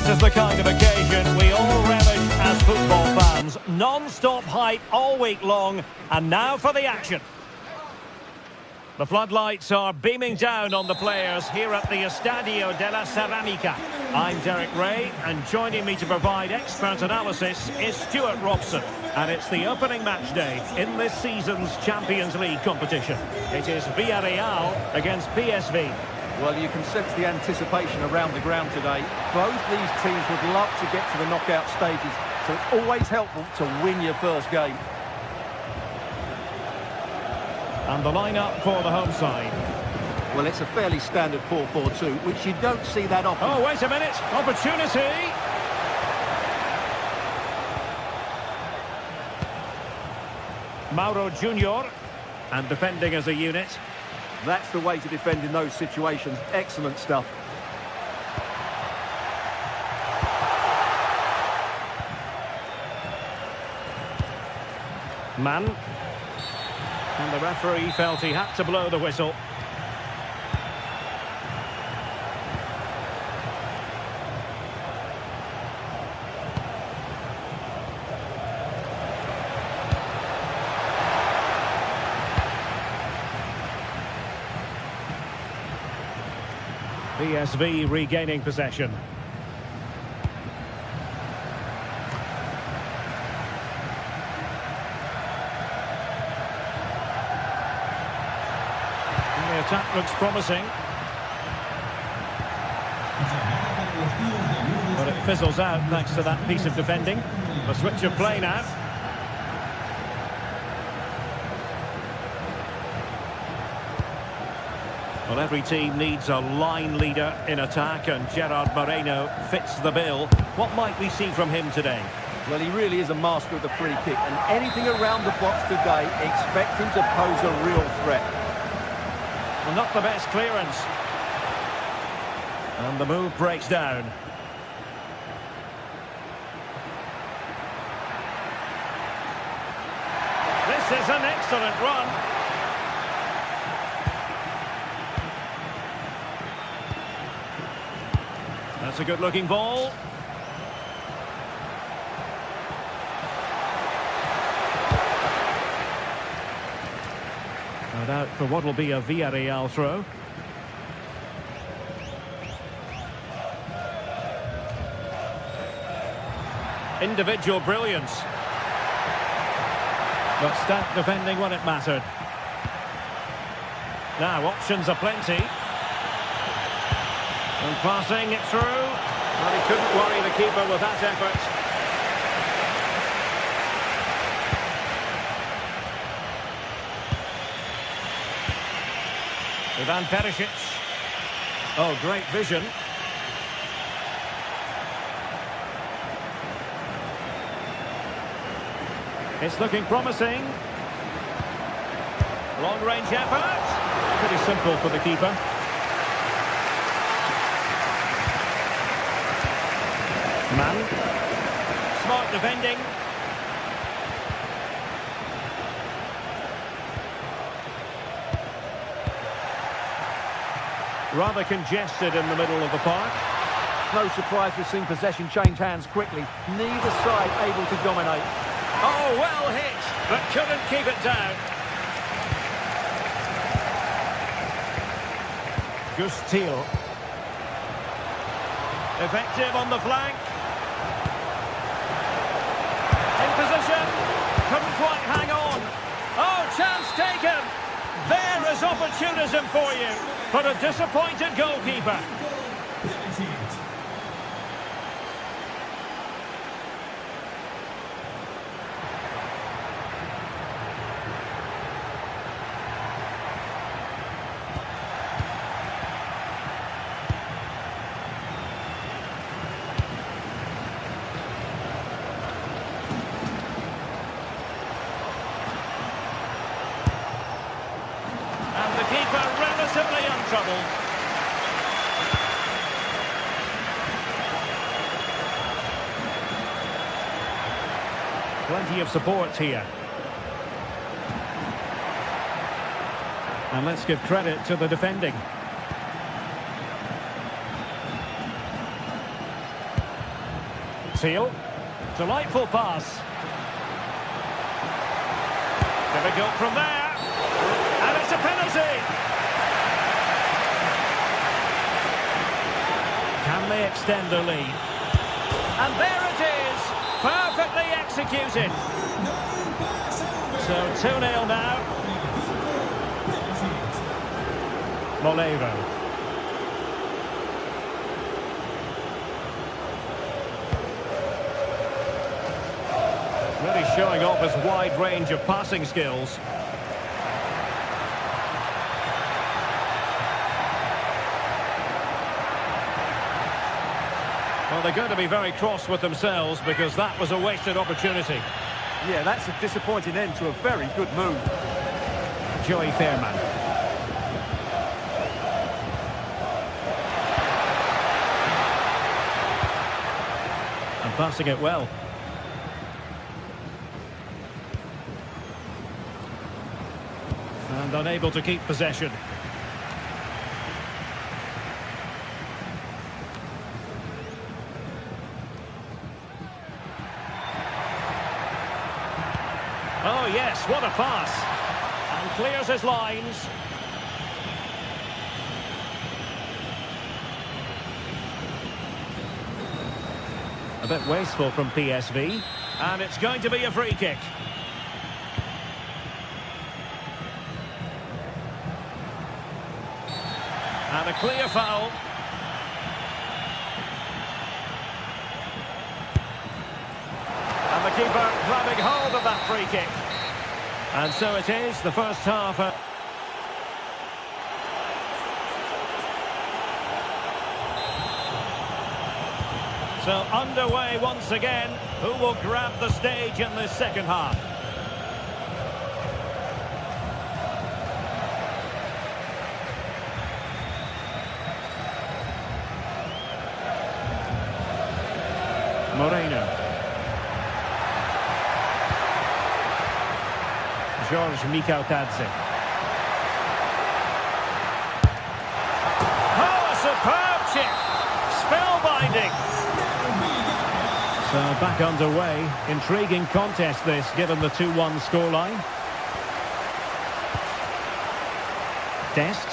This is the kind of occasion we all relish as football fans. Non-stop hype all week long, and now for the action. The floodlights are beaming down on the players here at the Estadio de la Ceramica. I'm Derek Ray, and joining me to provide expert analysis is Stuart Robson. And it's the opening match day in this season's Champions League competition. It is Villarreal against PSV. Well, you can sense the anticipation around the ground today. Both these teams would love to get to the knockout stages, so it's always helpful to win your first game. And the lineup for the home side. Well, it's a fairly standard 4-4-2, which you don't see that often. Oh, wait a minute. Opportunity. Mauro Junior. And defending as a unit. That's the way to defend in those situations. Excellent stuff. Mann. And the referee felt he had to blow the whistle. PSV regaining possession. The attack looks promising. But it fizzles out thanks to that piece of defending. A switch of play now. Well, every team needs a line leader in attack, and Gerard Moreno fits the bill. What might we see from him today? Well, he really is a master of the free kick, and anything around the box today, expect him to pose a real threat. Well, not the best clearance. And the move breaks down. This is an excellent run. That's a good-looking ball. And out for what will be a Villarreal throw. Individual brilliance. But stout defending when it mattered. Now options are plenty. And passing it through. Well, he couldn't worry the keeper with that effort. Ivan Perisic. Oh, great vision. It's looking promising. Long-range effort. Pretty simple for the keeper. Man. Smart defending. Rather congested in the middle of the park. No surprise we've seen possession change hands quickly. Neither side able to dominate. Oh, well hit, but couldn't keep it down. Gustil. Effective on the flank. In position. Couldn't quite hang on. Oh, chance taken. There is opportunism for you, but a disappointed goalkeeper. Relatively untroubled. Plenty of support here. And let's give credit to the defending. Seal. Delightful pass. Difficult from there. And it's a penalty. Can they extend the lead? And there it is! Perfectly executed. So 2-0 now. Molero. Really showing off his wide range of passing skills. Well, they're going to be very cross with themselves because that was a wasted opportunity. Yeah, that's a disappointing end to a very good move. Joey Fairman. And passing it well. And unable to keep possession. Oh, yes, what a pass. And clears his lines. A bit wasteful from PSV. And it's going to be a free kick. And a clear foul. And the keeper grabbing hold of that free kick. And so it is, the first half. So underway once again. Who will grab the stage in this second half? Moreno. George Mikautadze. Oh, a superb chip! Spellbinding! So back underway. Intriguing contest this, given the 2-1 scoreline. Dest.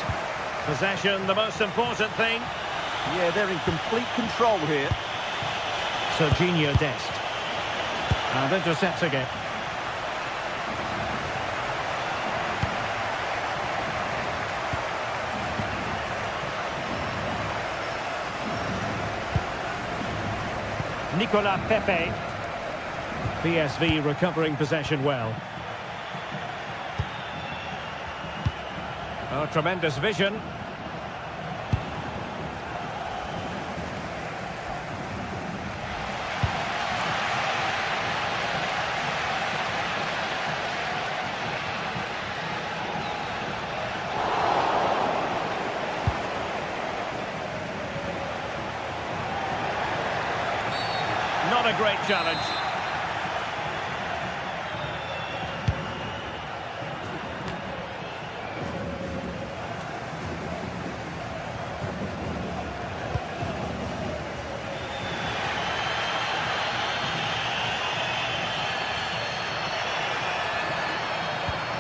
Possession, the most important thing. Yeah, they're in complete control here. Serginho Dest. And intercepts again. Nicolas Pepe. PSV recovering possession well. Oh, tremendous vision. Not a great challenge.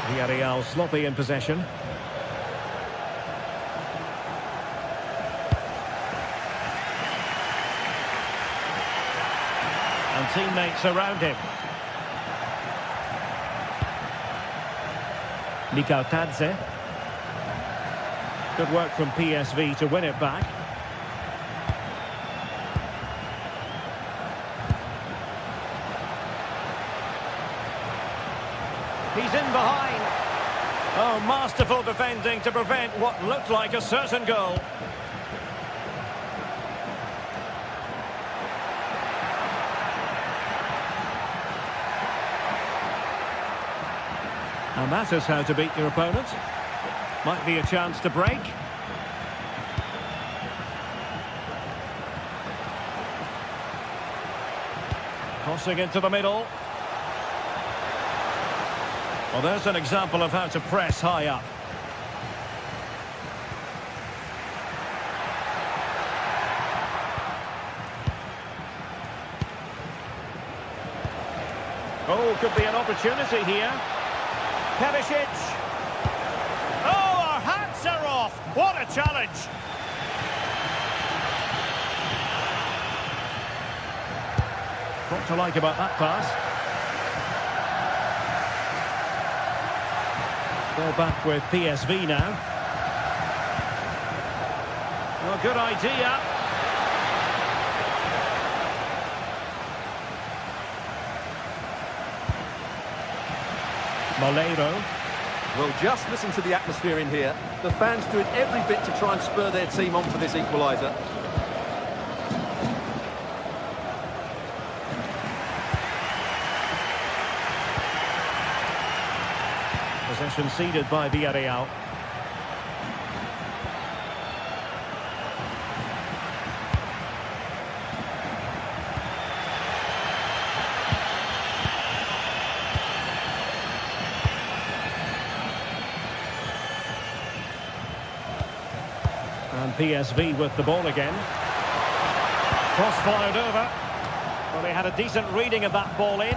Villarreal sloppy in possession. And teammates around him. Mikautadze. Good work from PSV to win it back. He's in behind. Oh, masterful defending to prevent what looked like a certain goal. And that is how to beat your opponent. Might be a chance to break. Crossing into the middle. Well, there's an example of how to press high up. Oh, could be an opportunity here. Perisic. Oh, our hats are off. What a challenge. What to like about that pass? Ball back with PSV now. Well, good idea. Molero. Well, just listen to the atmosphere in here. The fans doing every bit to try and spur their team on for this equaliser. Possession ceded by Villarreal. And PSV with the ball again. Cross fired over. Well, they had a decent reading of that ball in.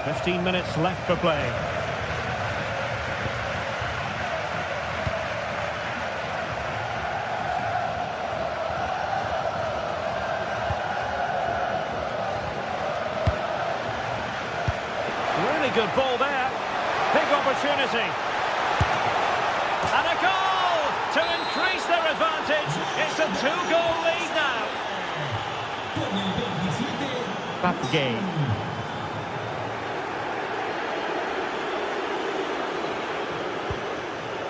15 minutes left for play. Really good ball there. Big opportunity. And a goal to increase their advantage. It's a 2-goal lead now. Back game.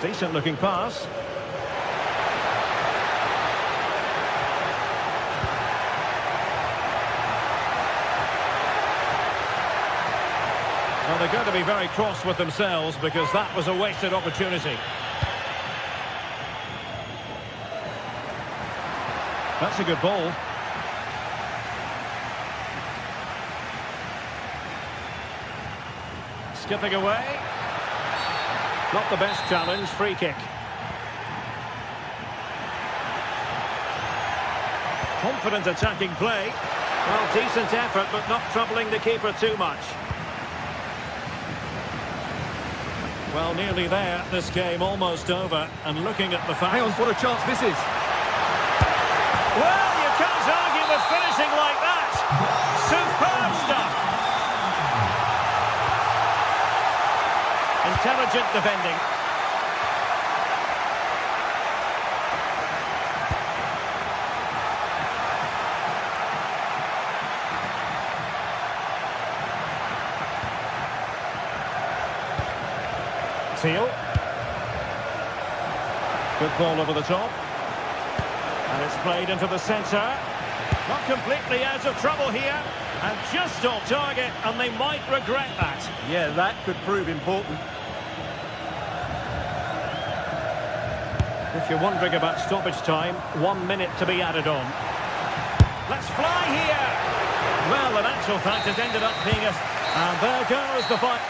Decent looking pass. they're going to be very cross with themselves because that was a wasted opportunity. That's a good ball. Skipping away. Not the best challenge, free kick. Confident attacking play. Well, decent effort, but not troubling the keeper too much. Well, nearly there. This game almost over. And looking at the facts... Hang on, what a chance this is. Well, you can't argue with finishing like that. Superb stuff. Intelligent defending. Seal. Good ball over the top. And it's played into the centre. Not completely out of trouble here. And just off target, and they might regret that. Yeah, that could prove important. If you're wondering about stoppage time, 1 minute to be added on. Let's fly here! Well, in actual fact, it ended up being a... And there goes the fight.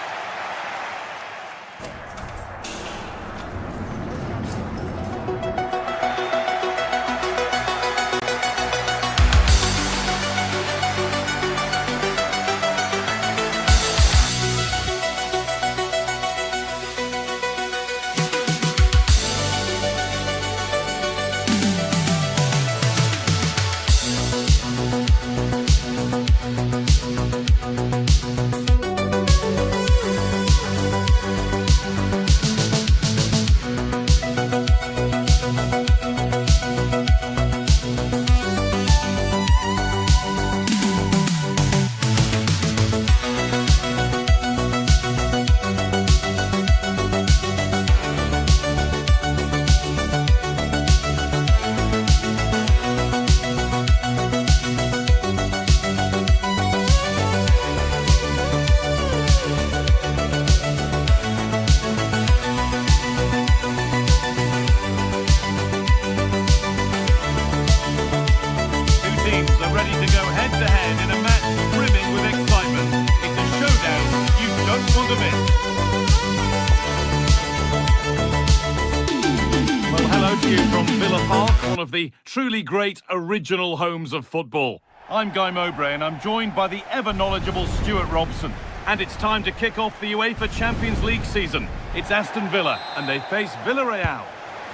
From Villa Park, one of the truly great original homes of football. I'm Guy Mowbray and I'm joined by the ever-knowledgeable Stuart Robson. And it's time to kick off the UEFA Champions League season. It's Aston Villa and they face Villarreal.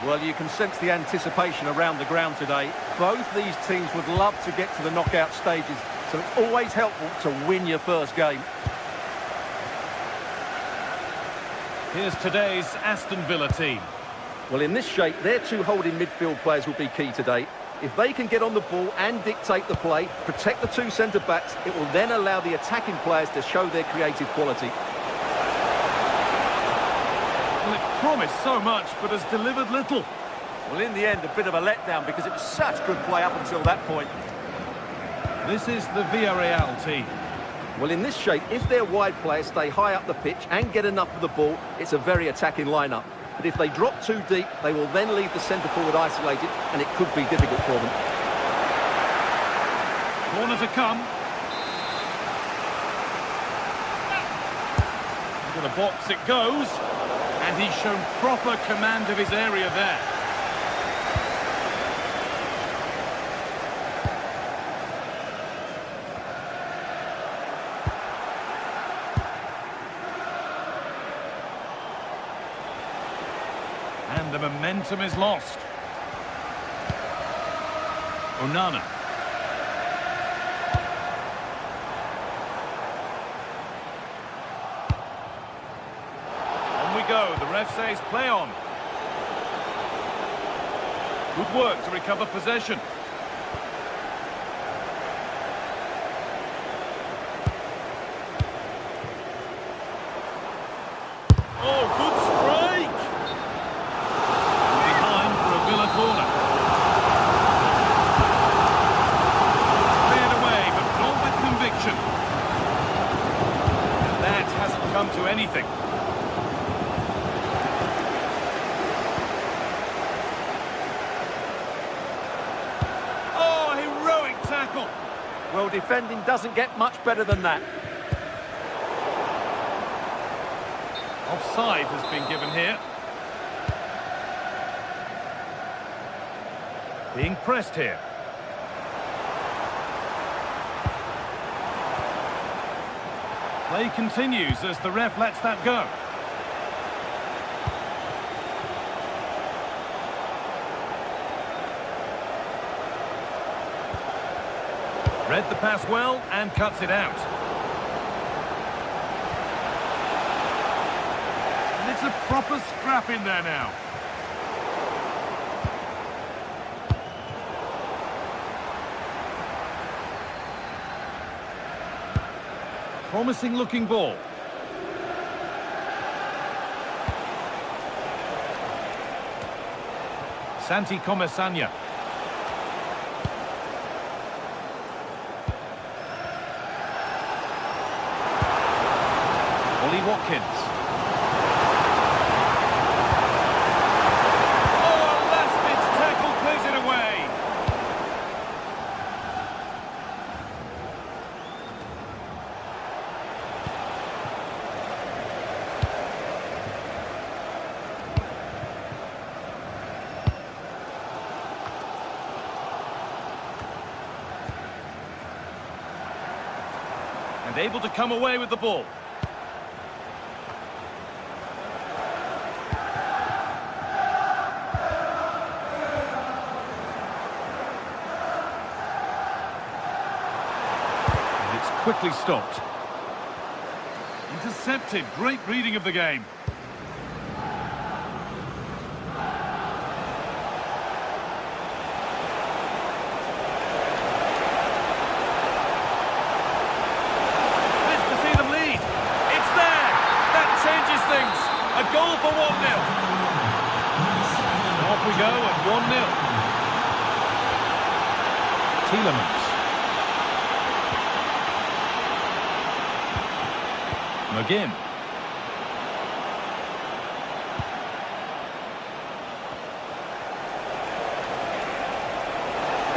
Well, you can sense the anticipation around the ground today. Both these teams would love to get to the knockout stages, so it's always helpful to win your first game. Here's today's Aston Villa team. Well, in this shape, their two holding midfield players will be key today. If they can get on the ball and dictate the play, protect the two centre-backs, it will then allow the attacking players to show their creative quality. Well, it promised so much, but has delivered little. Well, in the end, a bit of a letdown because it was such good play up until that point. This is the Villarreal team. Well, in this shape, if their wide players stay high up the pitch and get enough of the ball, it's a very attacking lineup. But if they drop too deep, they will then leave the centre-forward isolated, and it could be difficult for them. Corner to come. Into the box it goes. And he's shown proper command of his area there. And the momentum is lost. Onana. On we go. The ref says play on. Good work to recover possession. Oh, good strike! Behind for a Villa corner. Cleared away, but not with conviction. And that hasn't come to Well, defending doesn't get much better than that. Offside has been given here. Being pressed here. Play continues as the ref lets that go. Read the pass well and cuts it out. And it's a proper scrap in there now. Promising looking ball. Santi Comesanya. Ollie Watkins. Oh, a last-ditch tackle clears it away. And able to come away with the ball. Quickly stopped. Intercepted. Great reading of the game. Missed to see them lead. It's there. That changes things. A goal for 1-0. So off we go at 1-0. Tielemans. McGinn.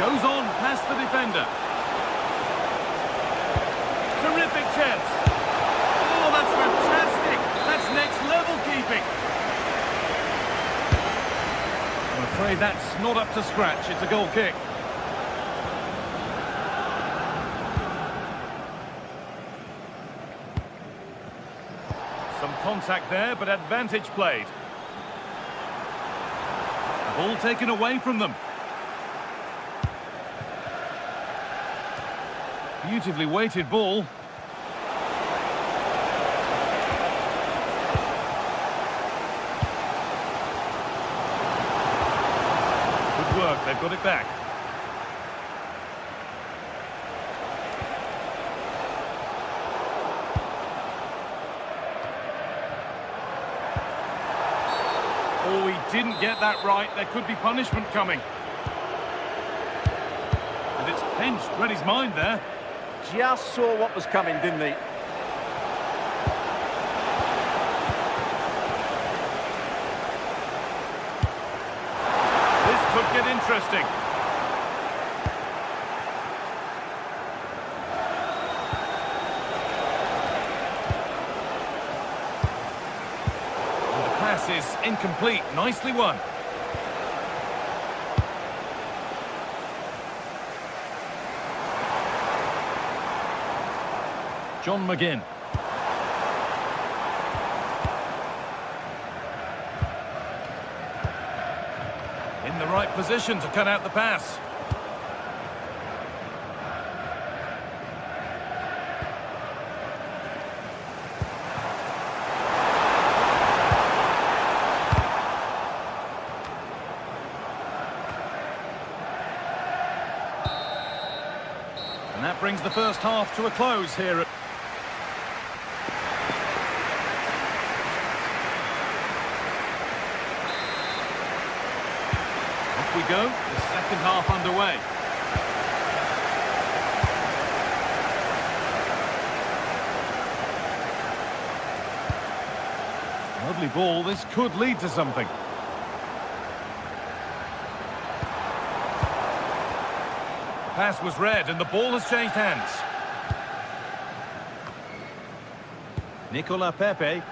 Goes on past the defender. Terrific chance. Oh, that's fantastic. That's next level keeping. I'm afraid that's not up to scratch. It's a goal kick. Some contact there, but advantage played. Ball taken away from them. Beautifully weighted ball. Good work, they've got it back. Oh, he didn't get that right. There could be punishment coming. And it's pinched. Read his mind there. Just saw what was coming, didn't he? This could get interesting. Is incomplete. Nicely won. John McGinn. In the right position to cut out the pass. And that brings the first half to a close here at... Off we go, the second half underway. Lovely ball, this could lead to something. Pass was read and the ball has changed hands. Nicola Pepe.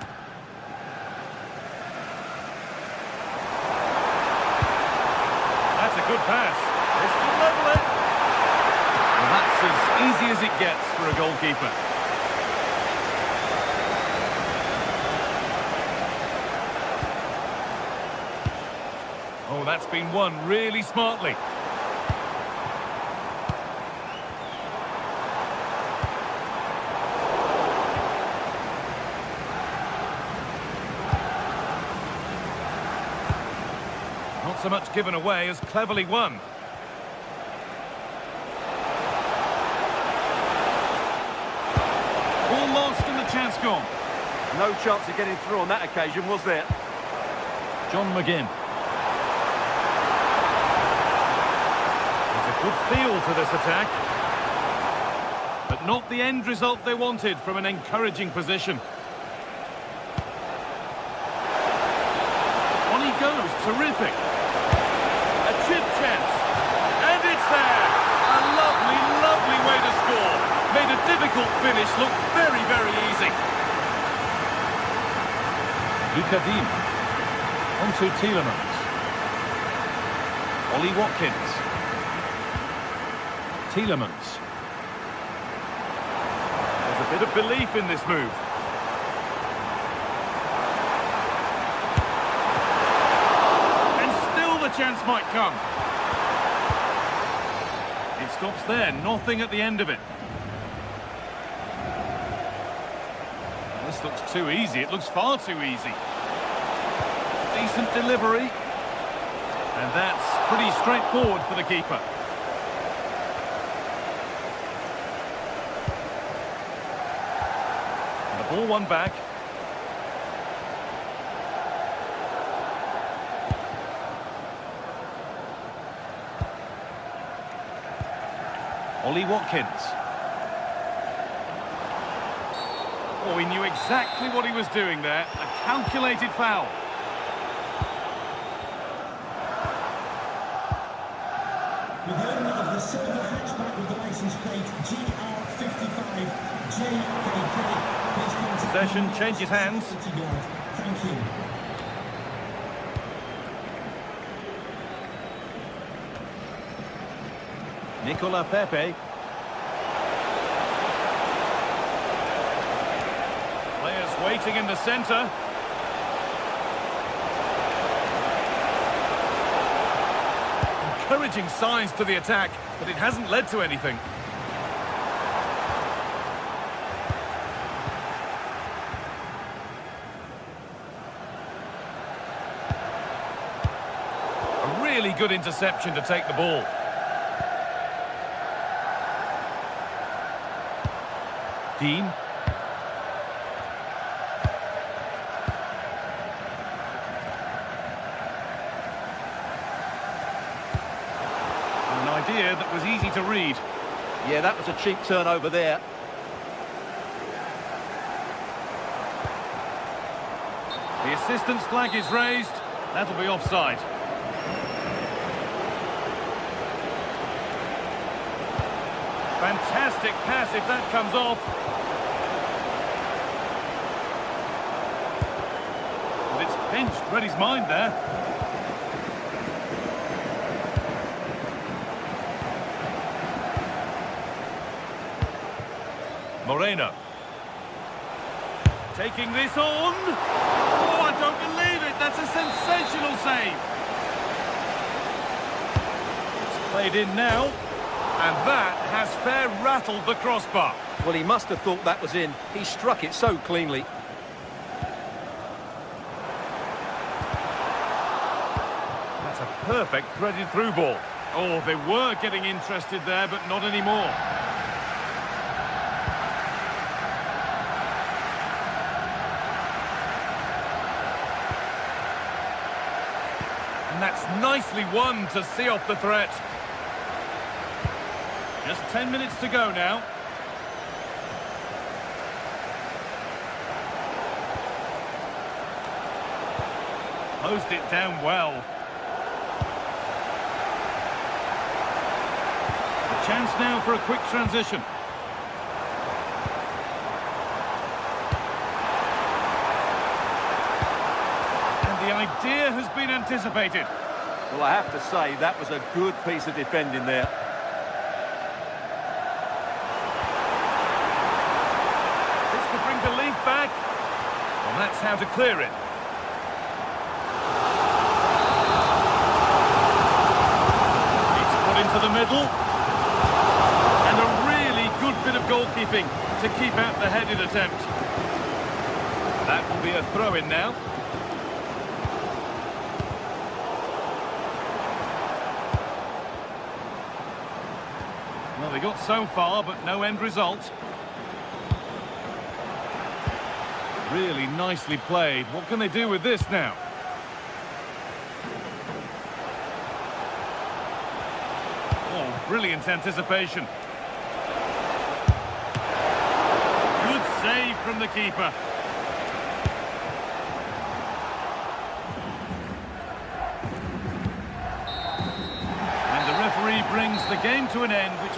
That's a good pass. This could level it. Well, that's as easy as it gets for a goalkeeper. Oh, that's been won really smartly. Not so much given away as cleverly won. All lost and the chance gone. No chance of getting through on that occasion, was there? John McGinn. There's a good feel to this attack. But not the end result they wanted from an encouraging position. On he goes, terrific. A chip chance. And it's there. A lovely, lovely way to score. Made a difficult finish look very, very easy. Luca Dean. On to Tielemans. Ollie Watkins. Tielemans. There's a bit of belief in this move. And still the chance might come. It stops there, nothing at the end of it. This looks too easy, it looks far too easy. Decent delivery. And that's pretty straightforward for the keeper. And the ball won back. Ollie Watkins. Oh, he knew exactly what he was doing there. A calculated foul. With the owner of the silver hatchback with the license plate GR55 JKK. Possession changes hands. Thank you. Nicola Pepe. Players waiting in the centre. Encouraging signs to the attack, but it hasn't led to anything. A really good interception to take the ball. Dean. An idea that was easy to read. Yeah, that was a cheap turnover there. The assistant's flag is raised. That'll be offside. Fantastic pass if that comes off. And it's pinched, read his mind there. Moreno. Taking this on. Oh, I don't believe it. That's a sensational save. It's played in now. And that has fair rattled the crossbar. Well, he must have thought that was in. He struck it so cleanly. That's a perfect threaded through ball. Oh, they were getting interested there, but not anymore. And that's nicely won to see off the threat. Just 10 minutes to go now. Closed it down well. The Chance now for a quick transition. And the idea has been anticipated. Well, I have to say, that was a good piece of defending there. This could bring belief back. Well, that's how to clear it. It's put into the middle. And a really good bit of goalkeeping to keep out the headed attempt. That will be a throw-in now. Well, they got so far, but no end result. Really nicely played. What can they do with this now? Oh, brilliant anticipation. Good save from the keeper. And the referee brings the game to an end, which...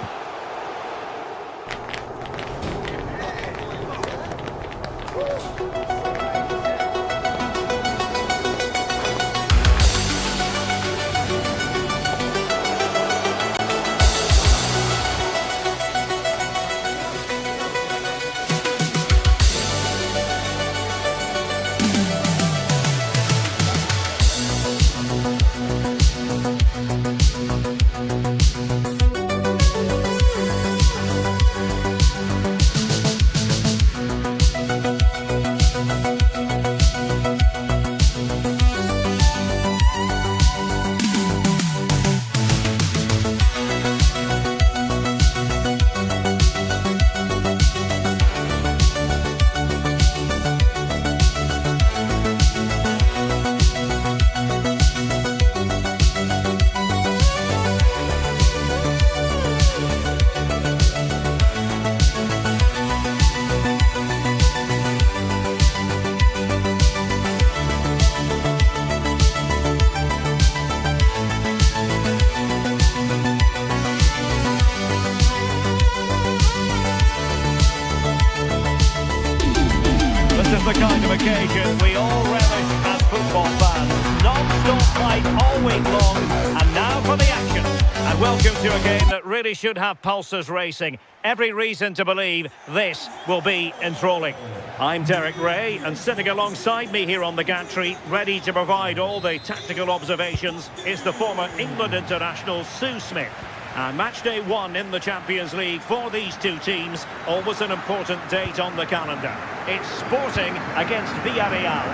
This is the kind of occasion we all relish as football fans. Non-stop fight all week long, and now for the action. And welcome to a game that really should have pulses racing. Every reason to believe this will be enthralling. I'm Derek Ray, and sitting alongside me here on the gantry, ready to provide all the tactical observations, is the former England international Sue Smith. And match day 1 in the Champions League for these two teams, always an important date on the calendar. It's Sporting against Villarreal.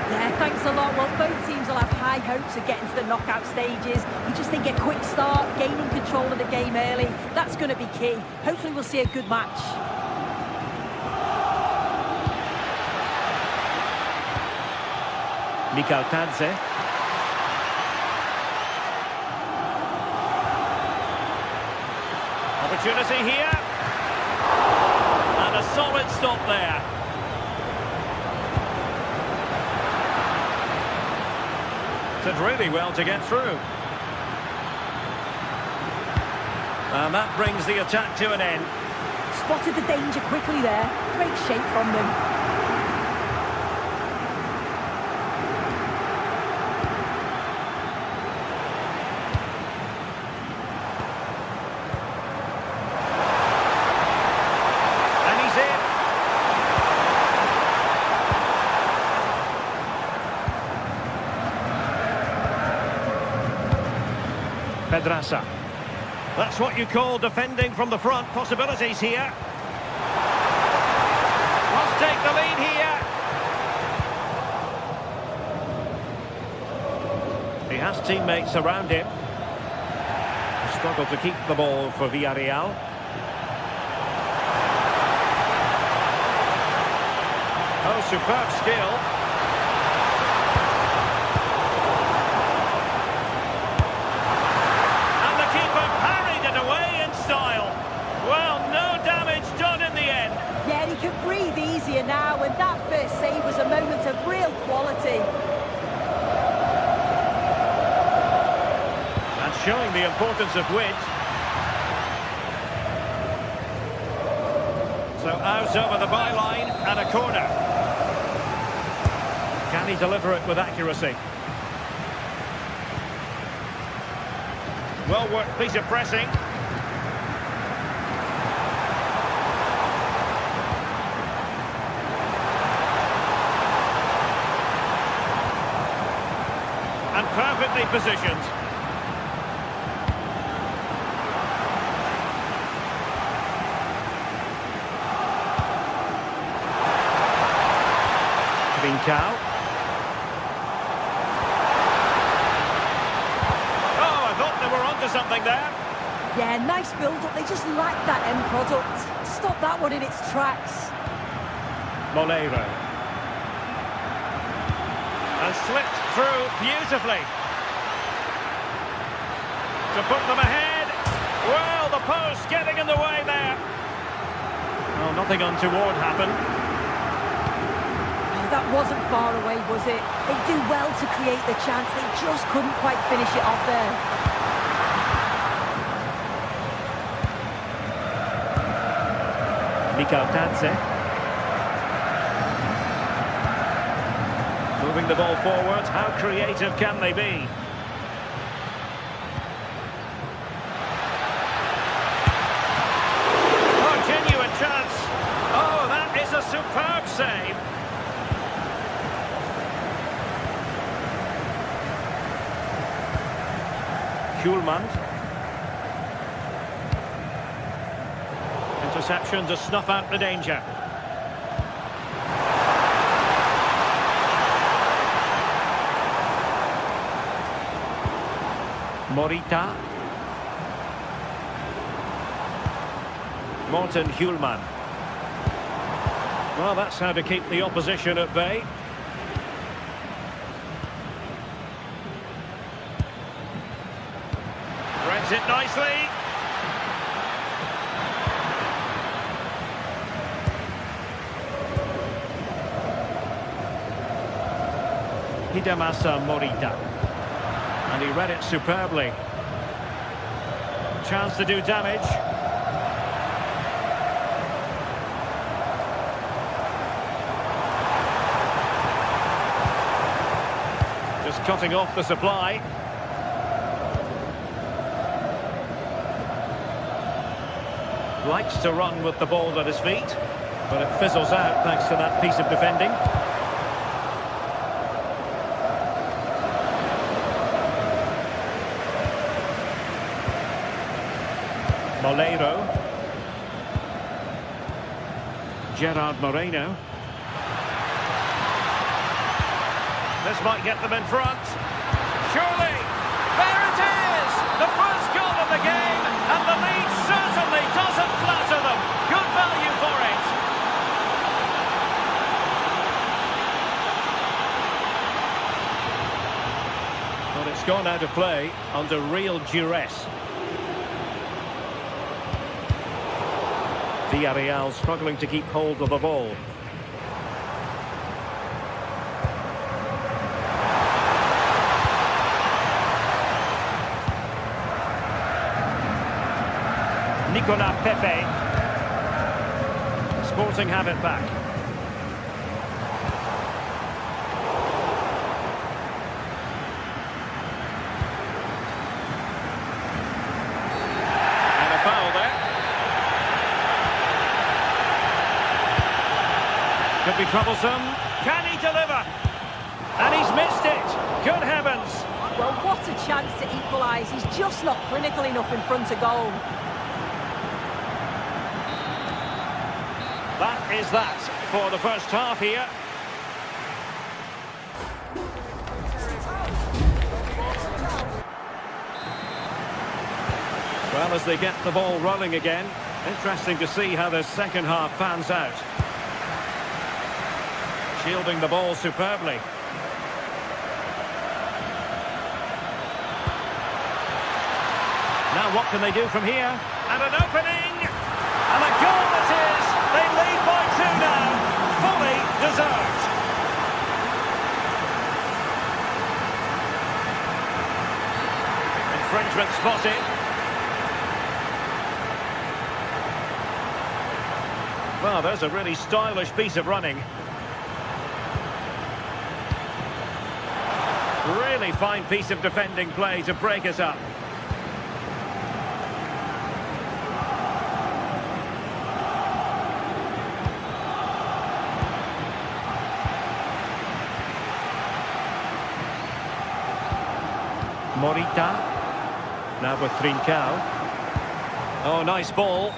Yeah, thanks a lot. Well, both teams will have high hopes of getting to the knockout stages. You just think a quick start, gaining control of the game early, that's going to be key. Hopefully we'll see a good match. Mikal Tadze. Opportunity here. And a solid stop there. Did really well to get through. And that brings the attack to an end. Spotted the danger quickly there. Great shape from them. Pedraza. That's what you call defending from the front. Possibilities here. Must take the lead here. He has teammates around him. Struggle to keep the ball for Villarreal. Oh, superb skill. Breathe easier now, and that first save was a moment of real quality. And showing the importance of width. So out over the byline and a corner. Can he deliver it with accuracy? Well worked piece of pressing. And perfectly positioned. Cow. Oh, I thought they were onto something there. Yeah, nice build-up. They just lacked that end product. Stop that one in its tracks. Molero. And slipped through beautifully. To put them ahead. Well, the post getting in the way there. Well, nothing untoward happened. That wasn't far away, was it? They do well to create the chance. They just couldn't quite finish it off there. Mikotadze. Moving the ball forward. How creative can they be? Oh, genuine chance. Oh, that is a superb save. Schulman. Interception to snuff out the danger. Morita. Morten Hjulman. Well, that's how to keep the opposition at bay. Threads it nicely. Hidemasa Morita. And he read it superbly. Chance to do damage. Just cutting off the supply. Likes to run with the ball at his feet, but it fizzles out thanks to that piece of defending. Molero. Gerard Moreno. This might get them in front. Surely! There it is! The first goal of the game, and the lead certainly doesn't flatter them. Good value for it. But it's gone out of play under real duress. Villarreal struggling to keep hold of the ball. Nicolas Pepe. Sporting have it back. And a foul there. Could be troublesome. Can he deliver? And he's missed it. Good heavens. Well, what a chance to equalise. He's just not clinical enough in front of goal. That is that for the first half here. Well, as they get the ball rolling again, interesting to see how the second half pans out. Shielding the ball superbly. Now what can they do from here? And an opening! And a goal it is! They lead by 2 now. Fully deserved. Infringement spotted. Well, there's a really stylish piece of running. Really fine piece of defending play to break us up. Morita. Now with Trincao. Oh, nice ball.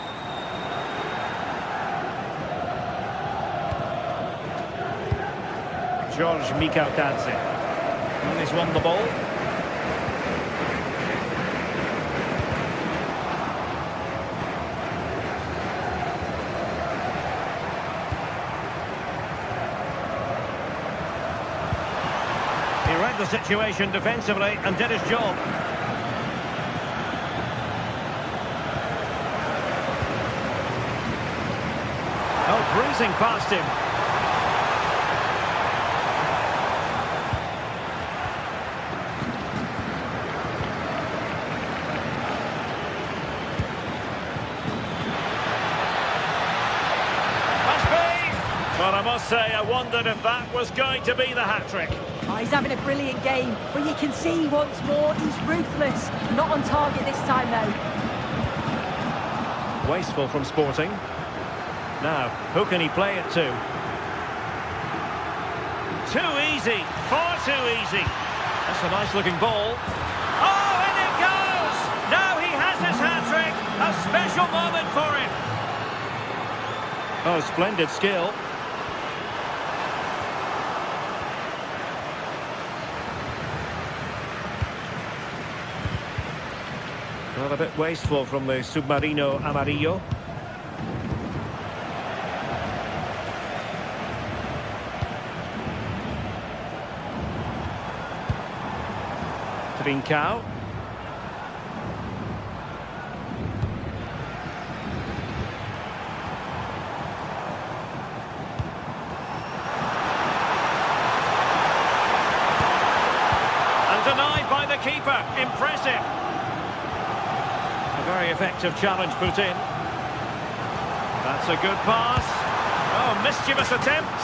George Mikautadze. And he's won the ball. He read the situation defensively and did his job. Oh, breezing past him. Well, I must say, I wondered if that was going to be the hat-trick. Oh, he's having a brilliant game, but you can see once more he's ruthless. Not on target this time, though. Wasteful from Sporting. Now, who can he play it to? Too easy, far too easy. That's a nice-looking ball. Oh, and it goes! Now he has his hat-trick. A special moment for him. Oh, splendid skill. Well, a bit wasteful from the Submarino Amarillo. Trincao. And denied by the keeper. Impressive. A very effective challenge put in. That's a good pass. Oh, mischievous attempt.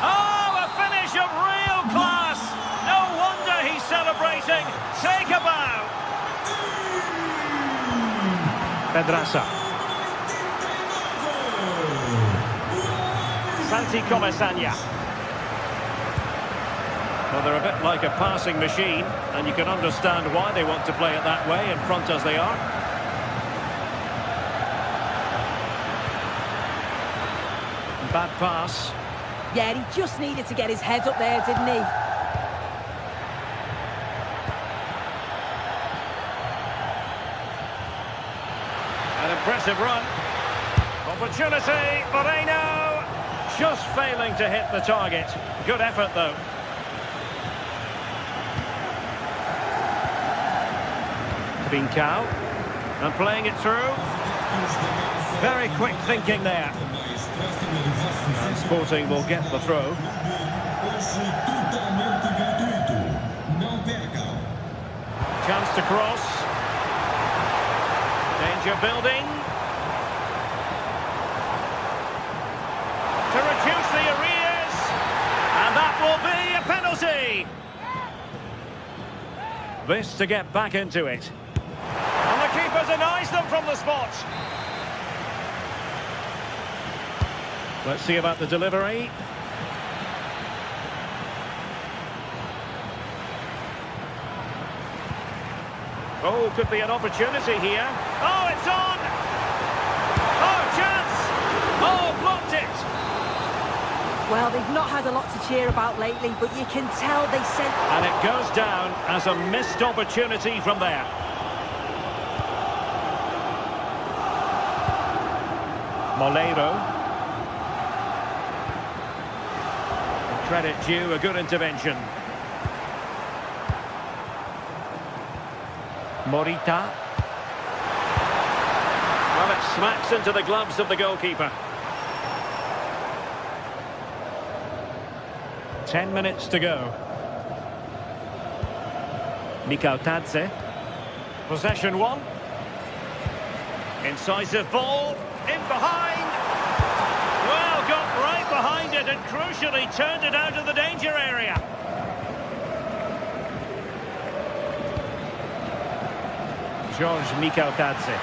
Oh, a finish of real class. No wonder he's celebrating. Take a bow. Pedraza. Santi Comesaña. Well, they're a bit like a passing machine, and you can understand why they want to play it that way, in front as they are. Bad pass. Yeah, he just needed to get his head up there, didn't he? An impressive run. Opportunity, Moreno. Just failing to hit the target. Good effort, though. Trincao. And playing it through. Very quick thinking there. And Sporting will get the throw. Chance to cross. Danger building. To reduce the arrears. And that will be a penalty. This to get back into it. And the keeper denies them from the spot. Let's see about the delivery. Oh, could be an opportunity here. Oh, it's on! Oh, chance! Oh, blocked it! Well, they've not had a lot to cheer about lately, but you can tell they sent... And it goes down as a missed opportunity from there. Moleiro. Credit due, a good intervention. Morita. Well, it smacks into the gloves of the goalkeeper. 10 minutes to go. Mikautadze. Possession one. Incisive ball. In behind. got right behind it and crucially turned it out of the danger area. George Mikautadze.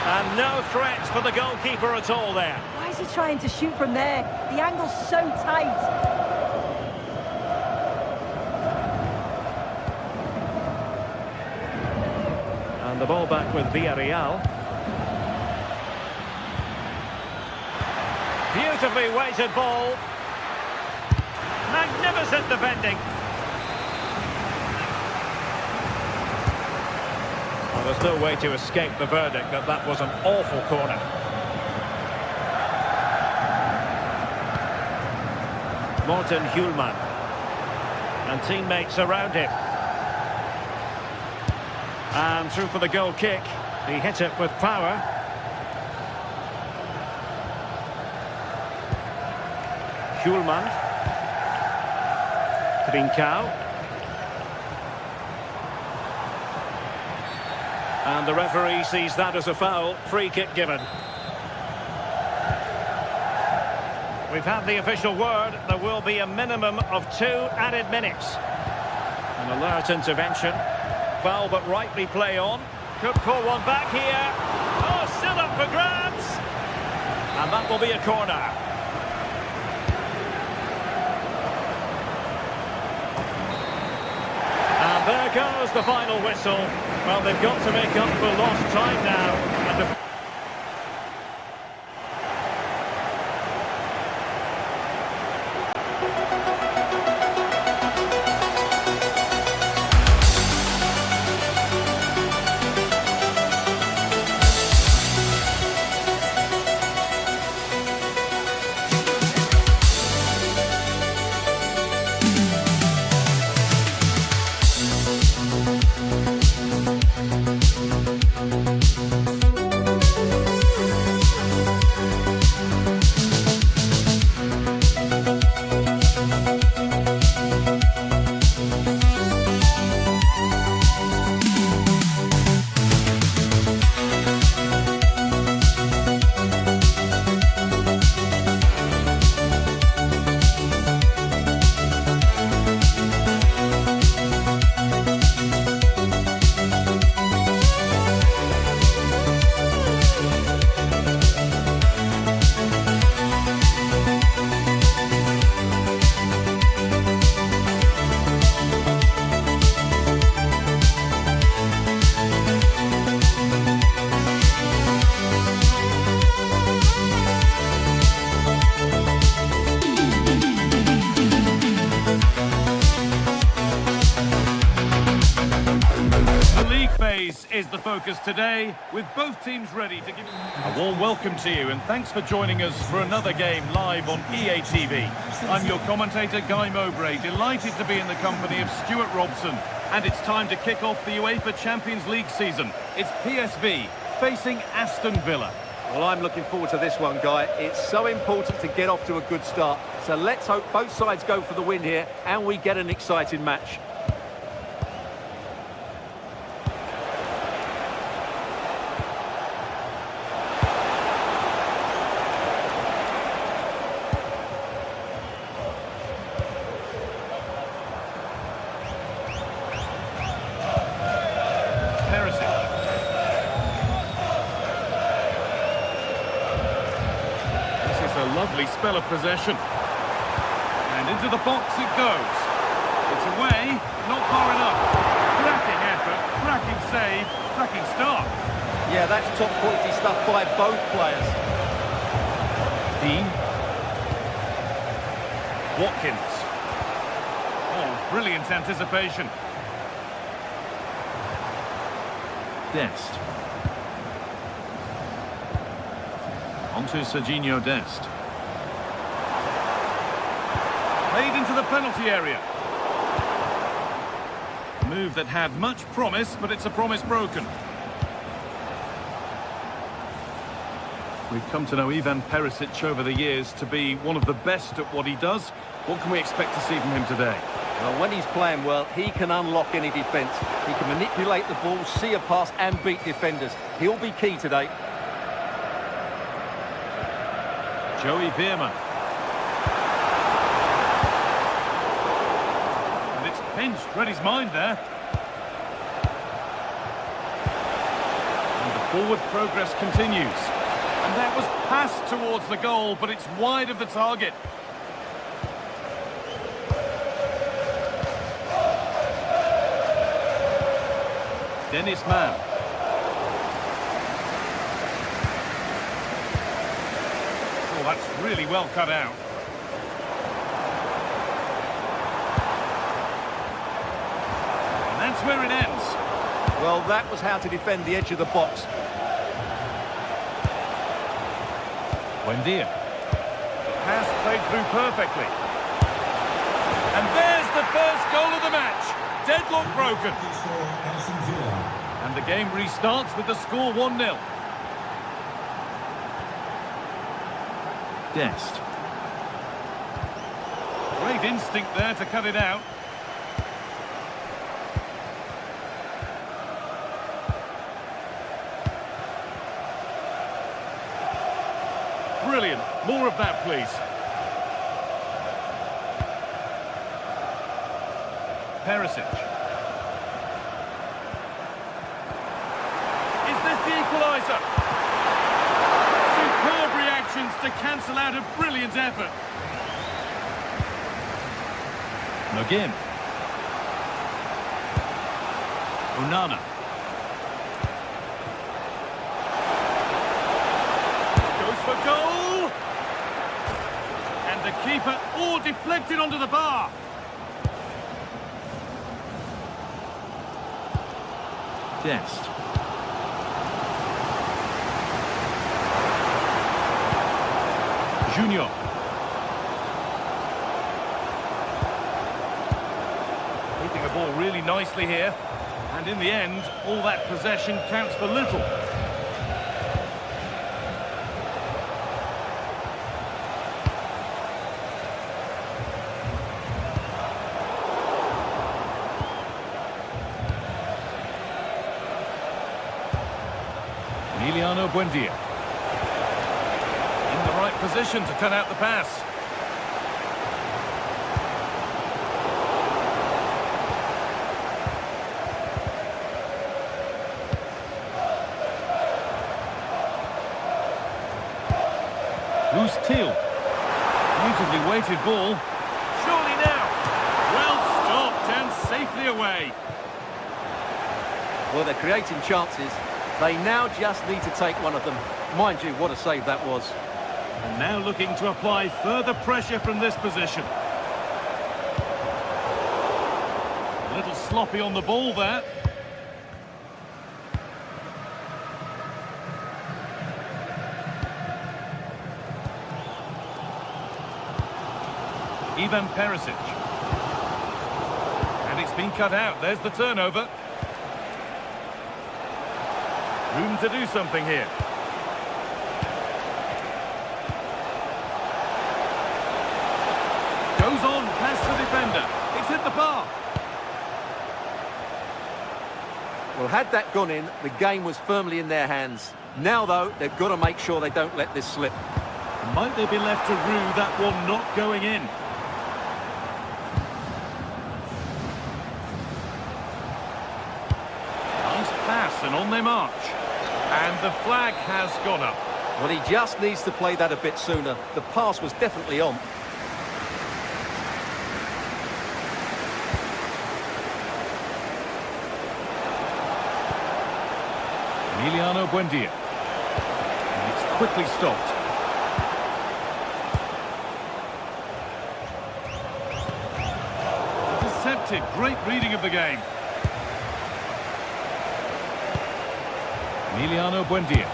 And no threats for the goalkeeper at all there. Why is he trying to shoot from there? The angle's so tight. And the ball back with Villarreal. Beautifully weighted ball. Magnificent defending. Well, there's no way to escape the verdict that that was an awful corner. Morten Hjulman. And teammates around him. And through for the goal kick. He hit it with power. Hjulman. Trincao. And the referee sees that as a foul. Free kick given. We've had the official word. There will be a minimum of 2 added minutes. An alert intervention. Foul, but rightly play on. Could pull one back here. Oh, still up for grabs. And that will be a corner. And there goes the final whistle. Well, they've got to make up for lost time now. And is the focus today, with both teams ready to give a warm welcome to you, and thanks for joining us for another game live on EA TV. I'm your commentator, Guy Mowbray, delighted to be in the company of Stuart Robson, and it's time to kick off the UEFA Champions League season. It's PSV facing Aston Villa. Well, I'm looking forward to this one, Guy. It's so important to get off to a good start. So let's hope both sides go for the win here and we get an exciting match. Lovely spell of possession. And into the box it goes. It's away, not far enough. Cracking effort, cracking save, cracking start. Yeah, that's top quality stuff by both players. Dean. Watkins. Oh, brilliant anticipation. Dest. Onto Serginho Dest. Played into the penalty area. A move that had much promise, but it's a promise broken. We've come to know Ivan Perisic over the years to be one of the best at what he does. What can we expect to see from him today? Well, when he's playing well, he can unlock any defence. He can manipulate the ball, see a pass and beat defenders. He'll be key today. Joey Veerman. And it's pinched, read his mind there. And the forward progress continues. And that was passed towards the goal, but it's wide of the target. Dennis Mann. Oh, that's really well cut out. And that's where it ends. Well, that was how to defend the edge of the box. Buendia. Pass played through perfectly. And there's the first goal of the match. Deadlock broken. And the game restarts with the score 1-0. Dest. Great instinct there to cut it out. Brilliant. More of that, please. Perisic. Is this the equaliser? Superb reactions to cancel out a brilliant effort. McGinn. Onana. Goes for goal. And the keeper, deflected onto the bar. Dest. Junior. Keeping the ball really nicely here. And in the end, all that possession counts for little. Buendia. In the right position to cut out the pass. Who's Teal? Beautifully weighted ball. Surely now. Well stopped and safely away. Well, they're creating chances. They now just need to take one of them. Mind you, what a save that was. And now looking to apply further pressure from this position. A little sloppy on the ball there. Ivan Perisic. And it's been cut out. There's the turnover. Room to do something here. Goes on past the defender. It's hit the bar. Well, had that gone in, the game was firmly in their hands. Now, though, they've got to make sure they don't let this slip. Might they be left to rue that one not going in? Nice pass and on they march. And the flag has gone up. Well, he just needs to play that a bit sooner. The pass was definitely on. Emiliano Buendia. And it's quickly stopped. Intercepted. Great reading of the game. Emiliano Buendia.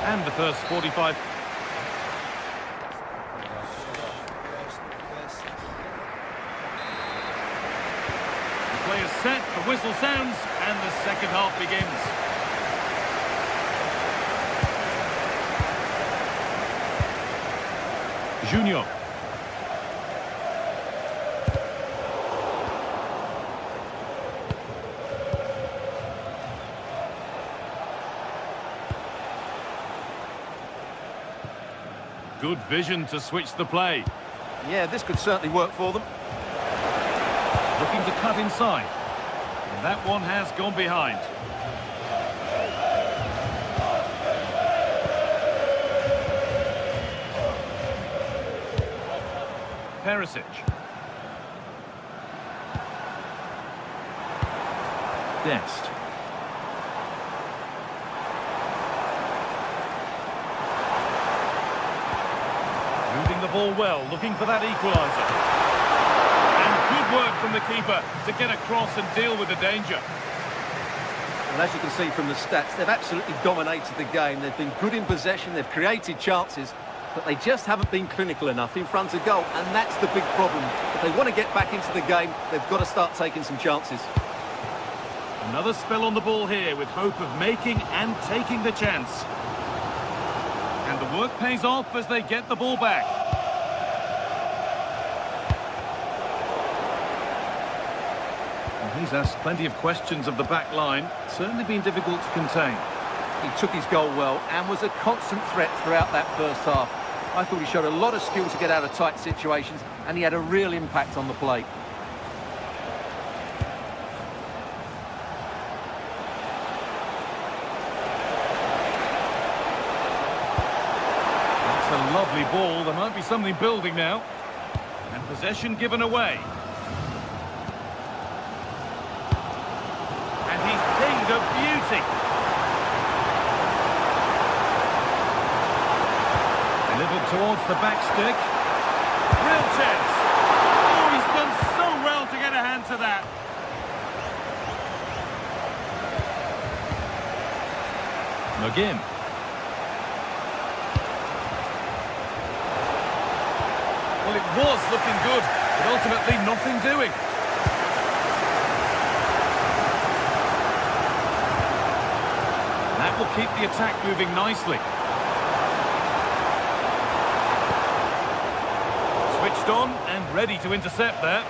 And the first 45. The play is set, the whistle sounds, and the second half begins. Junior. Good vision to switch the play. Yeah, this could certainly work for them. Looking to cut inside. And that one has gone behind. Perisic. Dest. Moving the ball well, looking for that equaliser. And good work from the keeper to get across and deal with the danger. And as you can see from the stats, they've absolutely dominated the game. They've been good in possession, they've created chances, but they just haven't been clinical enough in front of goal, and that's the big problem. If they want to get back into the game, they've got to start taking some chances. Another spell on the ball here with hope of making and taking the chance. And the work pays off as they get the ball back. And he's asked plenty of questions of the back line. Certainly been difficult to contain. He took his goal well and was a constant threat throughout that first half. I thought he showed a lot of skill to get out of tight situations, and he had a real impact on the play. That's a lovely ball. There might be something building now. And possession given away. And he's pinged a beauty. Delivered towards the back stick. Real chance. Oh, he's done so well to get a hand to that. McGinn. Well, it was looking good, but ultimately nothing doing. That will keep the attack moving nicely. Switched on and ready to intercept there.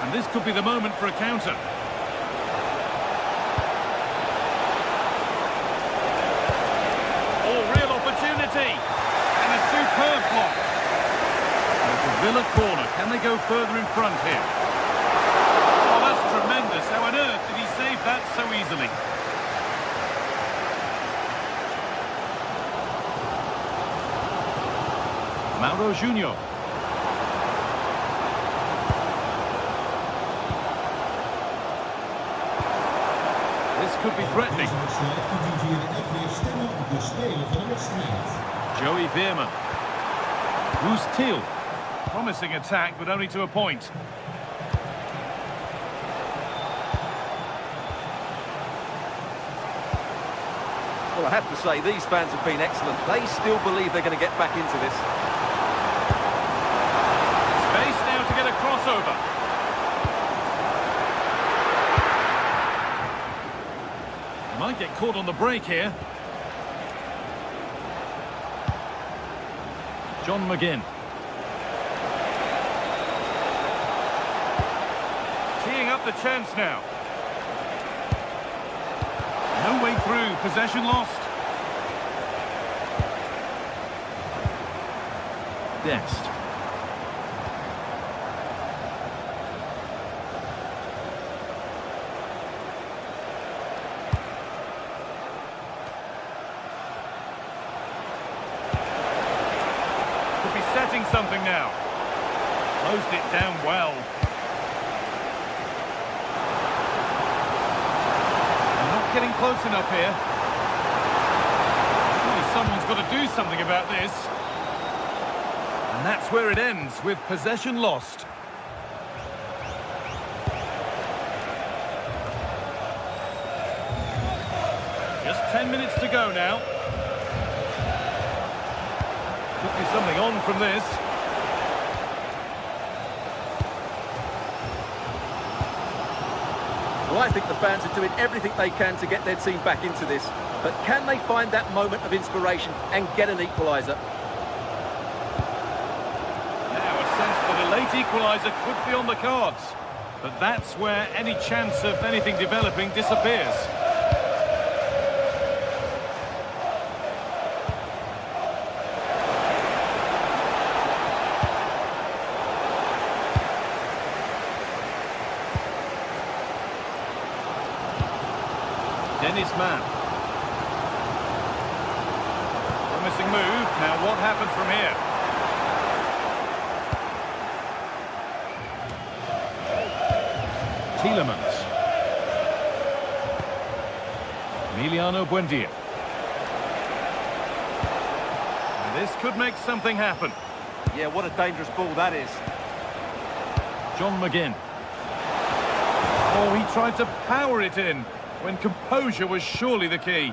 And this could be the moment for a counter. Oh, real opportunity. And a superb block. The Villa corner. Can they go further in front here? Oh, that's tremendous. How on earth did he save that so easily? Mauro Junior. This could be threatening. Joey Veerman. Who's Thiel? Promising attack, but only to a point. Well, I have to say, these fans have been excellent. They still believe they're going to get back into this. Space now to get a crossover. Might get caught on the break here. John McGinn. Teeing up the chance now. No way through. Possession lost. Dest. Could be setting something now. Closed it down well. Getting close enough here. Surely someone's got to do something about this. And that's where it ends, with possession lost. Just 10 minutes to go now. Could be something on from this. Well, I think the fans are doing everything they can to get their team back into this. But can they find that moment of inspiration and get an equaliser? Now a sense that a late equaliser could be on the cards. But that's where any chance of anything developing disappears. Dennis Mann. Promising move. Now what happens from here? Tielemans. Emiliano Buendia. This could make something happen. Yeah, what a dangerous ball that is. John McGinn. Oh, he tried to power it in when composure was surely the key.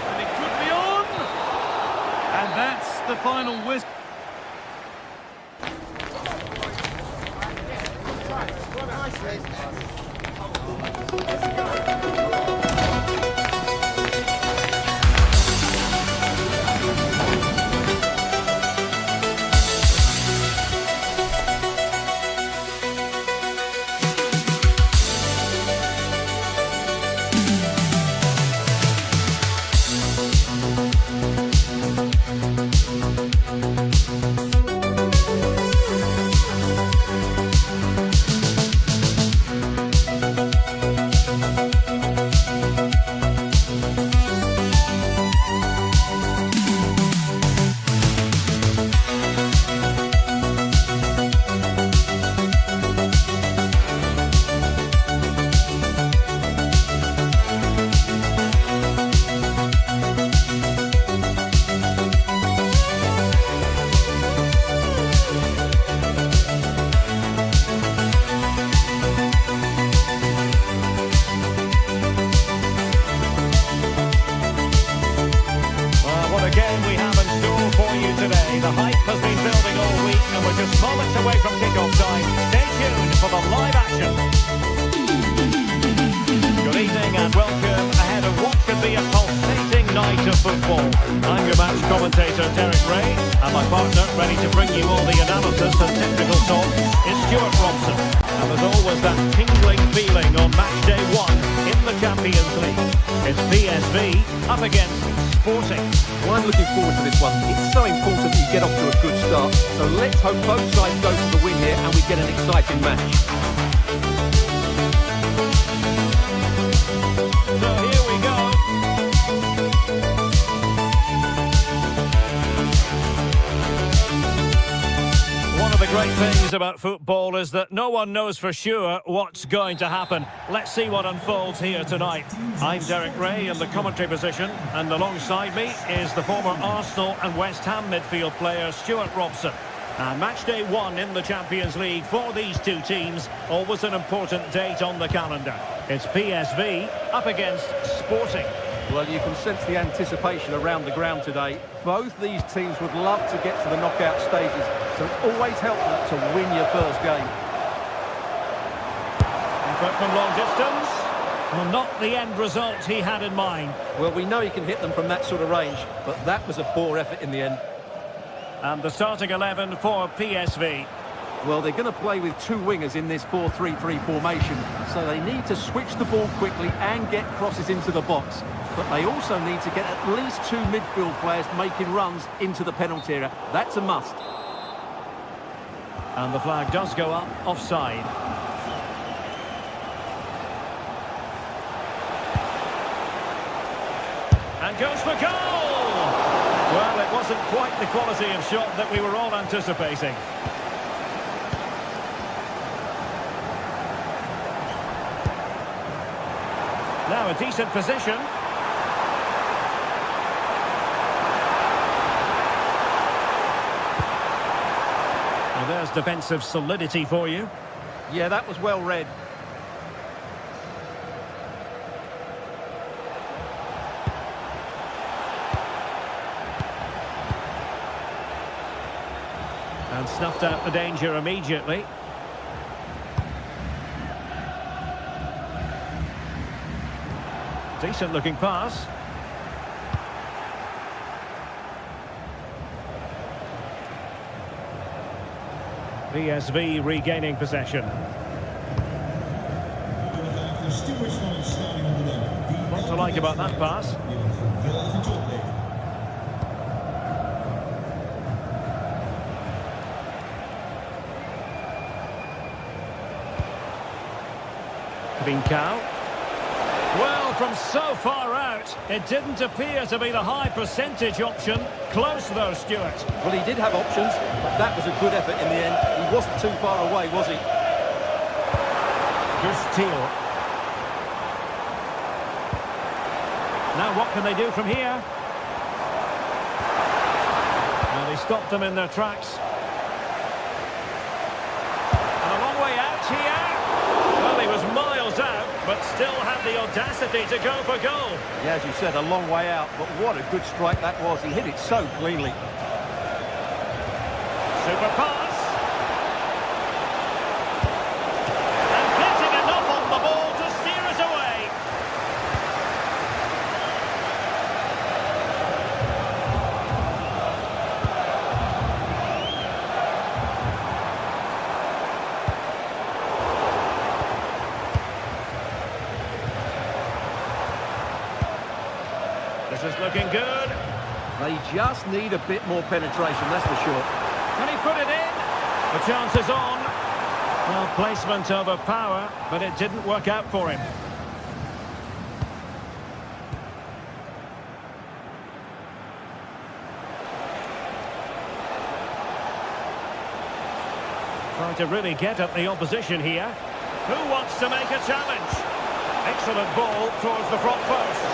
And it could be on! And that's the final whistle. The hype has been building all week and we're just moments away from kick-off time. Stay tuned for the live action. Good evening and welcome ahead of what should be a pulsating night of football. I'm your match commentator Derek Ray and my partner ready to bring you all the analysis and technical talk is Stuart Robson. And there's always that tingling feeling on match day 1 in the Champions League. It's PSV up against Sporting. Well, I'm looking forward to this one. It's so important that you get off to a good start. So let's hope both sides go for the win here and we get an exciting match. So here we go. One of the great things about football is that no one knows for sure what's going to happen. Let's see what unfolds here tonight. I'm Derek Ray in the commentary position, and alongside me is the former Arsenal and West Ham midfield player Stuart Robson. And match day 1 in the Champions League for these two teams, always an important date on the calendar. It's PSV up against Sporting. Well, you can sense the anticipation around the ground today. Both these teams would love to get to the knockout stages, so it's always helpful to win your first game. But from long distance, well, not the end result he had in mind. Well, we know he can hit them from that sort of range, but that was a poor effort in the end. And the starting 11 for PSV. Well, they're going to play with two wingers in this 4-3-3 formation, so they need to switch the ball quickly and get crosses into the box. But they also need to get at least two midfield players making runs into the penalty area. That's a must. And the flag does go up offside. And goes for goal! Well, it wasn't quite the quality of shot that we were all anticipating. Now a decent position. Well, there's defensive solidity for you. Yeah, that was well read. And snuffed out the danger immediately. Decent looking pass. PSV regaining possession. What to like about that pass? Trincao. Well, from so far out, it didn't appear to be the high percentage option. Close though, Stuart. Well, he did have options, but that was a good effort in the end. He wasn't too far away, was he? Here's Steele. Now what can they do from here? Well, they stopped them in their tracks. And a long way out here. Well, he was miles out, but still had the audacity to go for goal. Yeah, as you said, a long way out, but what a good strike that was. He hit it so cleanly. Super pass. And getting enough on the ball to steer it away. This is looking good. They just need a bit more penetration, that's for sure. Can he put it in? The chance is on. Well, placement over power, but it didn't work out for him. Trying to really get at the opposition here. Who wants to make a challenge? Excellent ball towards the front post.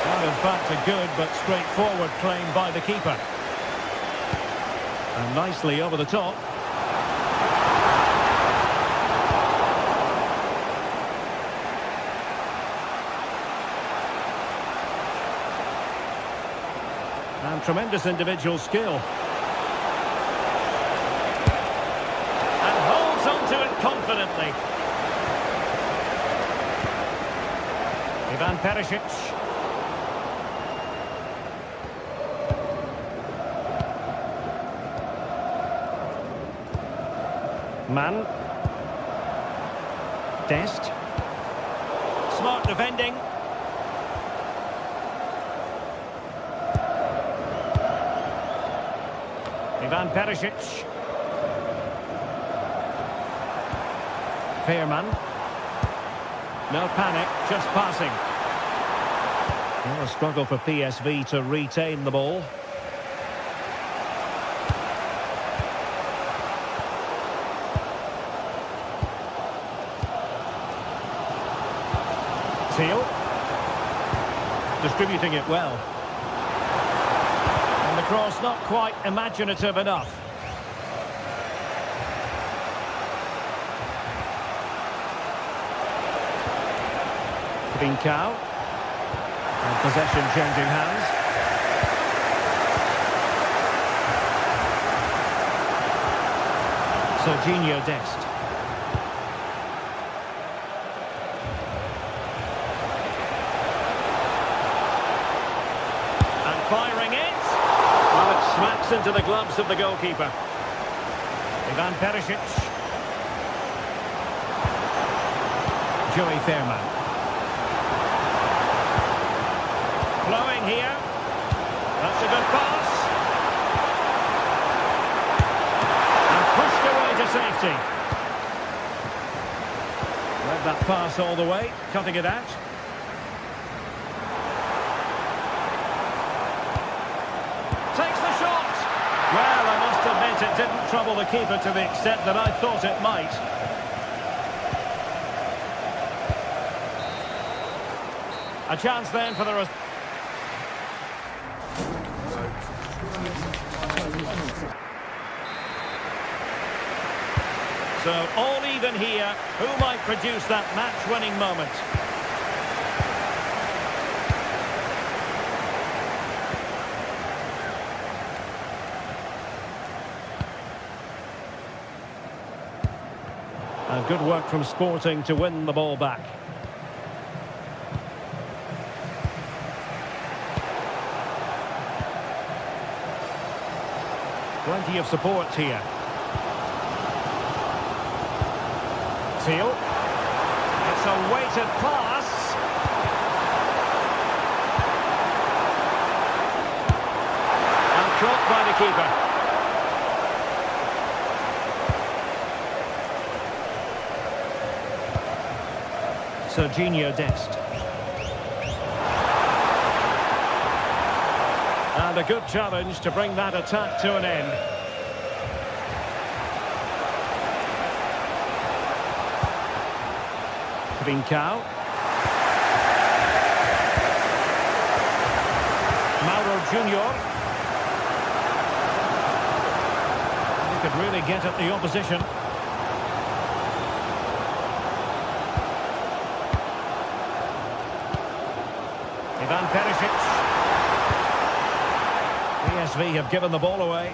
Well, in fact, a good but straightforward claim by the keeper. And nicely over the top. And tremendous individual skill. And holds on to it confidently. Ivan Perisic. Man. Dest. Smart defending. Ivan Perisic. Fairman. No panic, just passing. Well, a struggle for PSV to retain the ball. Steele. Distributing it well. And the cross not quite imaginative enough. Trincao. And possession changing hands. Serginho Dest. Firing it. Well, it smacks into the gloves of the goalkeeper. Ivan Perisic. Joey Fairman. Flowing here. That's a good pass. And pushed away to safety. Read that pass all the way, cutting it out. Takes the shot. Well, I must admit it didn't trouble the keeper to the extent that I thought it might. A chance then for the rest. So all even here. Who might produce that match-winning moment? And good work from Sporting to win the ball back. Plenty of support here. Steele. It's a weighted pass. And caught by the keeper. Serginho Dest. And a good challenge to bring that attack to an end. Trincao. Mauro Junior. He could really get at the opposition. Ivan Perisic. PSV have given the ball away.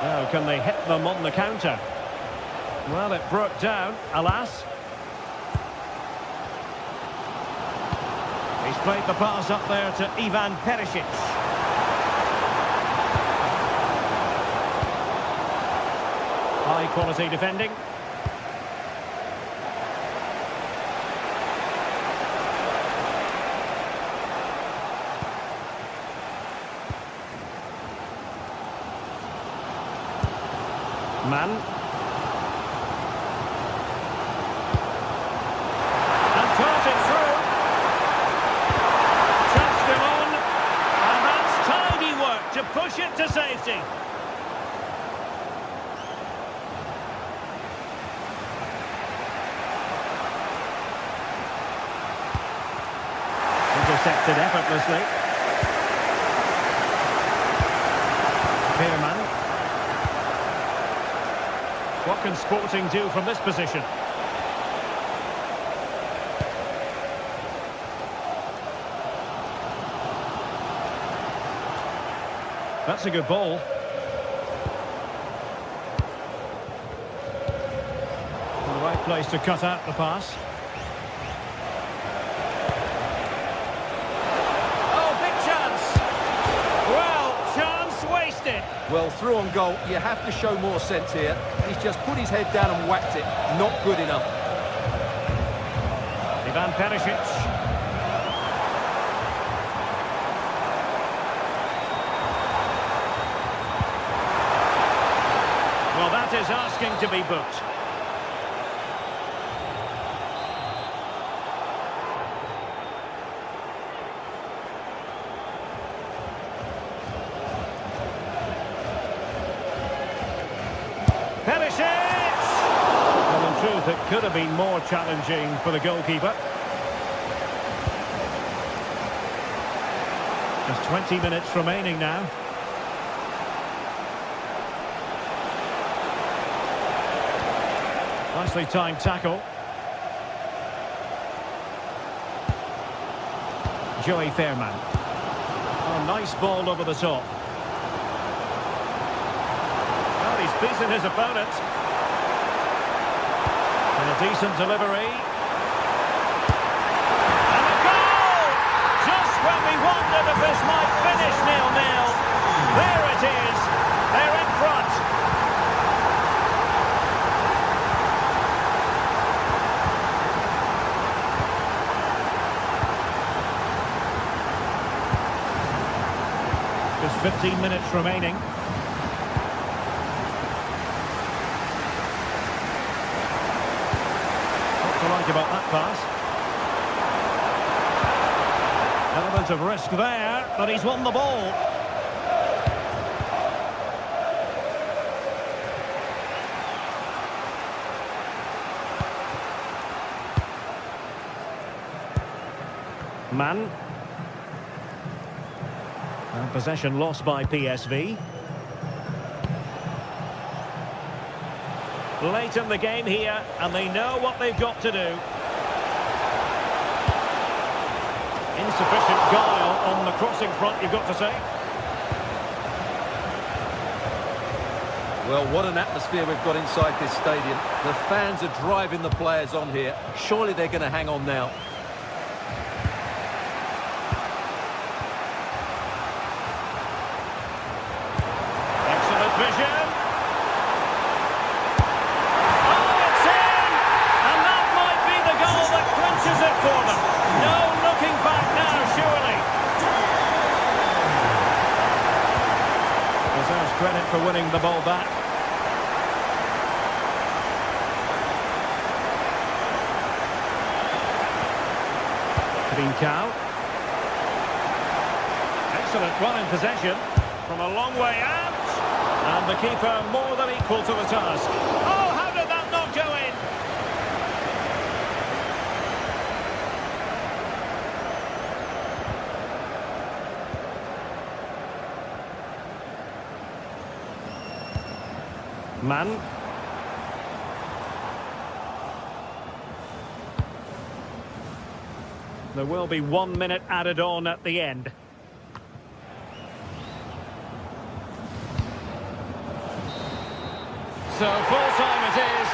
Now can they hit them on the counter? Well, it broke down, alas. He's played the pass up there to Ivan Perisic. High quality defending. Man. And throws it through. Touched him on. And that's tidy work to push it to safety. Intercepted effortlessly. Veerman. What can Sporting do from this position? That's a good ball. The right place to cut out the pass. Oh, big chance! Well, chance wasted. Well, through on goal, you have to show more sense here. He's just put his head down and whacked it. Not good enough. Ivan Perisic. Well, that is asking to be booked. Perisic! Well, in truth, it could have been more challenging for the goalkeeper. Just 20 minutes remaining now. Nicely timed tackle. Joey Veerman. Oh, nice ball over the top. He's beaten his opponent. And a decent delivery. And a goal! Just when we wondered if this might finish 0-0. There it is. They're in front. Just 15 minutes remaining. Like about that pass. Element of risk there, but he's won the ball. Man. And possession lost by PSV. Late in the game here, and they know what they've got to do. Insufficient guile on the crossing front, you've got to say. Well, what an atmosphere we've got inside this stadium. The fans are driving the players on here. Surely they're going to hang on now. Excellent vision. Oh, it's in! And that might be the goal that clinches it for them. No looking back now, surely. Deserves credit for winning the ball back. Cow. Excellent run in possession from a long way out. And the keeper more than equal to the task. Oh, how did that not go in? Man. There will be 1 minute added on at the end. So full time it is.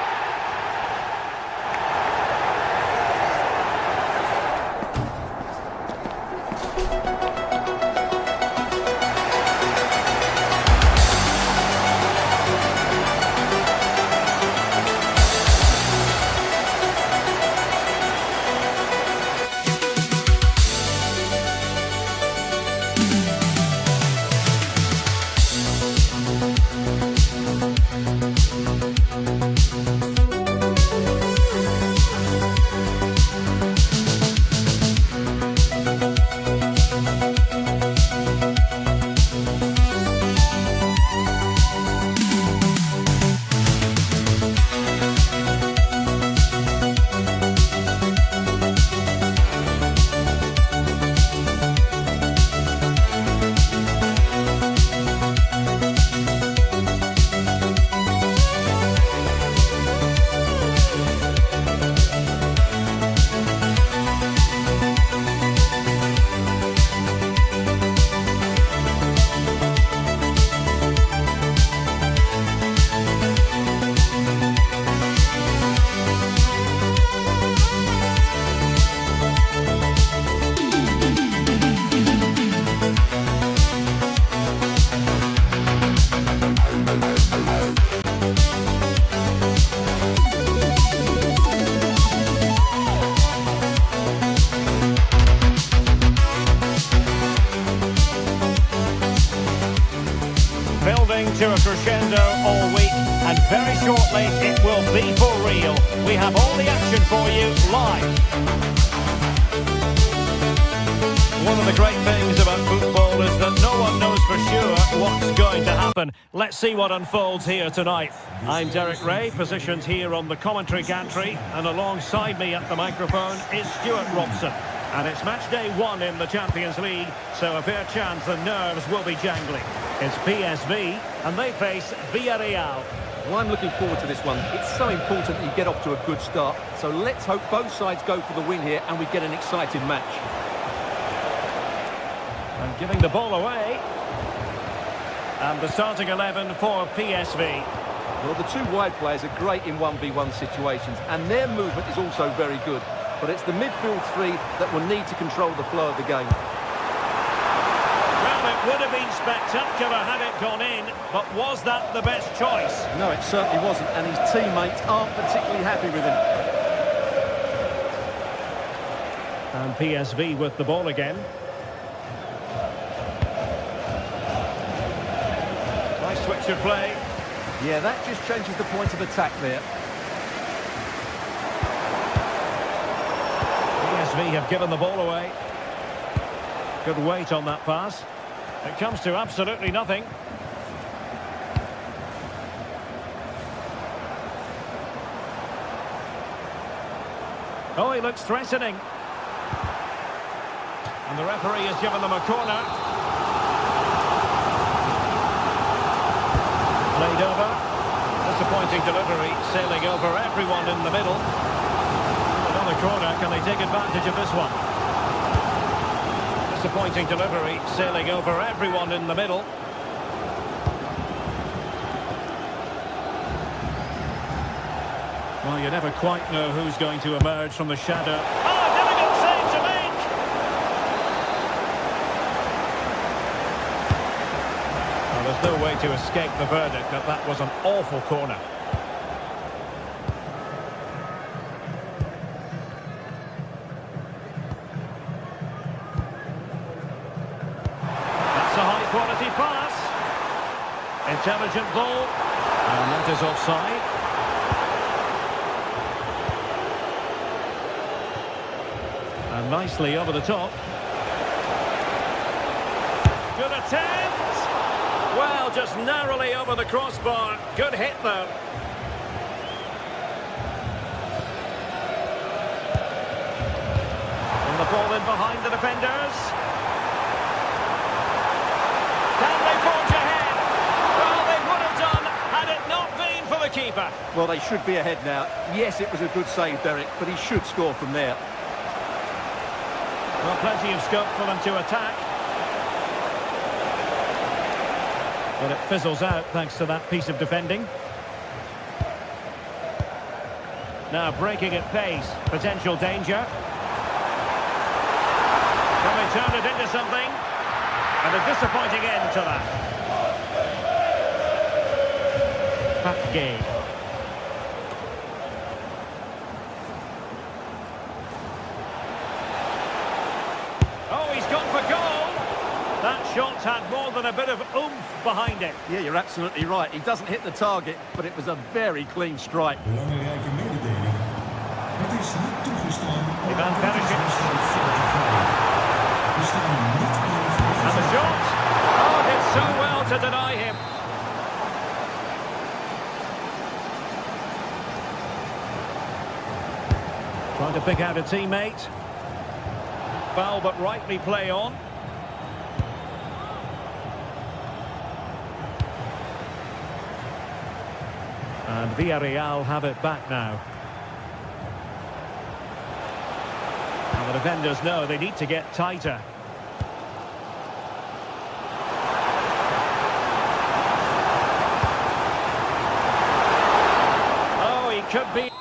Building to a crescendo all week, and very shortly it will be for real. We have all the action for you live. One of the great things about football is that no one knows for sure what's going to happen. Let's see what unfolds here tonight. I'm Derek Ray, positioned here on the commentary gantry, and alongside me at the microphone is Stuart Robson. And it's match day 1 in the Champions League, so a fair chance the nerves will be jangling. It's PSV, and they face Villarreal. Well, I'm looking forward to this one. It's so important that you get off to a good start. So let's hope both sides go for the win here and we get an exciting match. And giving the ball away. And the starting 11 for PSV. Well, the two wide players are great in 1v1 situations, and their movement is also very good. But it's the midfield three that will need to control the flow of the game. Well, it would have been spectacular had it gone in, but was that the best choice? No, it certainly wasn't, and his teammates aren't particularly happy with him. And PSV with the ball again. Nice switch of play. Yeah, that just changes the point of attack there. PSV have given the ball away. Good weight on that pass. It comes to absolutely nothing. Oh, he looks threatening. And the referee has given them a corner. Played over. Disappointing delivery, sailing over everyone in the middle. Another corner, can they take advantage of this one? Disappointing delivery, sailing over everyone in the middle. Well, you never quite know who's going to emerge from the shadow. Oh, difficult save to make! Well, there's no way to escape the verdict that that was an awful corner. That's a high-quality pass. Intelligent ball. And that is offside. And And nicely over the top. Good attempt! Well, just narrowly over the crossbar. Good hit, though. And the ball in behind the defenders. Can they forge ahead? Well, they would have done had it not been for the keeper. Well, they should be ahead now. Yes, it was a good save, Derek, but he should score from there. Well, plenty of scope for them to attack. But it fizzles out thanks to that piece of defending. Now breaking at pace. Potential danger. Can they turn it into something? And a disappointing end to that. Gay. Oh, he's gone for goal. That shot had more than a bit of oomph behind it. Yeah, you're absolutely right. He doesn't hit the target, but it was a very clean strike. Belangrijke mededeling. Het is niet toegestaan. Ivan Perisic. We staan niet in And the shot. Oh, did so well to deny him. Trying to pick out a teammate. Foul, but rightly play on. And Villarreal have it back now. And the defenders know they need to get tighter. Oh, he could be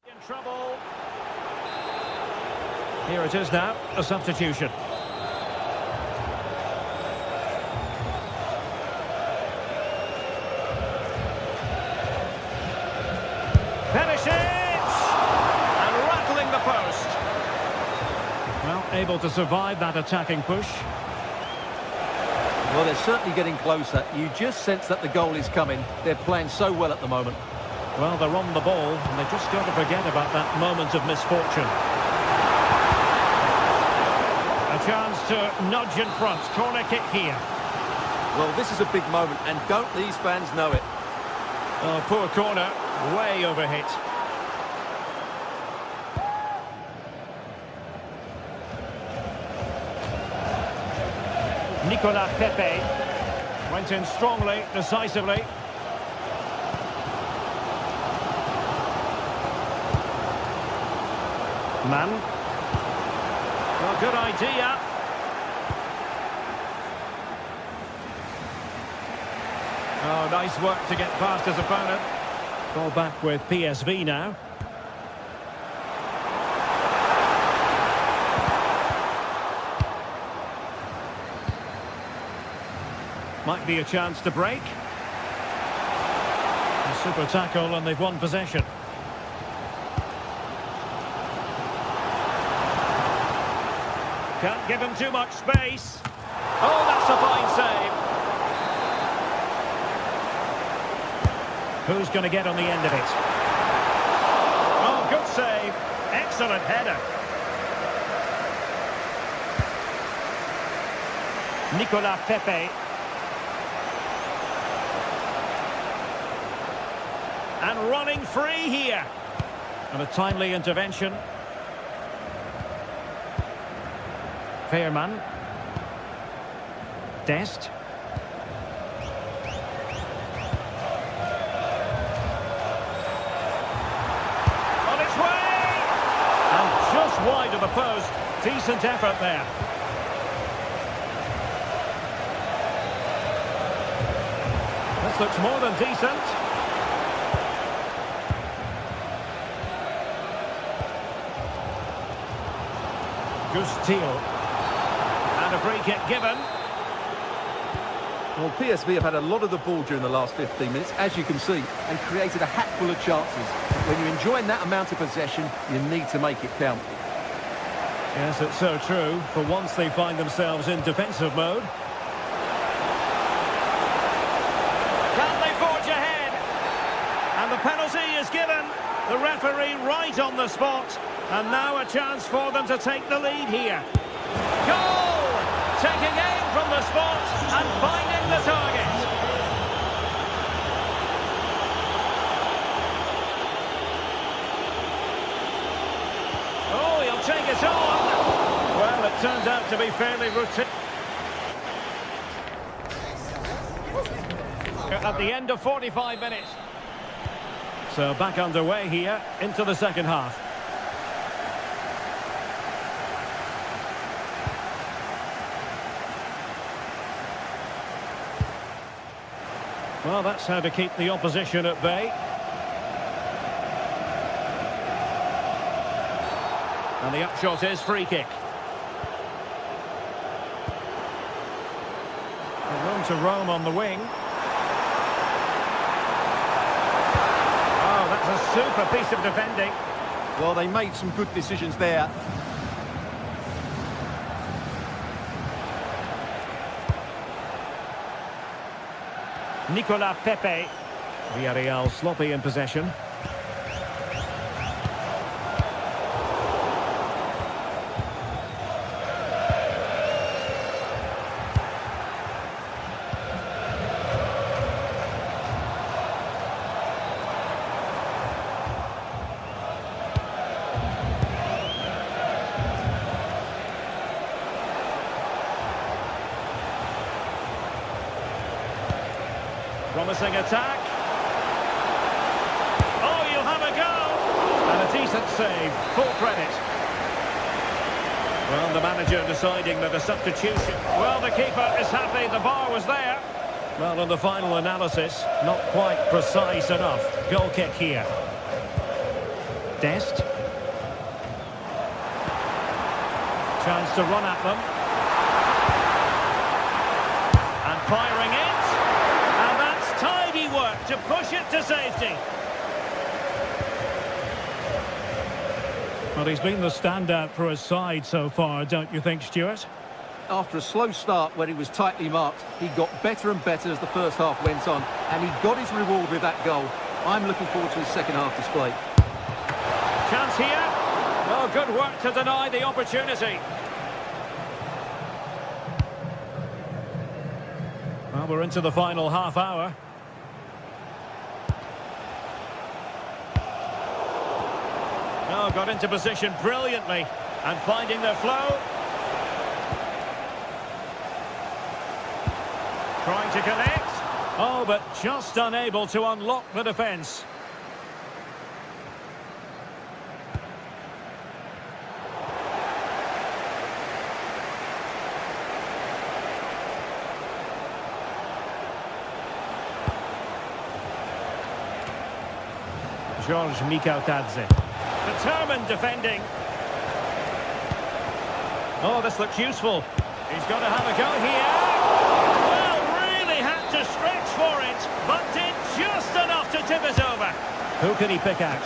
in trouble. Here it is now, a substitution. Perisic! And rattling the post. Well, able to survive that attacking push. Well, they're certainly getting closer. You just sense that the goal is coming. They're playing so well at the moment. Well, they're on the ball, and they've just got to forget about that moment of misfortune. A chance to nudge in front. Corner kick here. Well, this is a big moment, and don't these fans know it? Oh, poor corner. Way overhit. Nicolas Pepe went in strongly, decisively. Man. Well, good idea. Oh, nice work to get past his opponent. Ball back with PSV now. Might be a chance to break. A super tackle and they've won possession. Can't give him too much space. Oh, that's a fine save. Who's going to get on the end of it? Oh, good save. Excellent header. Nicolas Pepe. And running free here. And a timely intervention. Veerman. Dest. On its way! And just wide of the post. Decent effort there. This looks more than decent. Gustil. And a free kick given. Well, PSV have had a lot of the ball during the last 15 minutes, as you can see, and created a hatful of chances. When you're enjoying that amount of possession, you need to make it count. Yes, it's so true. For once they find themselves in defensive mode. Can they forge ahead? And the penalty is given. The referee right on the spot. And now a chance for them to take the lead here. Goal! Taking aim from the spot and finding the target. Oh, he'll take it on. Well, it turns out to be fairly routine. At the end of 45 minutes. So back underway here into the second half. Well, that's how to keep the opposition at bay. And the upshot is free kick. Room to roam on the wing. A super piece of defending. Well, they made some good decisions there. Nicolas Pepe. Villarreal sloppy in possession. Promising attack. Oh, you'll have a go. And a decent save. Full credit. Well, the manager deciding that a substitution. Well, the keeper is happy. The bar was there. Well, on the final analysis, not quite precise enough. Goal kick here. Dest. Chance to run at them. And firing it. Tidy work to push it to safety. Well, he's been the standout for his side so far, don't you think, Stuart? After a slow start where he was tightly marked, he got better and better as the first half went on, and he got his reward with that goal. I'm looking forward to his second half display. Chance here. Well, good work to deny the opportunity. Well, we're into the final half hour. Oh, got into position brilliantly and finding their flow. Trying to connect. Oh, but just unable to unlock the defence. George Mikautadze. Determined defending. Oh, this looks useful. He's got to have a go here. Well, really had to stretch for it, but did just enough to tip it over. Who can he pick out?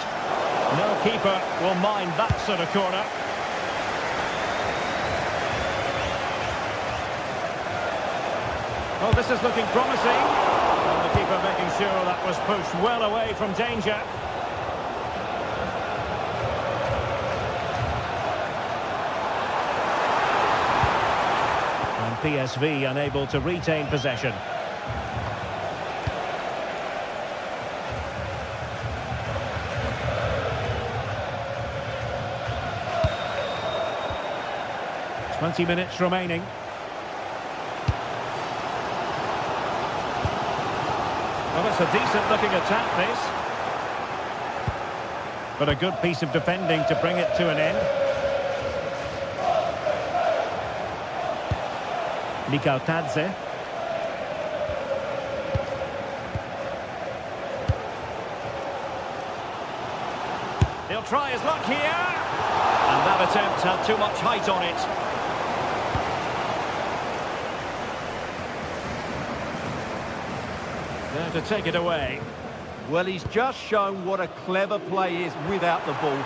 No keeper will mind that sort of corner. Oh, this is looking promising. And the keeper making sure that was pushed well away from danger. PSV unable to retain possession. "20 minutes remaining. Well, it's a decent looking attack, this. But a good piece of defending to bring it to an end. Mikautadze. He'll try his luck here. And that attempt had too much height on it. There to take it away. Well, he's just shown what a clever play is without the ball.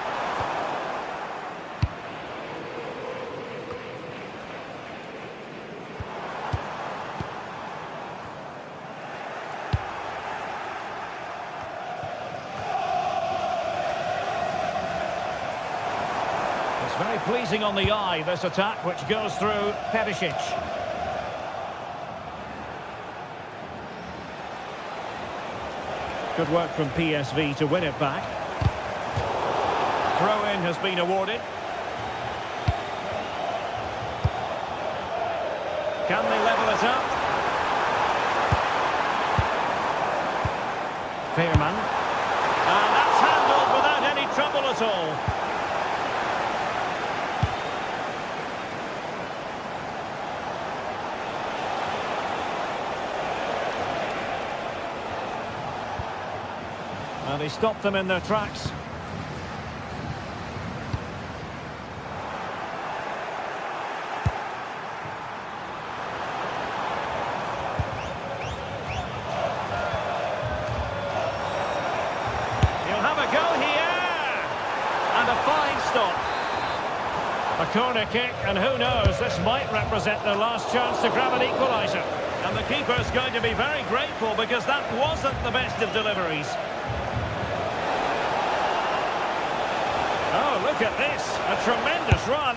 very pleasing on the eye, this attack, which goes through Perisic. Good work from PSV to win it back. Throw-in has been awarded. Can they level it up? Fairman. And that's handled without any trouble at all. And he stopped them in their tracks. He'll have a go here. And a fine stop. A corner kick, and who knows, this might represent their last chance to grab an equaliser. And the keeper's going to be very grateful because that wasn't the best of deliveries. Oh, look at this. A tremendous run.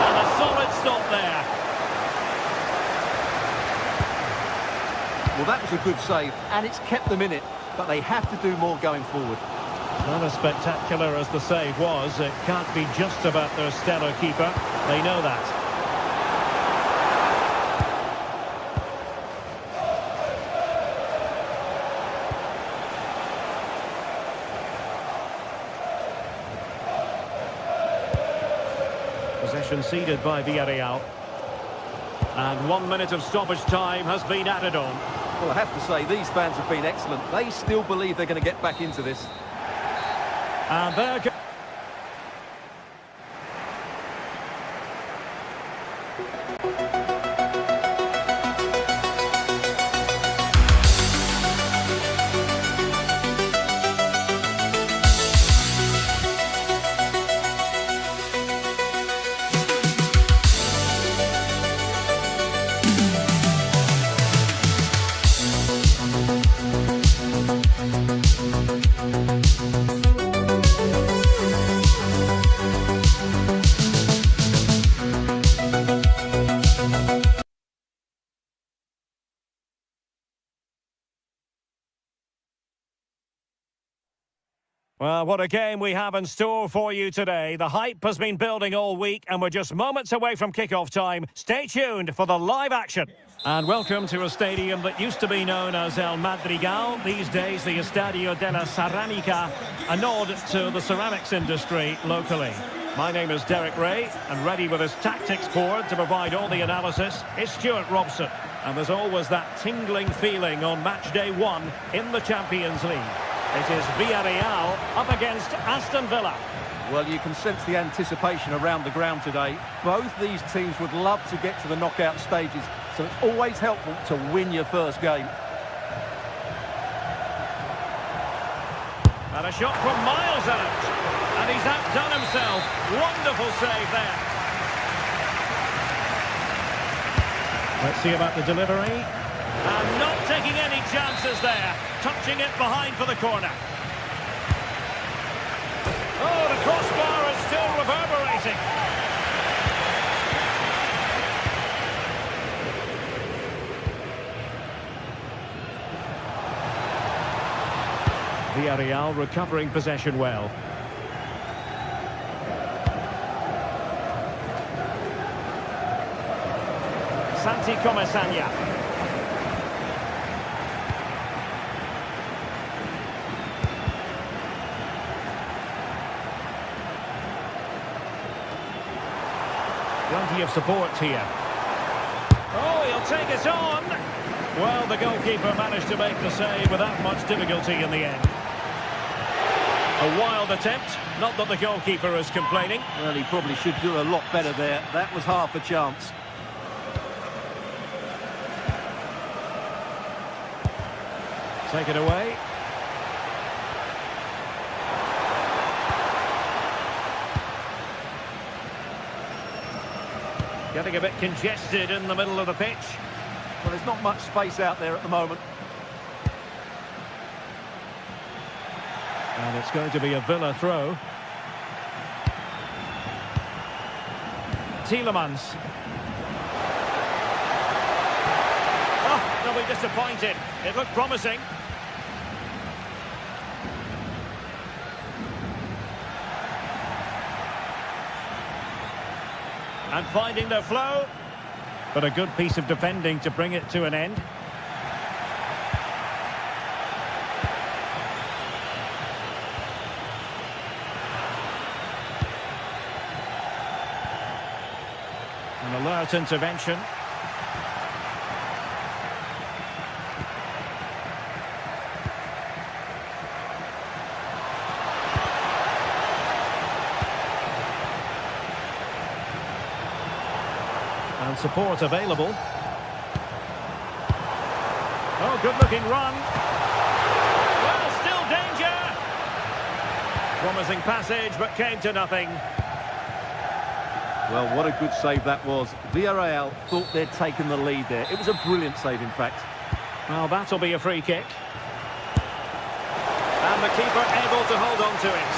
And a solid stop there. Well, that was a good save, and it's kept them in it, but they have to do more going forward. Not as spectacular as the save was, it can't be just about their stellar keeper. They know that. Possession ceded by Villarreal. And 1 minute of stoppage time has been added on. Well, I have to say, these fans have been excellent. They still believe they're going to get back into this. And there goes. Well, what a game we have in store for you today. The hype has been building all week and we're just moments away from kickoff time. Stay tuned for the live action. And welcome to a stadium that used to be known as El Madrigal. These days, the Estadio de la Ceramica, a nod to the ceramics industry locally. My name is Derek Ray, and ready with his tactics board to provide all the analysis is Stuart Robson. And there's always that tingling feeling on match day 1 in the Champions League. It is Villarreal up against Aston Villa. Well, you can sense the anticipation around the ground today. Both these teams would love to get to the knockout stages, so it's always helpful to win your first game. And a shot from miles out. And he's outdone himself. Wonderful save there. Let's see about the delivery. And not taking any chances there. Touching it behind for the corner. Oh, the crossbar is still reverberating. Villarreal recovering possession well. Santi Comesaña. Plenty of support here. Oh, he'll take it on. Well, the goalkeeper managed to make the save without much difficulty in the end. A wild attempt. Not that the goalkeeper is complaining. Well, he probably should do a lot better there. That was half a chance. Take it away. Getting a bit congested in the middle of the pitch. Well, there's not much space out there at the moment. And it's going to be a Villa throw. Tielemans. Oh, they'll be disappointed. It looked promising. And finding their flow. But a good piece of defending to bring it to an end. An alert intervention. And support available. Oh, good-looking run. Well, still danger. Promising passage, but came to nothing. Well, what a good save that was. Villarreal thought they'd taken the lead there. It was a brilliant save, in fact. Well, that'll be a free kick. And the keeper able to hold on to it.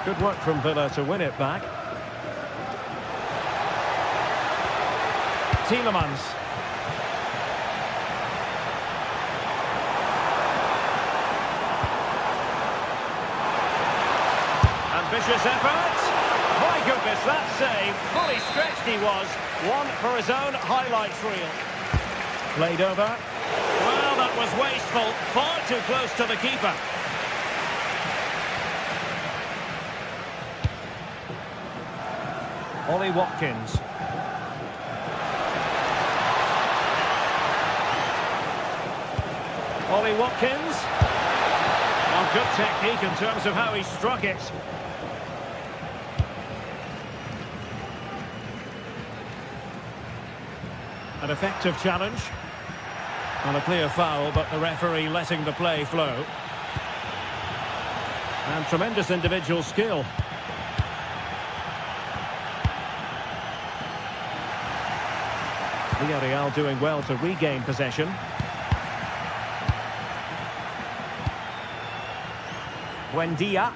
Good work from Villa to win it back. Tielemans. Ambitious effort. My goodness, that save. Fully stretched he was. One for his own highlights reel. Played over. Well, that was wasteful. Far too close to the keeper. Ollie Watkins. Ollie Watkins. Well, good technique in terms of how he struck it. An effective challenge. And a clear foul, but the referee letting the play flow. And tremendous individual skill. Villarreal doing well to regain possession. Buendia.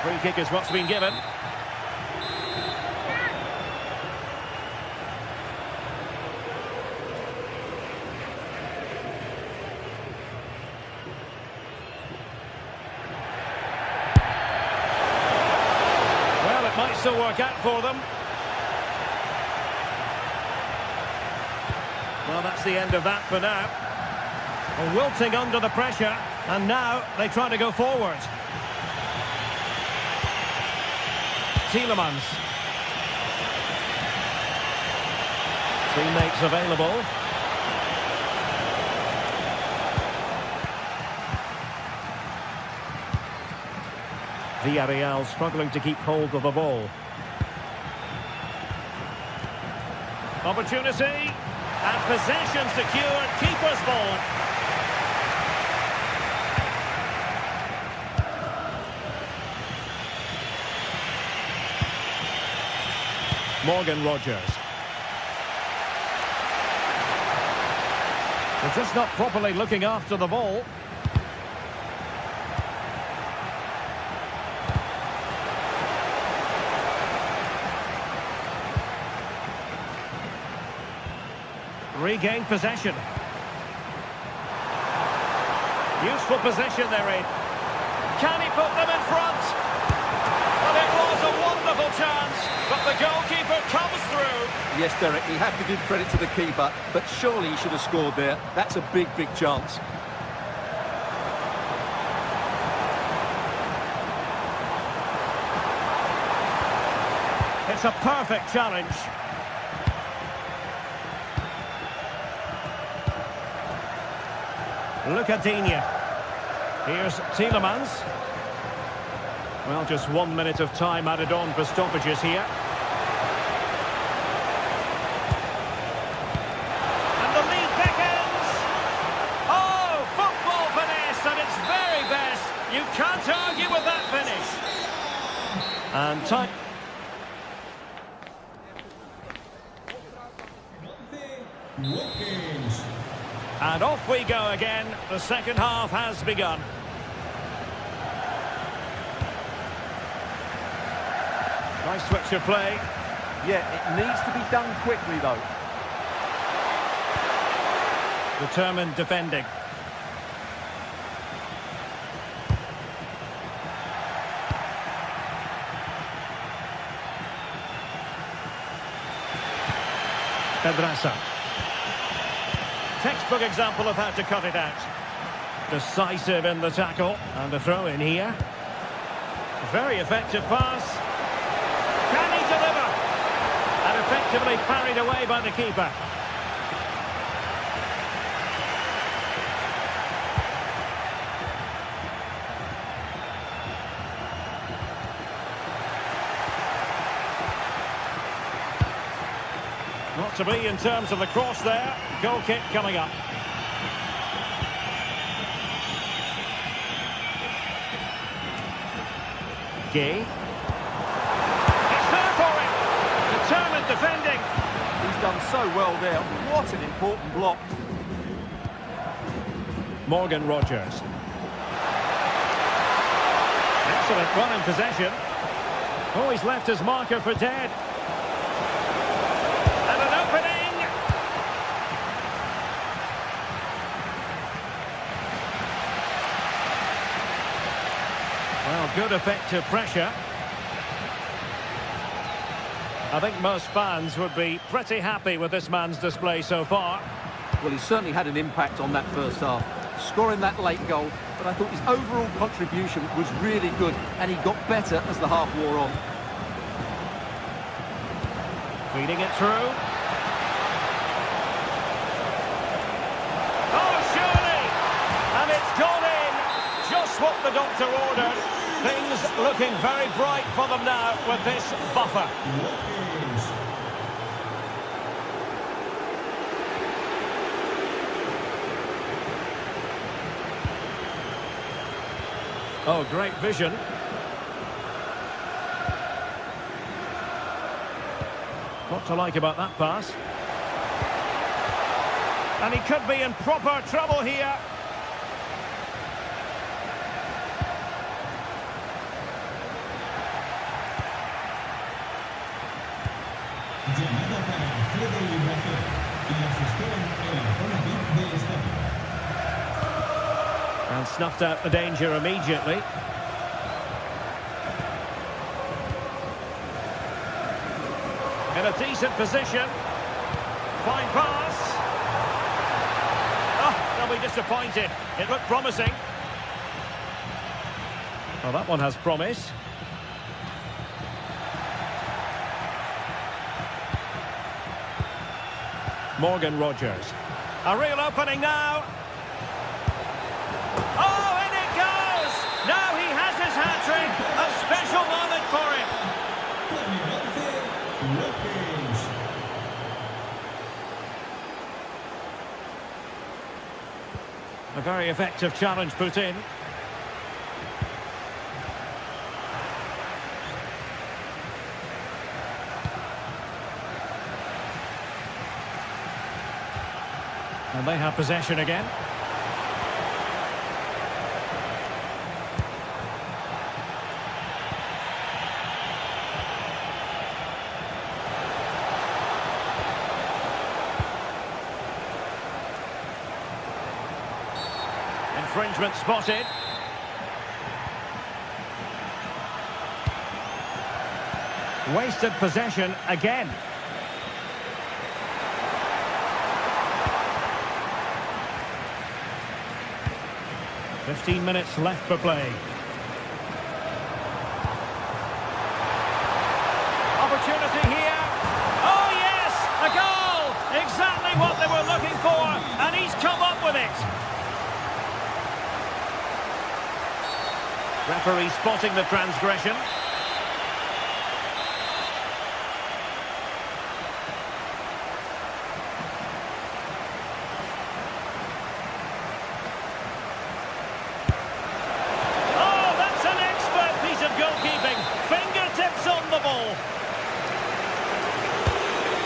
Free kick is what's been given. Well, it might still work out for them. Well, that's the end of that for now. Wilting under the pressure, and now they try to go forward. Tielemans. Teammates available. Villarreal struggling to keep hold of the ball. Opportunity. And possession secured, keeper's ball. Morgan Rogers. They're just not properly looking after the ball. Regain possession. Useful position they're in. Can he put them in front? Well, it was a wonderful chance, but the goalkeeper comes through. Yes, Derek, you have to give credit to the keeper, but surely he should have scored there. That's a big, big chance. It's a perfect challenge. Lucadinha. Here's Tielemans. Well, just 1 minute of time added on for stoppages here. And the lead beckons. Oh, football finesse at its very best. You can't argue with that finish. And time. Watkins. And off we go again. The second half has begun. Nice switch of play. Yeah, it needs to be done quickly, though. Determined defending. Pedraza. Textbook example of how to cut it out. Decisive in the tackle. And a throw in here. Very effective pass. Can he deliver? And effectively parried away by the keeper. Not to be in terms of the cross there. Goal kick coming up. Gay. It's there for him. Determined defending. He's done so well there. What an important block. Morgan Rogers. Excellent run in possession. Oh, he's left his marker for dead. And an opening. Well, good effective pressure. I think most fans would be pretty happy with this man's display so far. Well, he certainly had an impact on that first half, scoring that late goal, but I thought his overall contribution was really good, and he got better as the half wore on. Feeding it through. Oh, surely! And it's gone in! Just what the doctor ordered. Things looking very bright for them now with this buffer. Watkins. Oh, great vision. What to like about that pass? And he could be in proper trouble here. Llamada para Fede y Rafael. Y asisten en la zona VIP del estadio. And snuffed out the danger immediately. In a decent position. Fine pass. Oh, they'll be disappointed. It looked promising. Well, that one has promise. Morgan Rogers. A real opening now. Oh, in it goes! Now he has his hat-trick. A special moment for him. Watkins. A very effective challenge put in. And they have possession again. Infringement spotted. Wasted possession again. .15 minutes left for play. Opportunity here. Oh yes, a goal! Exactly what they were looking for, and he's come up with it. Referee spotting the transgression.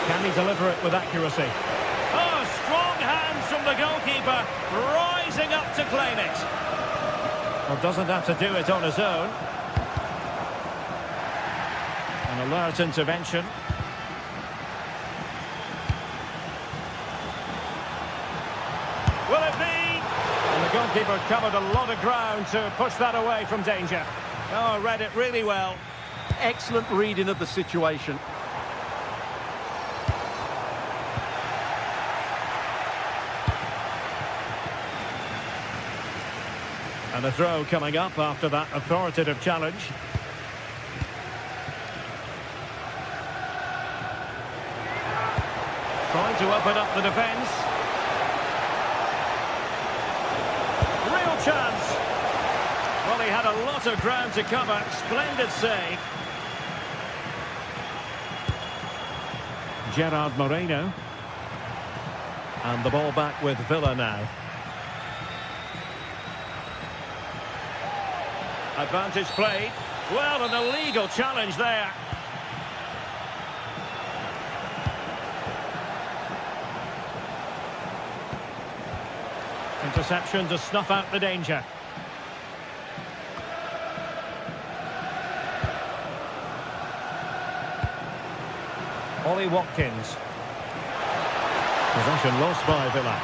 Can he deliver it with accuracy? Oh, goalkeeper rising up to claim it. Well, doesn't have to do it on his own. An alert intervention. Will it be? And the goalkeeper covered a lot of ground to push that away from danger. Oh, read it really well. Excellent reading of the situation. And a throw coming up after that authoritative challenge. Trying to open up the defence. Real chance. Well, he had a lot of ground to cover. Splendid save. Gerard Moreno. And the ball back with Villa now. Advantage played. Well, an illegal challenge there. Interception to snuff out the danger. Ollie Watkins. Possession lost by Villa.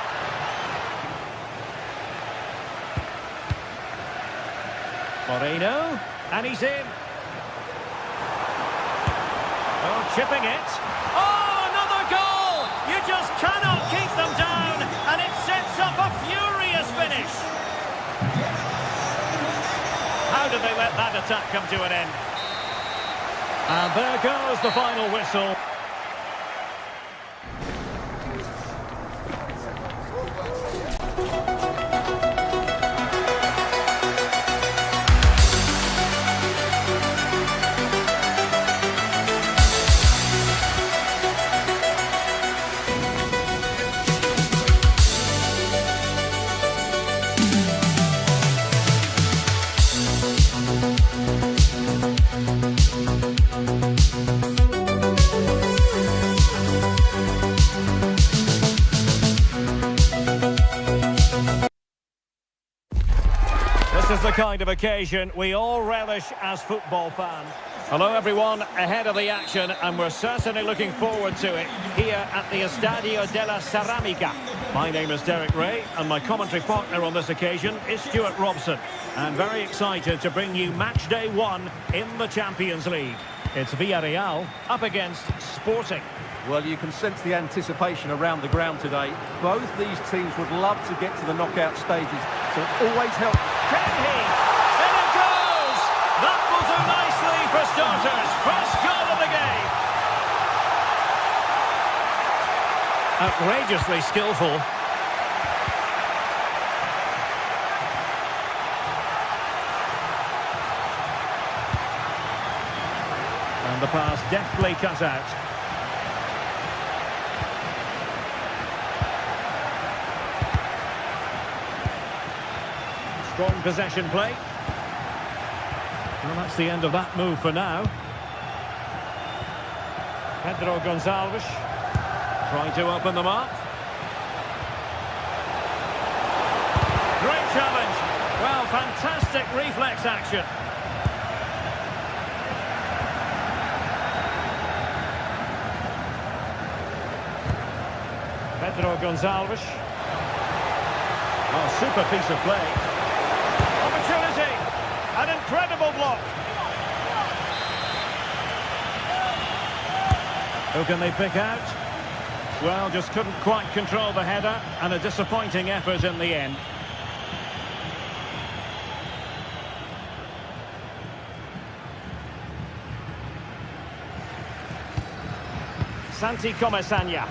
Moreno, and he's in. Oh, chipping it. Oh, another goal! You just cannot keep them down, and it sets up a furious finish. How did they let that attack come to an end? And there goes the final whistle. This is the kind of occasion we all relish as football fans. Hello everyone, ahead of the action, and we're certainly looking forward to it here at the Estadio della Ceramica. My name is Derek Ray, and my commentary partner on this occasion is Stuart Robson. And very excited to bring you match day 1 in the Champions League. It's Villarreal up against Sporting. Well, you can sense the anticipation around the ground today. Both these teams would love to get to the knockout stages, so it's always helpful. Can he? In it goes! That will do nicely for starters. First goal of the game. Outrageously skillful. And the pass deftly cut out. Strong possession play. Well, that's the end of that move for now. Pedro Gonçalves trying to open them up. Great challenge. Well, fantastic reflex action. Pedro Gonçalves. Oh, super piece of play. Opportunity. An incredible block. Who can they pick out? Well, just couldn't quite control the header, and a disappointing effort in the end. Santi Comesaña.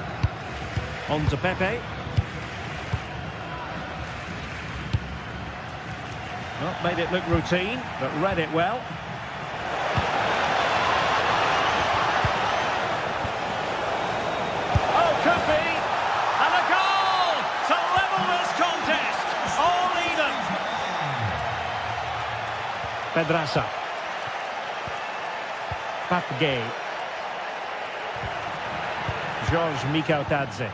On to Pepe. Well, made it look routine, but read it well. Oh, could be! And a goal to level this contest. All even. Pedraza. Pape Gay. George Mikautadze.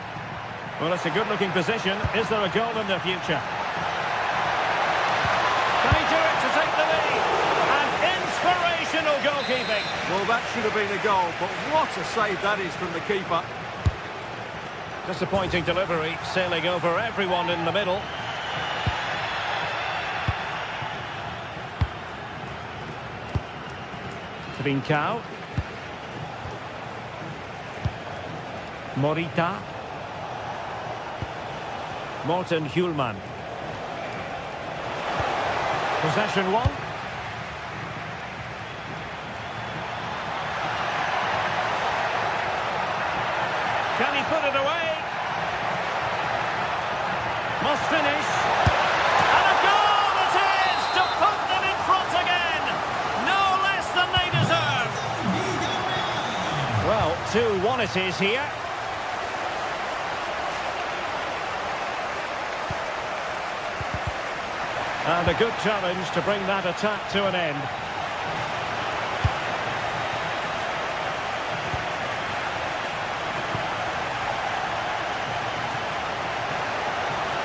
Well, it's a good-looking position. Is there a goal in the future? Can he do it to take the lead? And inspirational goalkeeping. Well, that should have been a goal, but what a save that is from the keeper. Disappointing delivery, sailing over everyone in the middle. Trincao. Morita. Morten Hjulman. Possession one. Can he put it away? Must finish. And a goal it is to put them in front again. No less than they deserve. Well, 2-1 it is here. And a good challenge to bring that attack to an end.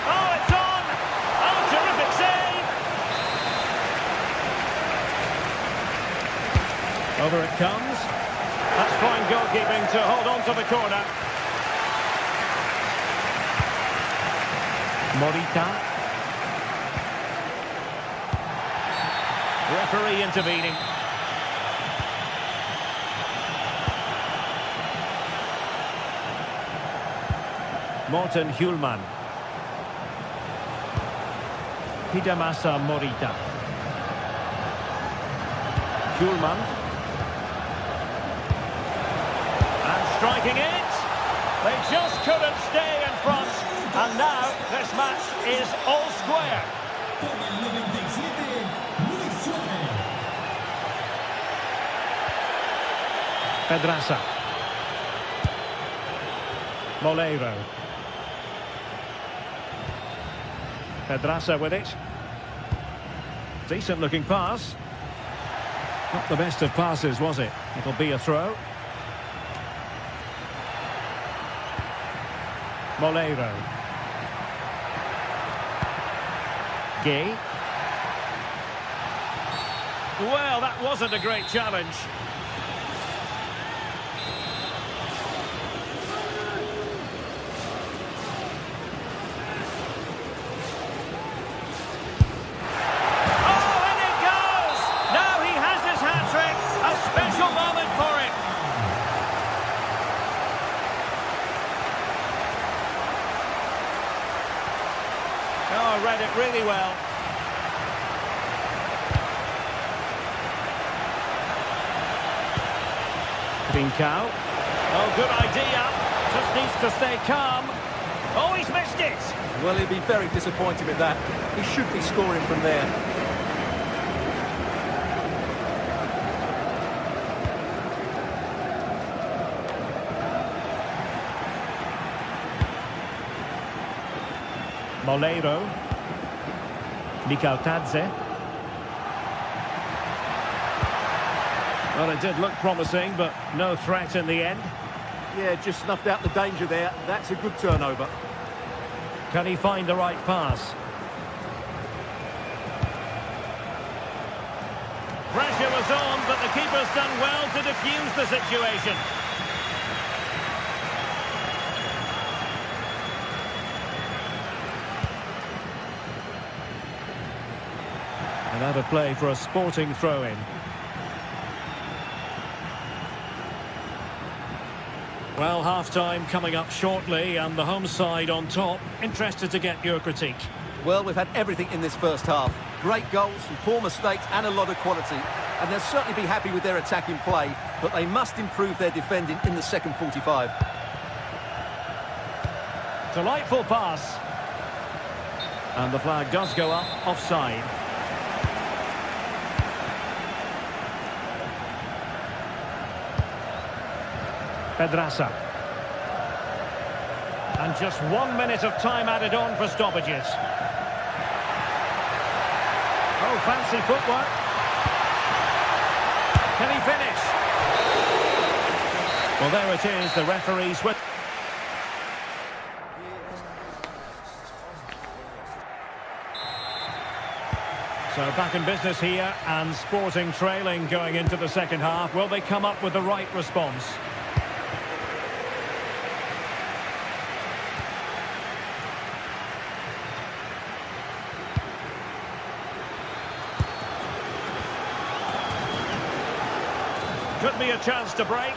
Oh, it's on! Oh, terrific save! Over it comes. That's fine goalkeeping to hold on to the corner. Morita. Referee intervening. Morten Hjulman. Hidemasa Morita. Hjulman. And striking it. They just couldn't stay in front. And now this match is all square. Pedraza. Moleiro. Pedraza with it. Decent looking pass. Not the best of passes, was it? It'll be a throw. Moleiro. Gay. Well, that wasn't a great challenge. Read it really well. Trincao. Oh, good idea. Just needs to stay calm. Oh, he's missed it. Well, he'll be very disappointed with that. He should be scoring from there. Moleiro. Tadze. Well, it did look promising, but no threat in the end. Yeah, just snuffed out the danger there. That's a good turnover. Can he find the right pass? Pressure was on, but the keeper's done well to defuse the situation. And out of play for a sporting throw-in. Well, half-time coming up shortly, and the home side on top. Interested to get your critique. Well, we've had everything in this first half. Great goals, some poor mistakes, and a lot of quality. And they'll certainly be happy with their attacking play, but they must improve their defending in the second 45. Delightful pass. And the flag does go up, offside. Pedraza. And just 1 minute of time added on for stoppages. Oh, fancy footwork. Can he finish? Well, there it is, the referee's with. So back in business here, and Sporting trailing going into the second half. Will they come up with the right response? Could be a chance to break.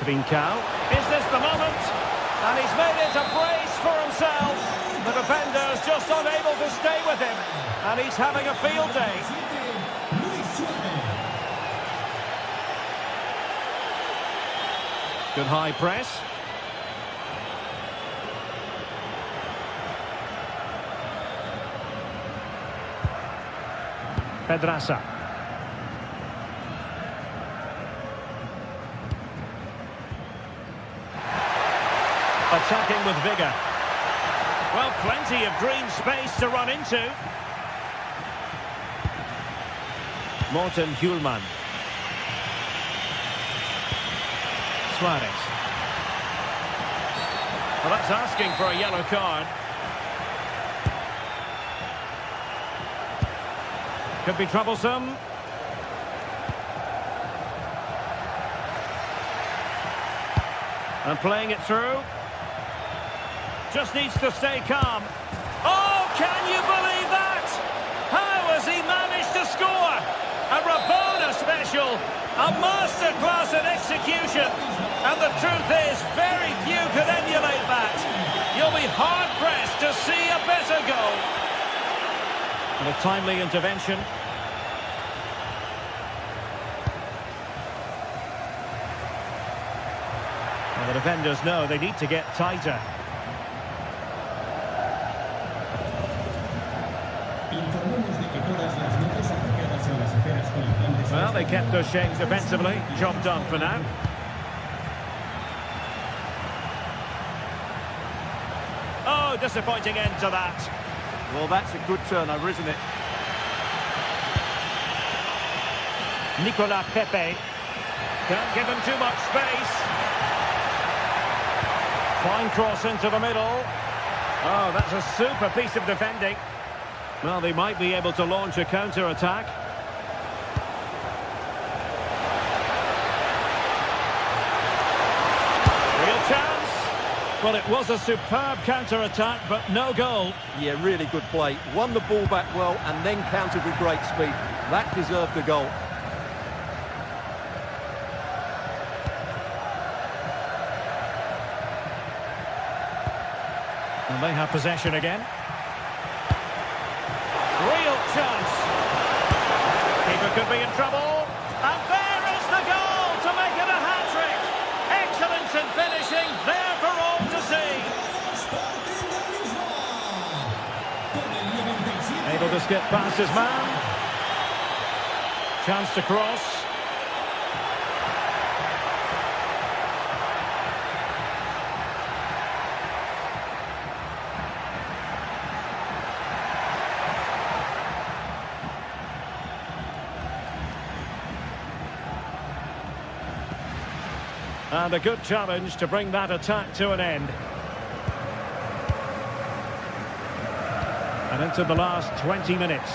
Trincao. Is this the moment? And he's made it a brace for himself. The defender's just unable to stay with him. And he's having a field day. Good high press. Pedraza. Attacking with vigour. Well, plenty of green space to run into. Morten Hjulman. Suarez. Well, that's asking for a yellow card. Could be troublesome. And playing it through. Just needs to stay calm. Oh, can you believe that? How has he managed to score? A Rabona special. A masterclass in execution. And the truth is, very few could emulate that. You'll be hard-pressed to see a better goal. And a timely intervention. Well, the defenders know they need to get tighter. Well, they kept their shape defensively. Job done for now. Oh, disappointing end to that. Well, that's a good turnover, isn't it? Nicolas Pepe. Can't give him too much space. Fine cross into the middle. Oh, that's a super piece of defending. Well, they might be able to launch a counter-attack. Real chance. Well, it was a superb counter-attack, but no goal. Yeah, really good play. Won the ball back well and then countered with great speed. That deserved the goal. And they have possession again. Real chance. Keeper could be in trouble. And there is the goal to make it a hat-trick. Excellence in finishing, there for all to see. Able to skip past his man. Chance to cross. And a good challenge to bring that attack to an end. And into the last 20 minutes.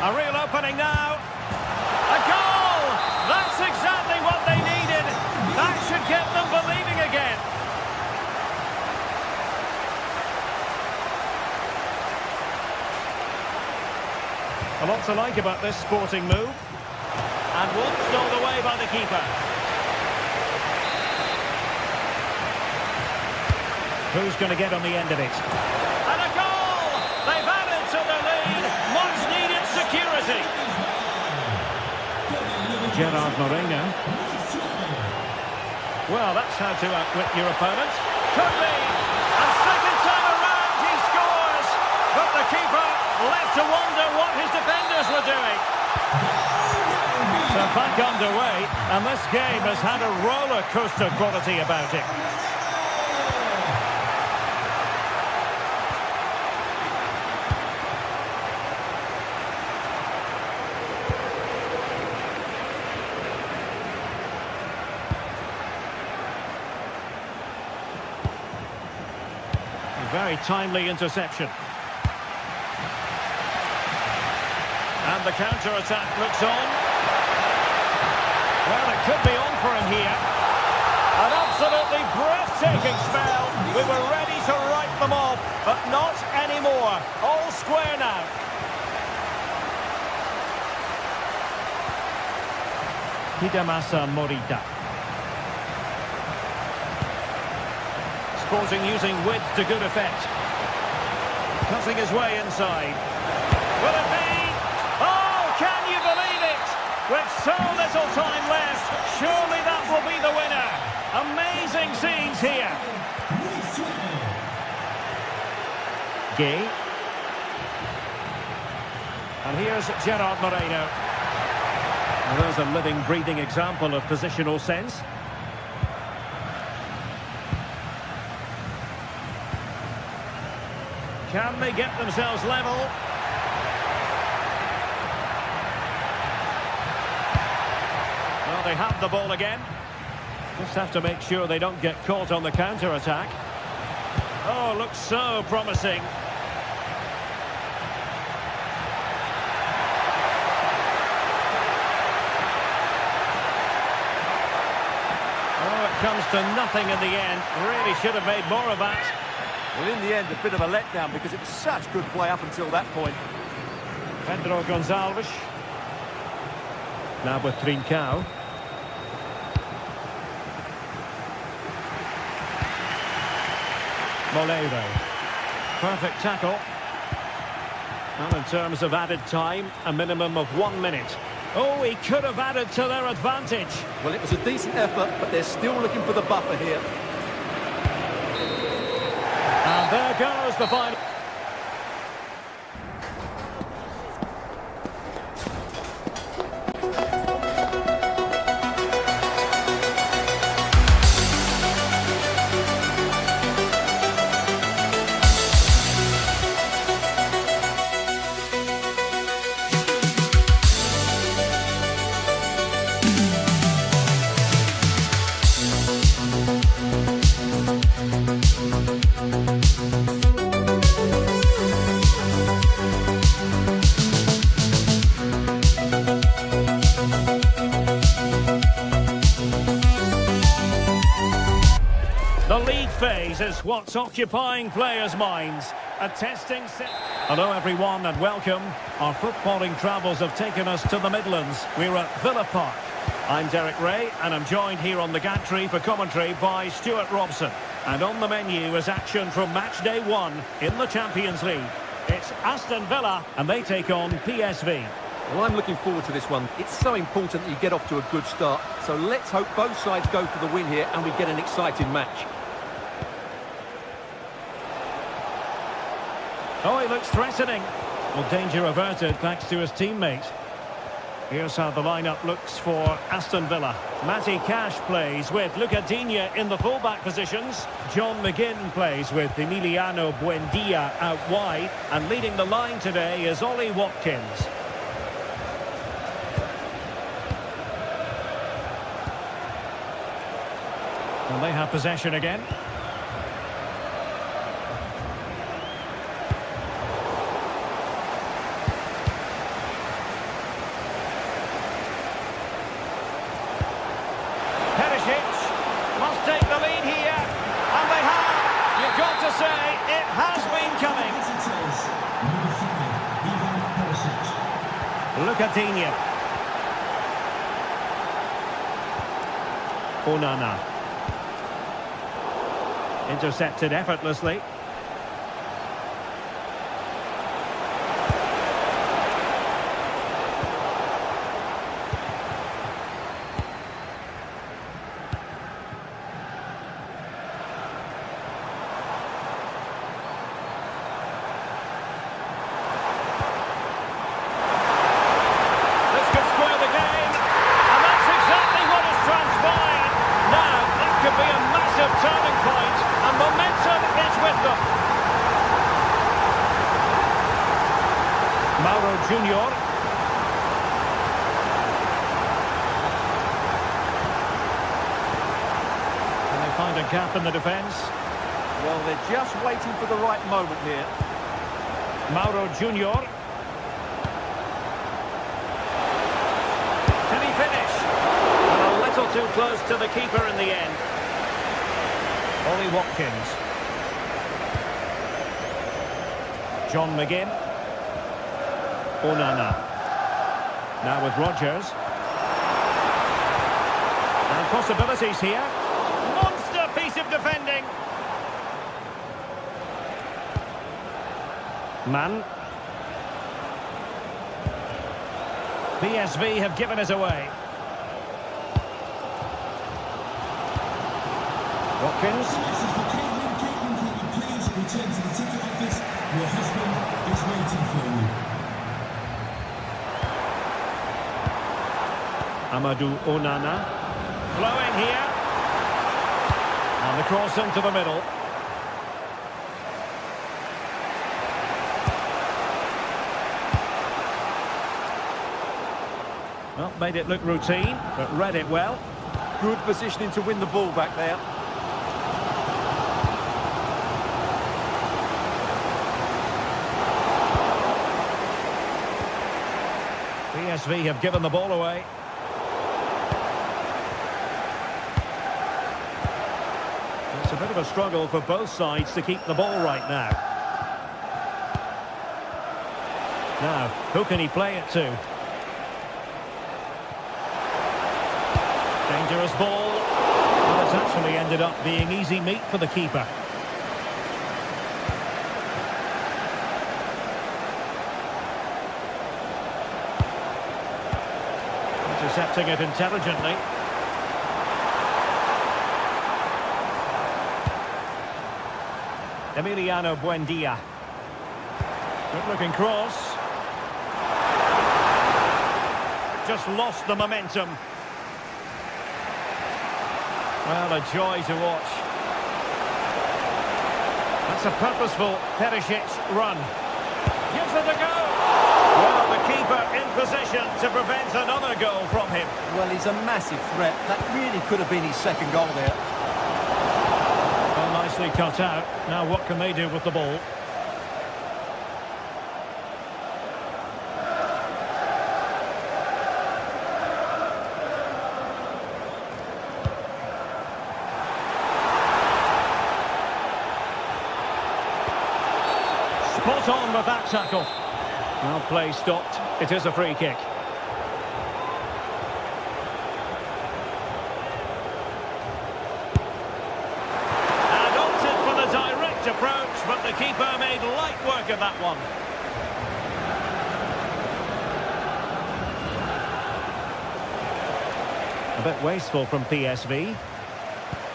A real opening now. A goal! That's exactly what they needed. That should get them believing again. A lot to like about this Sporting move. And one stole away by the keeper. Who's going to get on the end of it? And a goal! They've added to the lead. Much needed security. Gerard Moreno. Well, that's how to outwit your opponent. Could be. And second time around he scores. But the keeper left to wonder what his defenders were doing. So back underway, and this game has had a roller coaster quality about it. Very timely interception. And the counter-attack looks on. Well, it could be on for him here. An absolutely breathtaking spell. We were ready to write them off, but not anymore. All square now. Hidemasa Morita. Sporting using width to good effect. Cutting his way inside. Will it be? Oh, can you believe it? With so little time left, surely that will be the winner. Amazing scenes here. Gay. And here's Gerard Moreno. Well, there's a living, breathing example of positional sense. Can they get themselves level? Well, they have the ball again. Just have to make sure they don't get caught on the counter-attack. Oh, looks so promising. Oh, it comes to nothing in the end. Really should have made more of that. Well, in the end, a bit of a letdown because it was such good play up until that point. Pedro Gonçalves. Now with Trincao. Moleiro. Perfect tackle. Well, in terms of added time, a minimum of 1 minute. Oh, he could have added to their advantage. Well, it was a decent effort, but they're still looking for the buffer here. And there goes the final. The league phase is what's occupying players' minds. A testing set. Hello everyone and welcome. Our footballing travels have taken us to the Midlands. We're at Villa Park. I'm Derek Ray and I'm joined here on the gantry for commentary by Stuart Robson. And on the menu is action from match day 1 in the Champions League. It's Aston Villa and they take on PSV. Well, I'm looking forward to this one. It's so important that you get off to a good start. So let's hope both sides go for the win here and we get an exciting match. Oh, he looks threatening. Well, danger averted thanks to his teammate. Here's how the lineup looks for Aston Villa. Matty Cash plays with Luca Digne in the fullback positions. John McGinn plays with Emiliano Buendia out wide. And leading the line today is Ollie Watkins. And they have possession again. Must take the lead here, and they have. You've got to say, it has been coming. Look at Digne. Onana. Intercepted effortlessly. Turning point, and momentum is with them. Mauro Junior. Can they find a gap in the defence? Well, they're just waiting for the right moment here. Mauro Junior. Can he finish? And a little too close to the keeper in the end. Ollie Watkins. John McGinn. Onana. Now with Rodgers. And possibilities here. Monster piece of defending. Man. PSV have given it away. Watkins. This is for Caitlin. Caitlin, can you please return to the ticket office? Your husband is waiting for you. Amadou Onana. Flowing here. And the cross into the middle. Well, made it look routine, but read it well. Good positioning to win the ball back there. PSV have given the ball away. It's a bit of a struggle for both sides to keep the ball right now. Now, who can he play it to? Dangerous ball. Well, it's actually ended up being easy meat for the keeper. Intercepting it intelligently. Emiliano Buendia. Good-looking cross. Just lost the momentum. Well, a joy to watch. That's a purposeful Perisic run. Gives it a go. Well, the keeper in position to prevent another goal from him. Well, he's a massive threat. That really could have been his second goal there. Well, nicely cut out. Now what can they do with the ball? Spot on with that tackle. Well, play stopped. It is a free kick. And opted for the direct approach, but the keeper made light work of that one. A bit wasteful from PSV.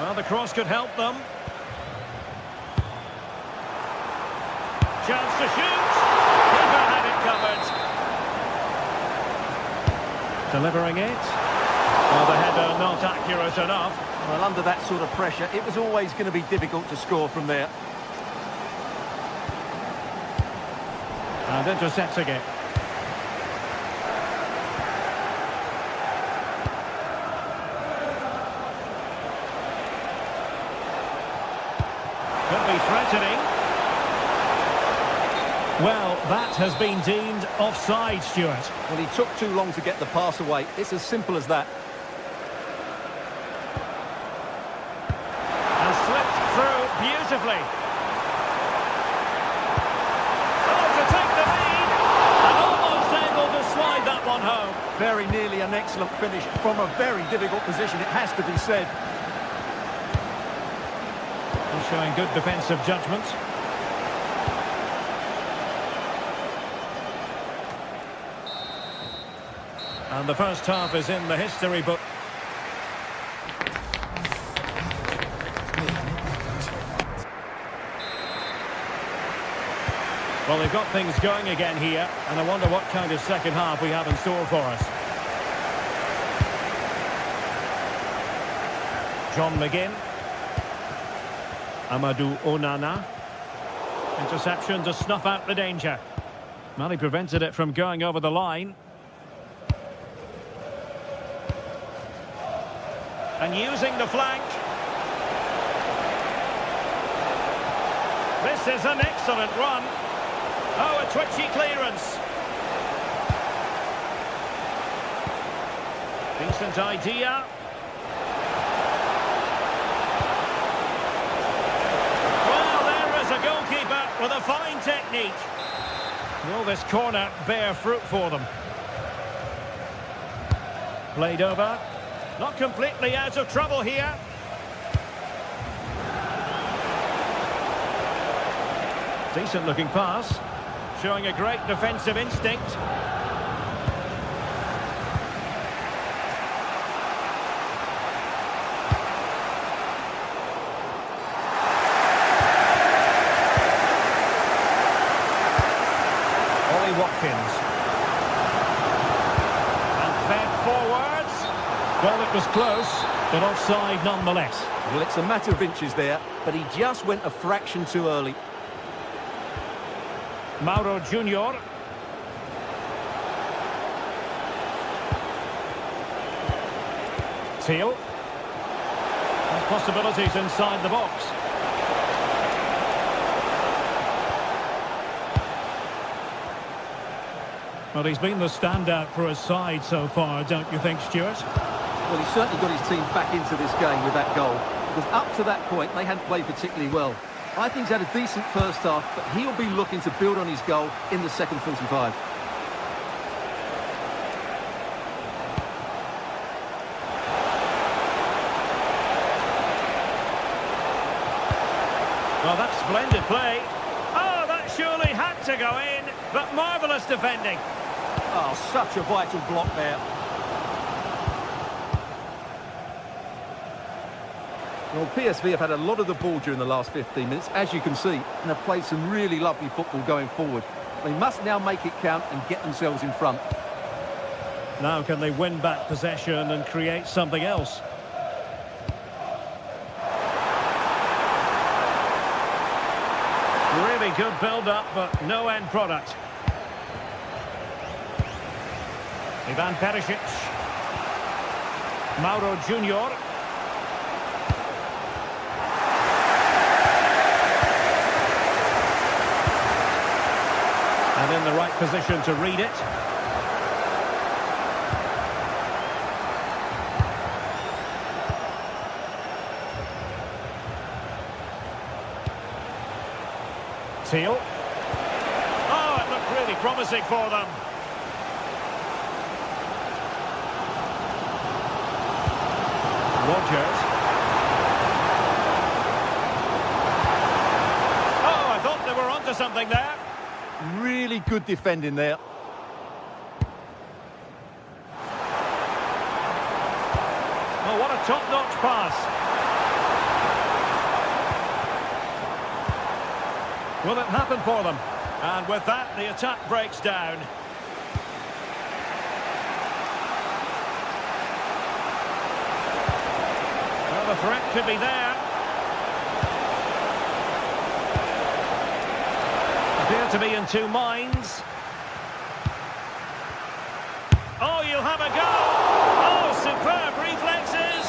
Well, the cross could help them. Chance to shoot. Keeper had it covered. Delivering it. Well, the header not accurate enough. Well, under that sort of pressure, it was always going to be difficult to score from there. And intercepting it. Could be threatening. Well, that has been deemed offside, Stuart. Well, he took too long to get the pass away. It's as simple as that. And slipped through beautifully. Oh, to take the lead. And almost able to slide that one home. Very nearly an excellent finish from a very difficult position, it has to be said. He's showing good defensive judgment. And the first half is in the history book. Well, they've got things going again here, and I wonder what kind of second half we have in store for us. John McGinn. Amadou Onana. Interception to snuff out the danger. Well, he prevented it from going over the line. And using the flank. This is an excellent run. Oh, a twitchy clearance. Decent idea. Well, there is a goalkeeper with a fine technique. Will this corner bear fruit for them? Played over. Not completely out of trouble here. Decent looking pass. Showing a great defensive instinct. Watkins. And fed forwards. Well, it was close, but offside nonetheless. Well, it's a matter of inches there, but he just went a fraction too early. Mauro Junior. Teal. And possibilities inside the box. Well, he's been the standout for his side so far, don't you think, Stuart? Well, he certainly got his team back into this game with that goal. Because up to that point, they hadn't played particularly well. I think he's had a decent first half, but he'll be looking to build on his goal in the second 45. Well, that's splendid play. Oh, that surely had to go in, but marvellous defending. Oh, such a vital block there. Well, PSV have had a lot of the ball during the last 15 minutes, as you can see, and have played some really lovely football going forward. They must now make it count and get themselves in front. Now can they win back possession and create something else? Really good build-up, but no end product. Ivan Perisic. Mauro Junior. And in the right position to read it. Teal. Oh, it looked really promising for them. Rodgers. Oh, I thought they were onto something there. Really good defending there. Oh, what a top-notch pass. Will it happen for them? And with that, the attack breaks down. Well, the threat could be there. Appear to be in two minds. Oh, you'll have a go! Oh, superb reflexes!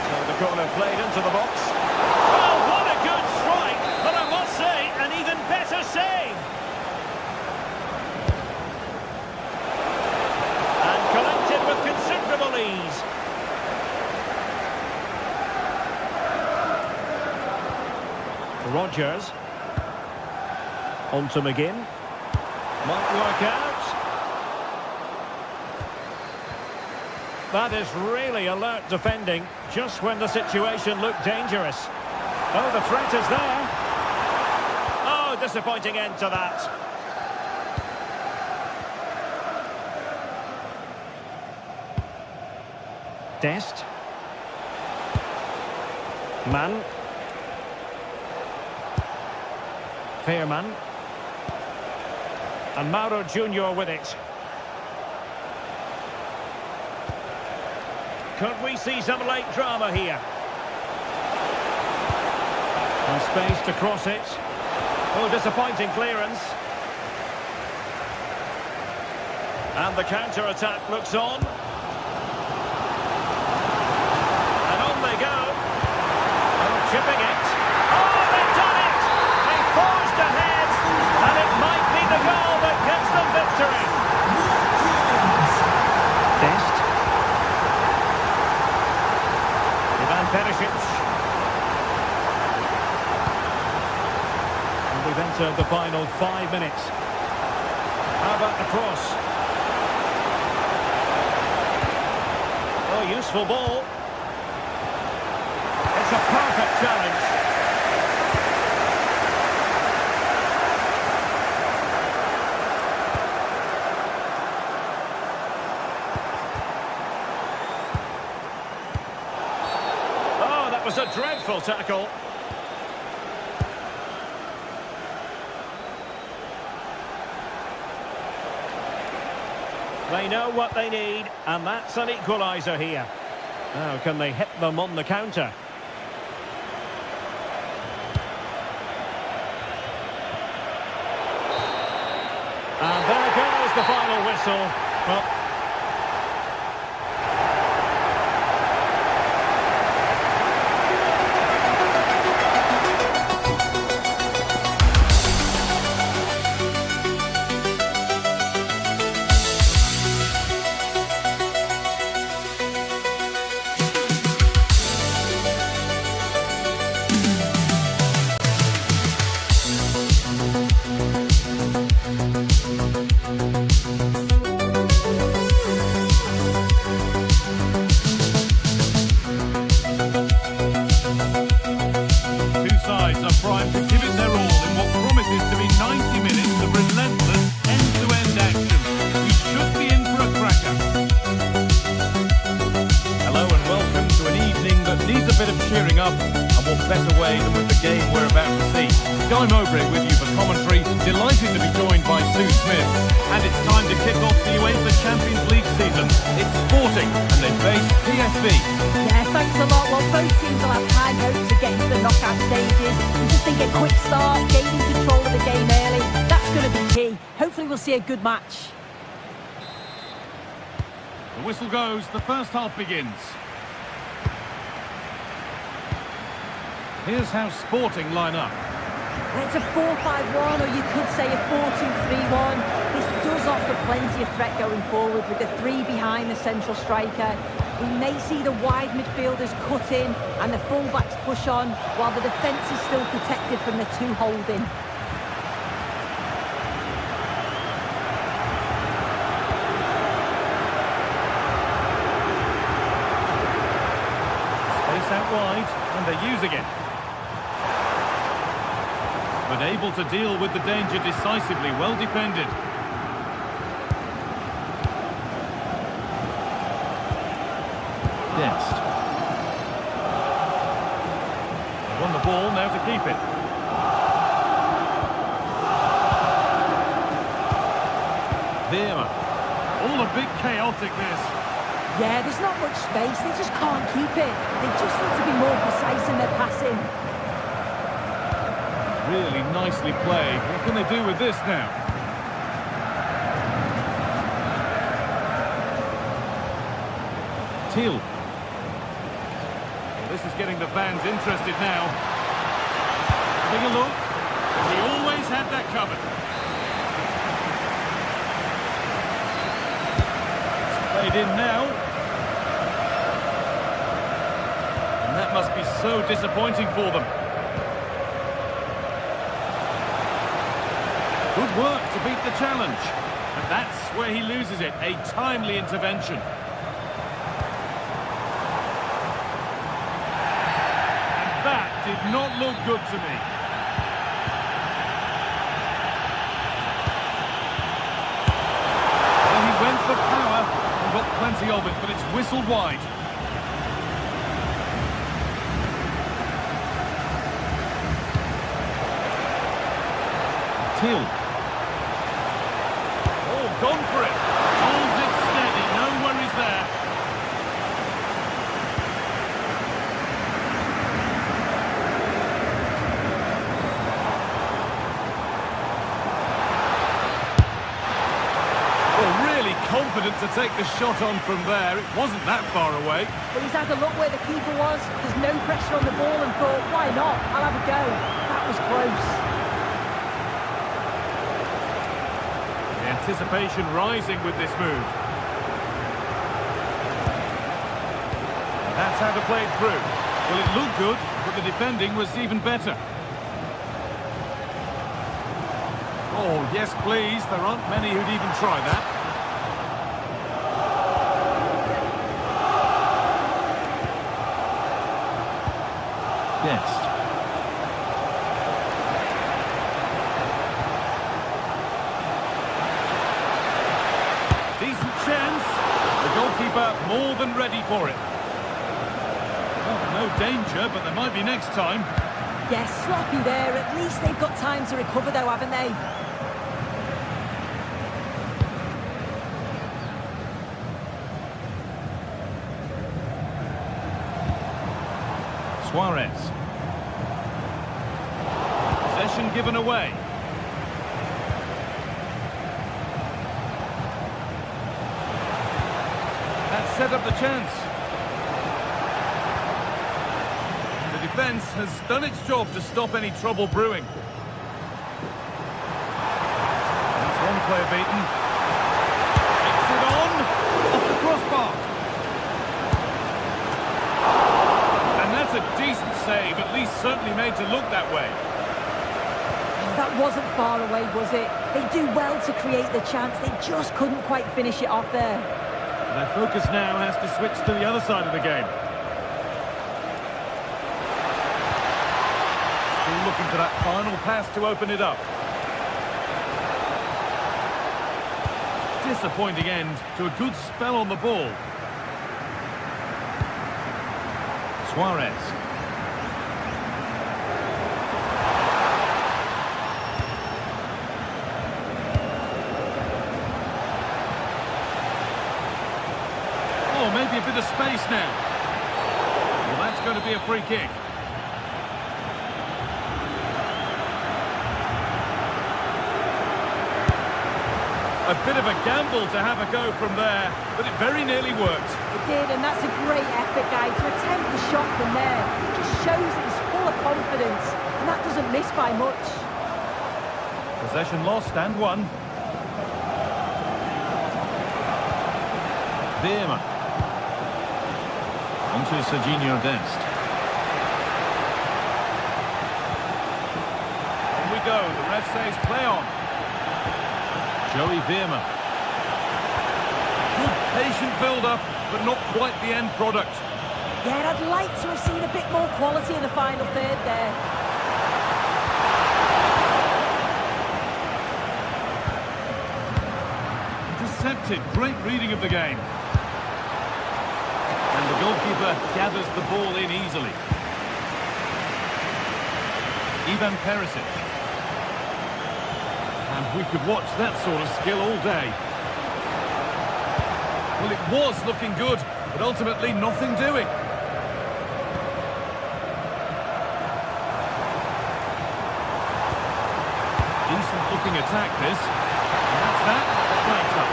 So the corner played into the box. Well, what a good strike! But I must say, an even better save! And collected with considerable ease. Rodgers. On to McGinn. Might work out. That is really alert defending, just when the situation looked dangerous. Oh, the threat is there. Oh, disappointing end to that. Dest. Mann. Fairman. And Mauro Junior with it. Could we see some late drama here? And space to cross it. Oh, disappointing clearance. And the counter-attack looks on. And on they go. Oh, chipping it. Oh, they've done it! They forged ahead, and it might be the goal that gets them victory. Dest. Ivan Perisic. And we've entered the final 5 minutes. How about the cross? Oh, useful ball. It's a perfect challenge. Oh, that was a dreadful tackle. They know what they need, and that's an equaliser here. Now, can they hit them on the counter? And there goes the final whistle. Well, primed to give it their all in what promises to be 90 minutes of relentless end-to-end action. We should be in for a cracker. Hello and welcome to an evening that needs a bit of cheering up, and what better way than with the game we're about to see. Guy Mowbray with you for commentary, delighted to be joined by Sue Smith, and it's time to kick off the UEFA Champions League season. It's Sporting, and they face PSV. Yeah, thanks a lot. Well, both teams will have high hopes of getting to the knockout stages. We just think a quick start, gaining control of the game early, that's going to be key. Hopefully we'll see a good match. The whistle goes, the first half begins. Here's how Sporting line up. It's a 4-5-1, or you could say a 4-2-3-1. This does offer plenty of threat going forward with the three behind the central striker. We may see the wide midfielders cut in and the full-backs push on, while the defence is still protected from the two holding. Space out wide, and they're using it. But able to deal with the danger decisively, well defended. Dest. Won the ball, now to keep it. Veerman. All a bit chaotic this. Yeah, there's not much space, they just can't keep it. They just need to be more precise in their passing. Really nicely played. What can they do with this now? Teal. This is getting the fans interested now. Having a look. He always had that covered. It's played in now. And that must be so disappointing for them. Good work to beat the challenge. And that's where he loses it. A timely intervention. And that did not look good to me. Well, he went for power and got plenty of it, but it's whistled wide. Teal. Gone for it. Holds it steady. No worries there. Well, really confident to take the shot on from there. It wasn't that far away. But he's had a look where the keeper was. There's no pressure on the ball and thought, why not? I'll have a go. That was close. The anticipation rising with this move. That's how to play it through. Well, it looked good, but the defending was even better. Oh, yes, please. There aren't many who'd even try that. Yes. Decent chance. The goalkeeper more than ready for it. No danger, but there might be next time. Yes, sloppy there. At least they've got time to recover though, haven't they? Suarez. Possession given away. That set up the chance. Defence has done its job to stop any trouble brewing. That's one player beaten. Takes it on off the crossbar. And that's a decent save, at least certainly made to look that way. That wasn't far away, was it? They do well to create the chance. They just couldn't quite finish it off there. Their focus now has to switch to the other side of the game. Looking for that final pass to open it up. Disappointing end to a good spell on the ball. Suarez. Oh, maybe a bit of space now. Well, that's going to be a free kick. A bit of a gamble to have a go from there, but it very nearly worked. It did, and that's a great effort, guy, to attempt the shot from there. It just shows that he's full of confidence, and that doesn't miss by much. Possession lost and won. Veerman. Onto Serginho Dest. On we go, the ref says play on. Joey Veerman. Good patient build-up, but not quite the end product. Yeah, I'd like to have seen a bit more quality in the final third there. Intercepted, great reading of the game. And the goalkeeper gathers the ball in easily. Ivan Perisic. And we could watch that sort of skill all day. Well, it was looking good, but ultimately nothing doing. Decent looking attack this. And that's that. Flags up.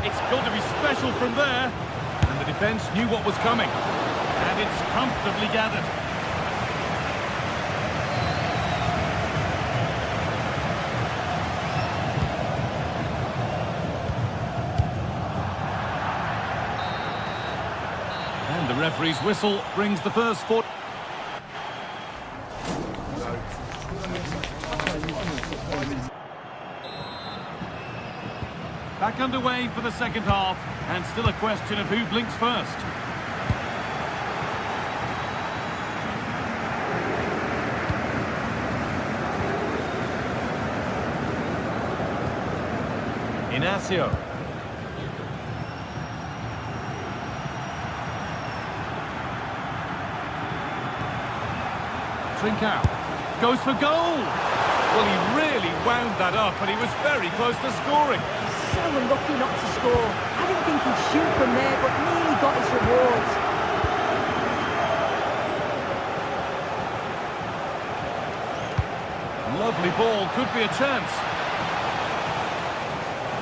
It's got to be special from there. And the defence knew what was coming. And it's comfortably gathered. And the referee's whistle brings the first foot. Back underway for the second half, and still a question of who blinks first. Inacio. Trincao goes for goal. Well, he really wound that up, and he was very close to scoring. So unlucky not to score. I didn't think he'd shoot from there, but nearly got his rewards. Lovely ball, could be a chance.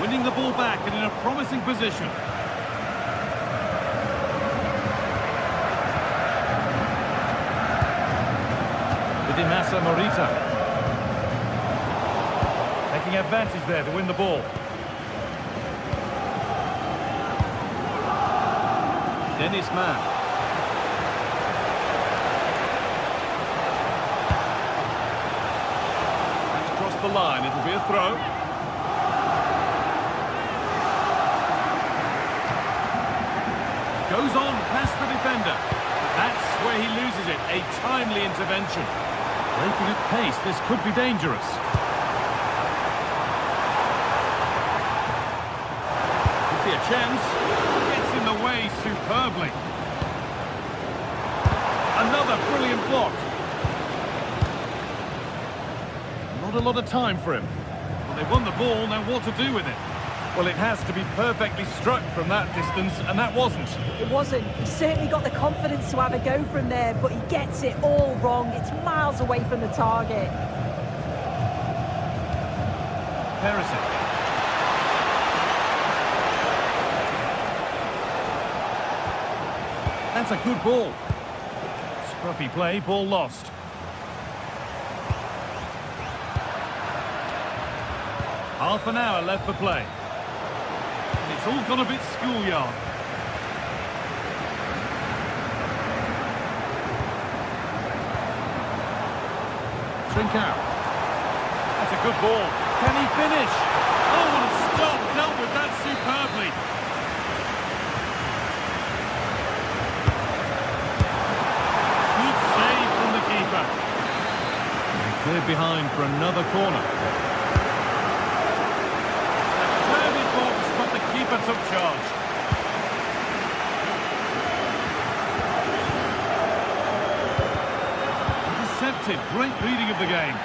Winning the ball back and in a promising position. Massa Morita. Taking advantage there to win the ball. Dennis Mann. That's crossed the line, it'll be a throw. Goes on past the defender. That's where he loses it, a timely intervention. Breaking at pace, this could be dangerous. Could be a chance. Gets in the way superbly. Another brilliant block. Not a lot of time for him. Well, they won the ball, now what to do with it? Well, it has to be perfectly struck from that distance, and that wasn't. It wasn't. He certainly got the confidence to have a go from there, but he gets it all wrong. It's miles away from the target. Perisic. That's a good ball. Scruffy play, ball lost. Half an hour left for play. It's all gone a bit schoolyard. Trincao. That's a good ball. Can he finish? Oh, what a stop. Dealt with that superbly. Good save from the keeper. And cleared behind for another corner. Keeper took charge. Intercepted. Great reading of the game.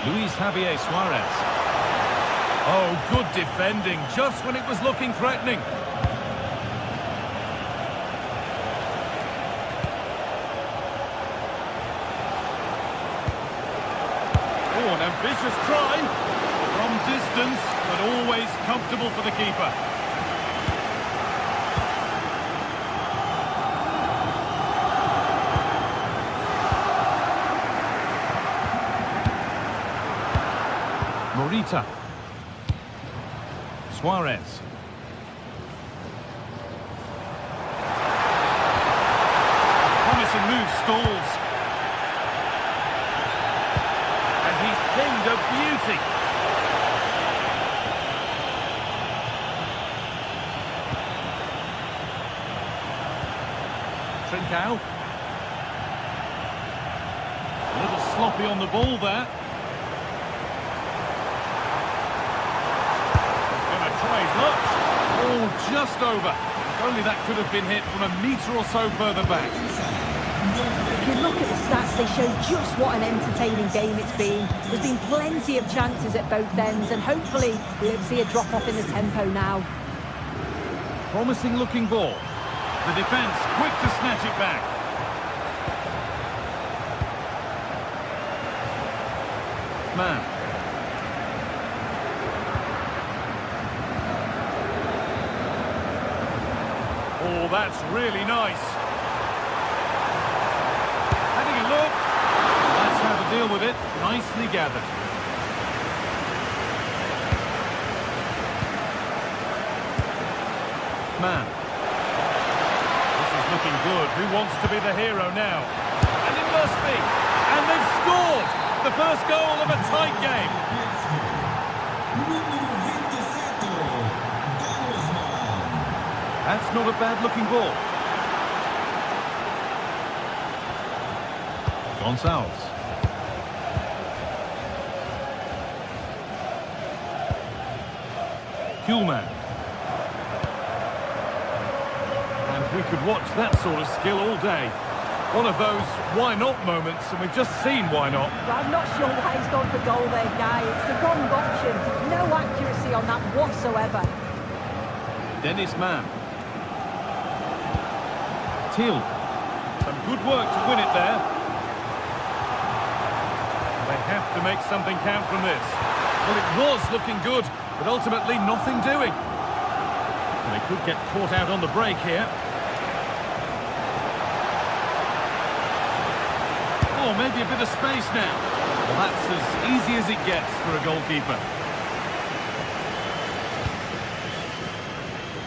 Luis Javier Suarez. Oh, good defending, just when it was looking threatening. An ambitious try from distance, but always comfortable for the keeper. Morita. Suarez. Promising move stalls. Pinned a beauty. Trincao. A little sloppy on the ball there. He's going to try his luck. Oh, just over. If only that could have been hit from a metre or so further back. If you look at the stats, they show just what an entertaining game it's been. There's been plenty of chances at both ends, and hopefully we'll see a drop-off in the tempo now. Promising looking ball. The defence quick to snatch it back. Man. Oh, that's really nice. Look, that's how to deal with it. Nicely gathered. Man. This is looking good. Who wants to be the hero now? And it must be. And they've scored! The first goal of a tight game. That's not a bad looking ball. Gonçalves. Kuhlman. And we could watch that sort of skill all day. One of those why not moments, and we've just seen why not. I'm not sure why he's gone for goal there, Guy. It's the wrong option. No accuracy on that whatsoever. Dennis Mann. Till. Some good work to win it there. They have to make something count from this. Well, it was looking good, but ultimately nothing doing. And they could get caught out on the break here. Oh, maybe a bit of space now. Well, that's as easy as it gets for a goalkeeper.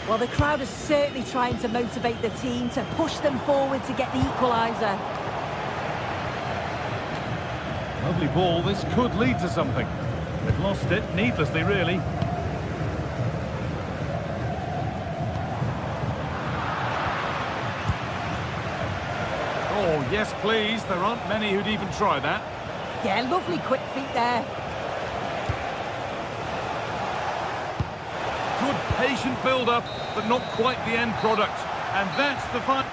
Well, the crowd is certainly trying to motivate the team to push them forward to get the equaliser. Lovely ball, this could lead to something. They've lost it, needlessly really. Oh, yes please, there aren't many who'd even try that. Yeah, lovely quick feet there. Good patient build-up, but not quite the end product. And that's the fun.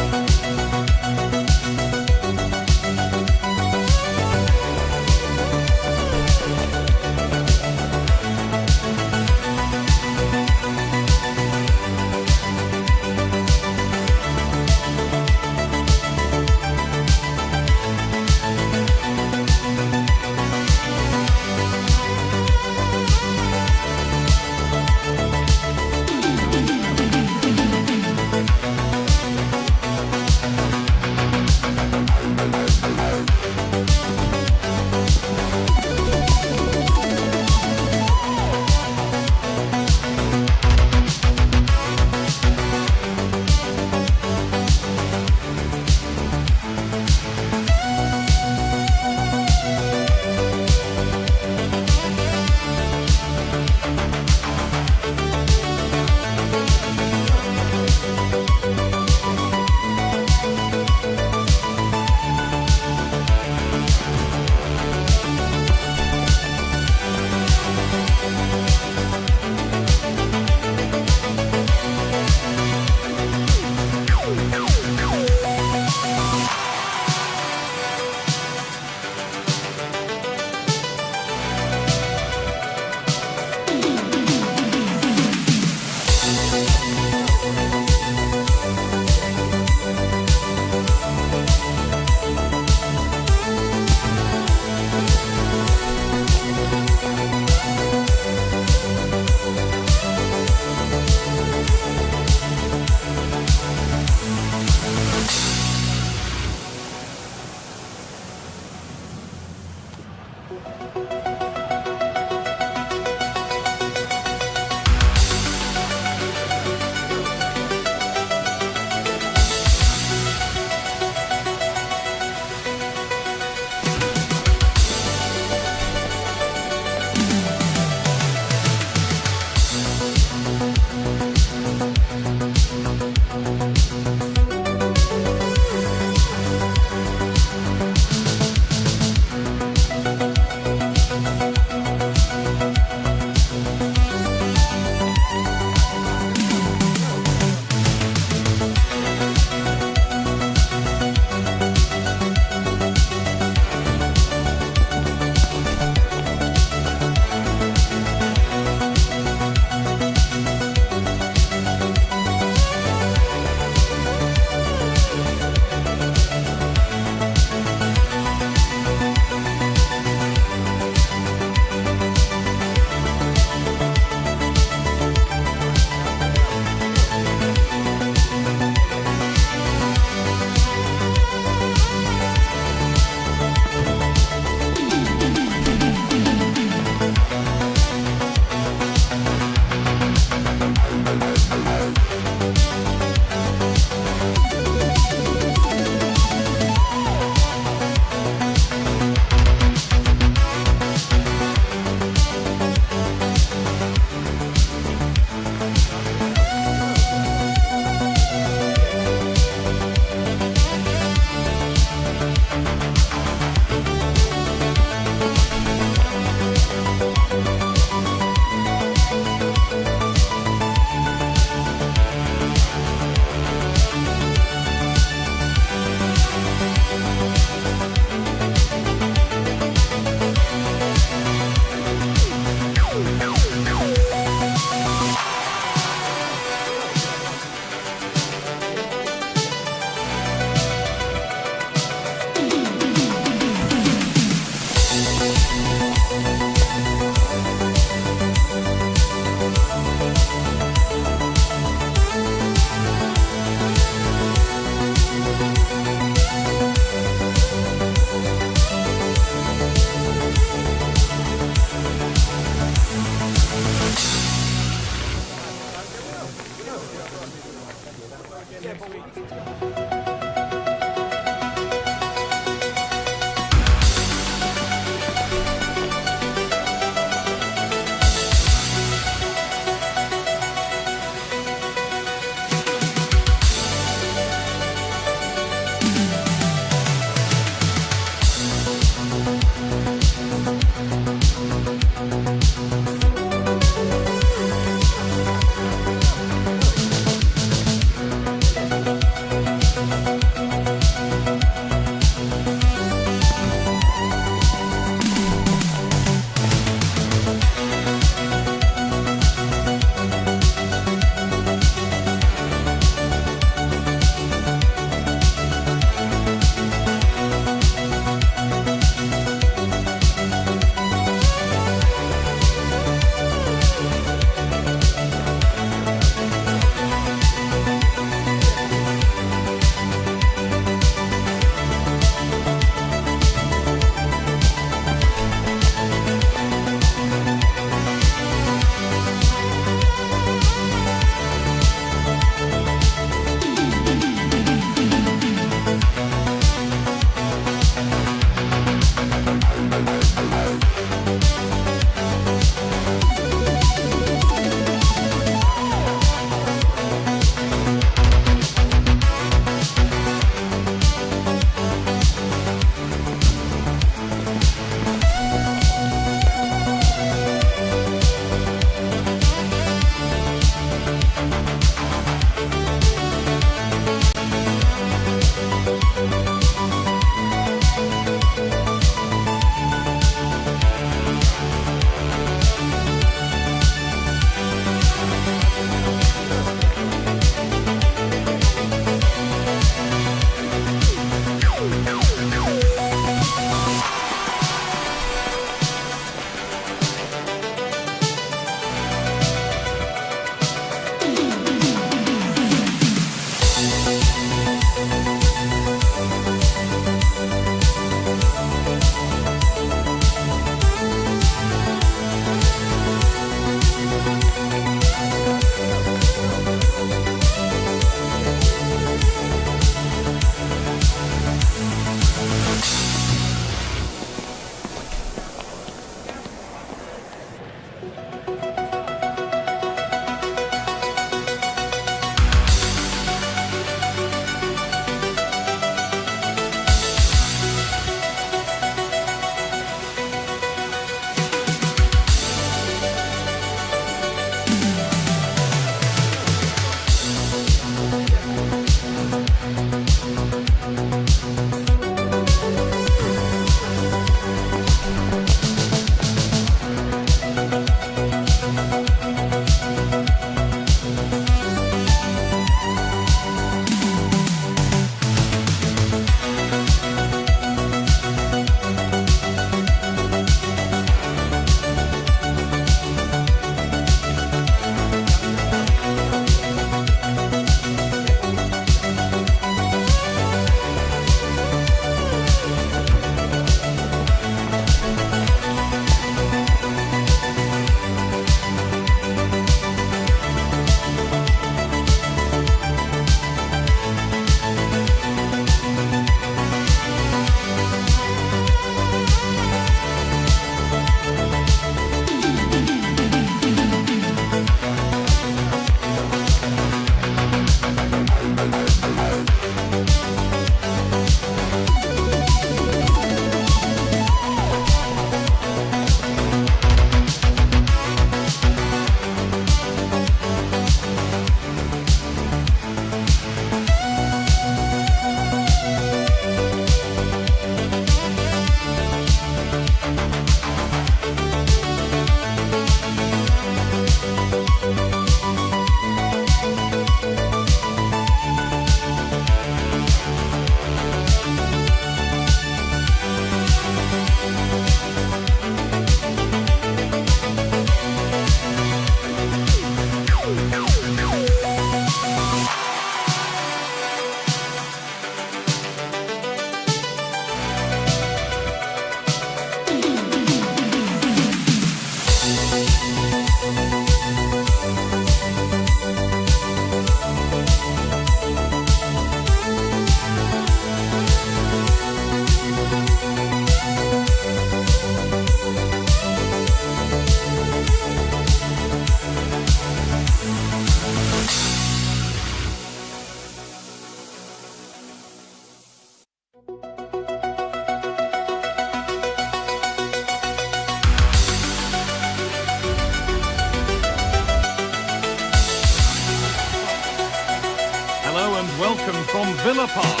welcome from Villa Park.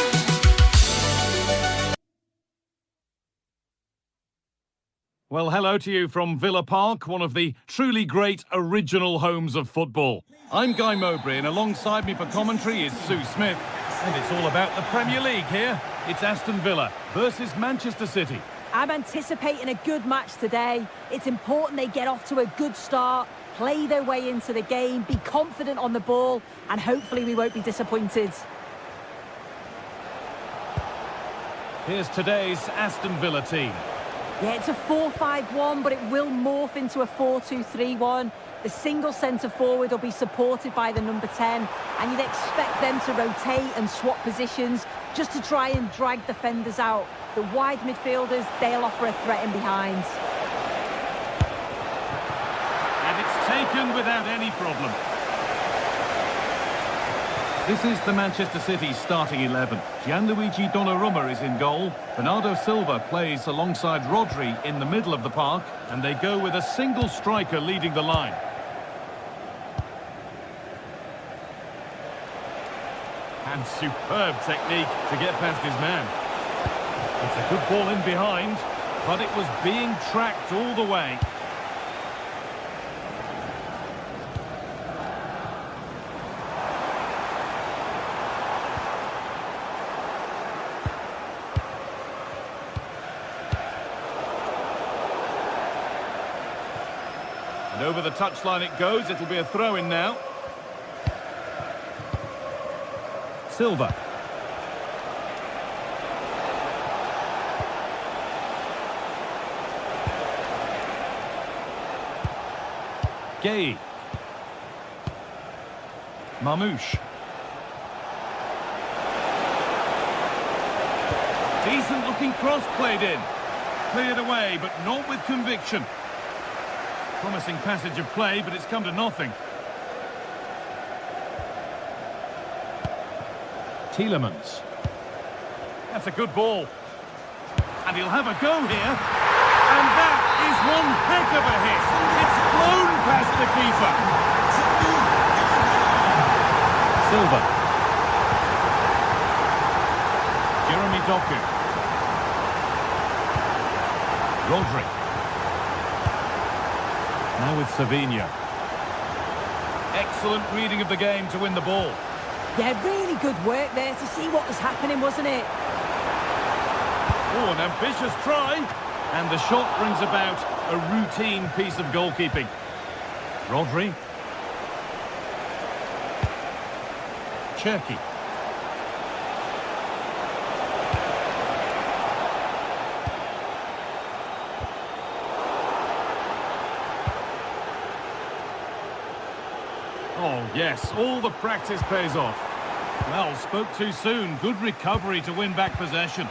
Well, hello to you from Villa Park, one of the truly great original homes of football. I'm Guy Mowbray, and alongside me for commentary is Sue Smith. And it's all about the Premier League here. It's Aston Villa versus Manchester City. I'm anticipating a good match today. It's important they get off to a good start, play their way into the game, be confident on the ball, and hopefully we won't be disappointed. Here's today's Aston Villa team. Yeah, it's a 4-5-1, but it will morph into a 4-2-3-1. The single centre-forward will be supported by the number 10, and you'd expect them to rotate and swap positions just to try and drag defenders out. The wide midfielders, they'll offer a threat in behind. And it's taken without any problem. This is the Manchester City starting 11. Gianluigi Donnarumma is in goal. Bernardo Silva plays alongside Rodri in the middle of the park, and they go with a single striker leading the line. And superb technique to get past his man. It's a good ball in behind, but it was being tracked all the way. And over the touchline it goes. It'll be a throw-in now. Silva. Gay. Marmouche. Decent looking cross played in. Cleared away, but not with conviction. Promising passage of play, but it's come to nothing. Tielemans. That's a good ball. And he'll have a go here. And that is one heck of a hit. It's blown past the keeper. Silva. Jeremy Doku. Rodri. Now with Savinho. Excellent reading of the game to win the ball. Yeah, really good work there to see what was happening, wasn't it? Oh, an ambitious try. And the shot brings about a routine piece of goalkeeping. Rodri. Cherki. Oh, yes, all the practice pays off. Well, spoke too soon. Good recovery to win back possession.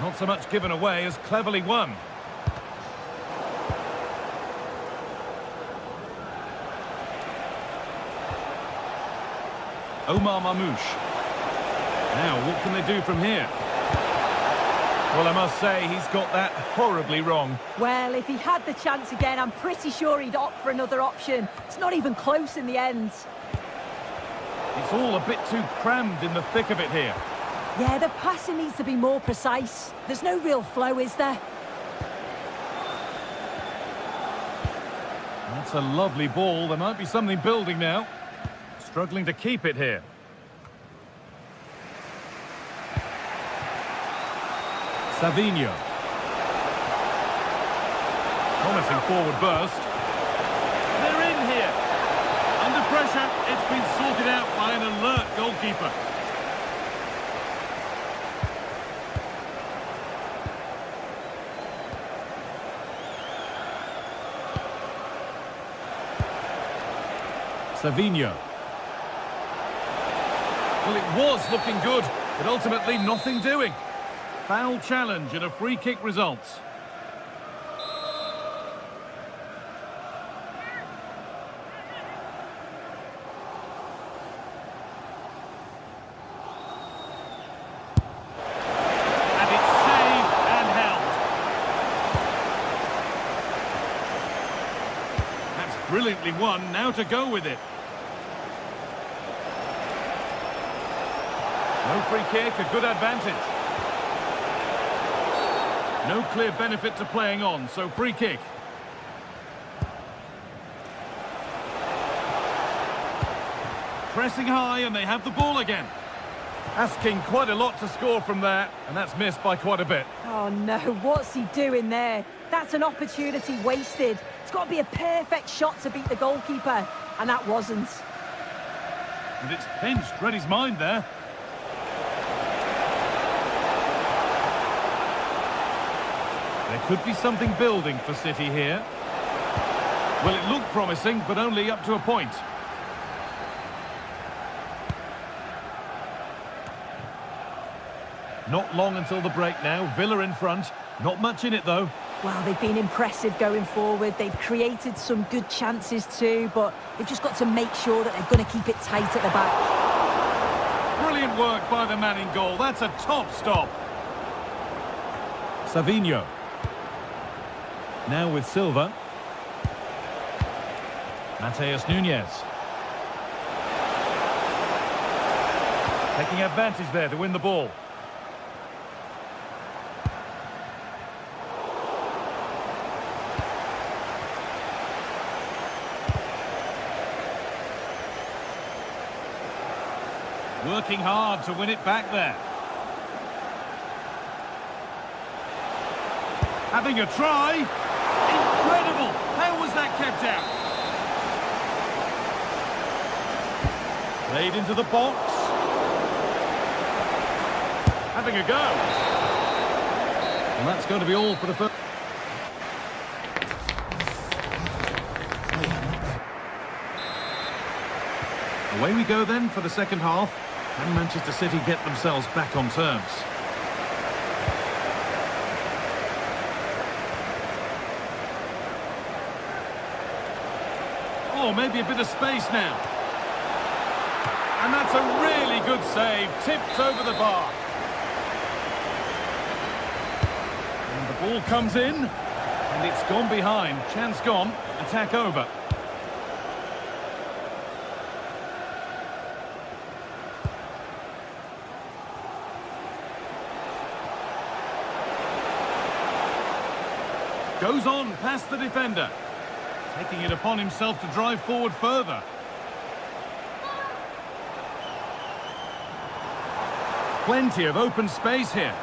Not so much given away as cleverly won. Omar Marmouche. Now, what can they do from here? Well, I must say, he's got that horribly wrong. Well, if he had the chance again, I'm pretty sure he'd opt for another option. It's not even close in the end. It's all a bit too crammed in the thick of it here. Yeah, the passing needs to be more precise. There's no real flow, is there? That's a lovely ball. There might be something building now. Struggling to keep it here. Savinho. Promising forward burst. They're in here. Under pressure, it's been sorted out by an alert goalkeeper. Savinho. Well, it was looking good, but ultimately nothing doing. Foul challenge and a free kick results. brilliantly won, now to go with it. No free kick, a good advantage. No clear benefit to playing on, so free kick. Pressing high and they have the ball again. Asking quite a lot to score from there, and that's missed by quite a bit. Oh no, what's he doing there? That's an opportunity wasted. It's got to be a perfect shot to beat the goalkeeper, and that wasn't. And it's pinched, read his mind there. There could be something building for City here. Well, it looked promising, but only up to a point. Not long until the break now. Villa in front. Not much in it, though. Well, they've been impressive going forward. They've created some good chances too, but they've just got to make sure that they're going to keep it tight at the back. Brilliant work by the man in goal. That's a top stop. Savinho. Now with Silva. Mateus Nunes. Taking advantage there to win the ball. Working hard to win it back there. Having a try. Incredible! How was that kept out? Played into the box. Having a go. And that's going to be all for the first. Away we go then for the second half. Can Manchester City get themselves back on terms? Oh, maybe a bit of space now. And that's a really good save, tipped over the bar. And the ball comes in, and it's gone behind. Chance gone, attack over. Goes on past the defender. Taking it upon himself to drive forward further. Plenty of open space here.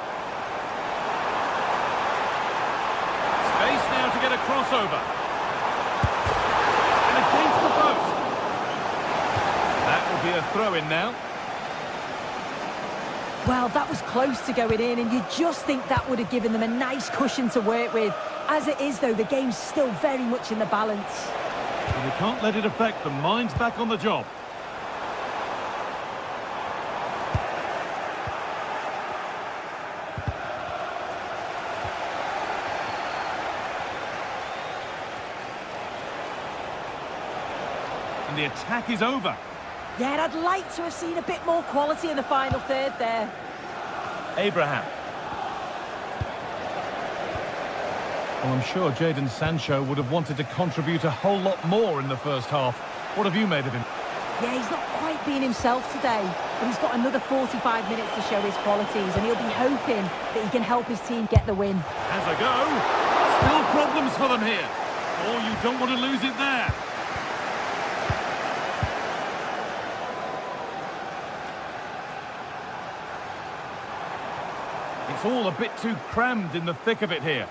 Space now to get a crossover. And against the post. That will be a throw-in now. Well, that was close to going in, and you just think that would have given them a nice cushion to work with. As it is, though, the game's still very much in the balance. And they can't let it affect them. Mind's back on the job. And the attack is over. Yeah, and I'd like to have seen a bit more quality in the final third there. Abraham. Well, I'm sure Jadon Sancho would have wanted to contribute a whole lot more in the first half. What have you made of him? Yeah, he's not quite being himself today, but he's got another 45 minutes to show his qualities, and he'll be hoping that he can help his team get the win. Has a go. Still problems for them here. Oh, you don't want to lose it there. It's all a bit too crammed in the thick of it here.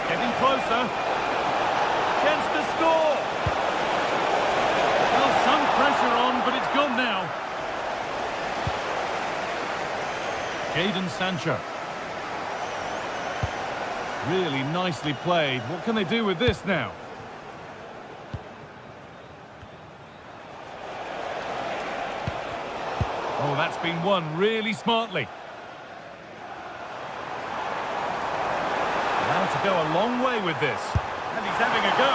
Getting closer. Chance to score. Well, some pressure on, but it's gone now. Jadon Sancho. Really nicely played. What can they do with this now? Oh, that's been won really smartly. Now to go a long way with this. And he's having a go.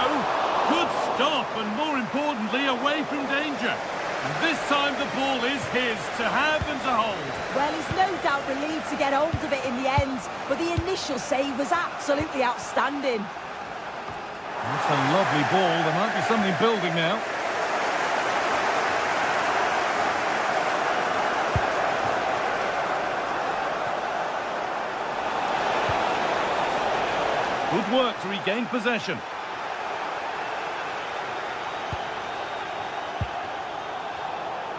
Good stop, and more importantly, away from danger. And this time the ball is his to have and to hold. Well, he's no doubt relieved to get hold of it in the end, but the initial save was absolutely outstanding. That's a lovely ball. There might be something building now. Good work to regain possession.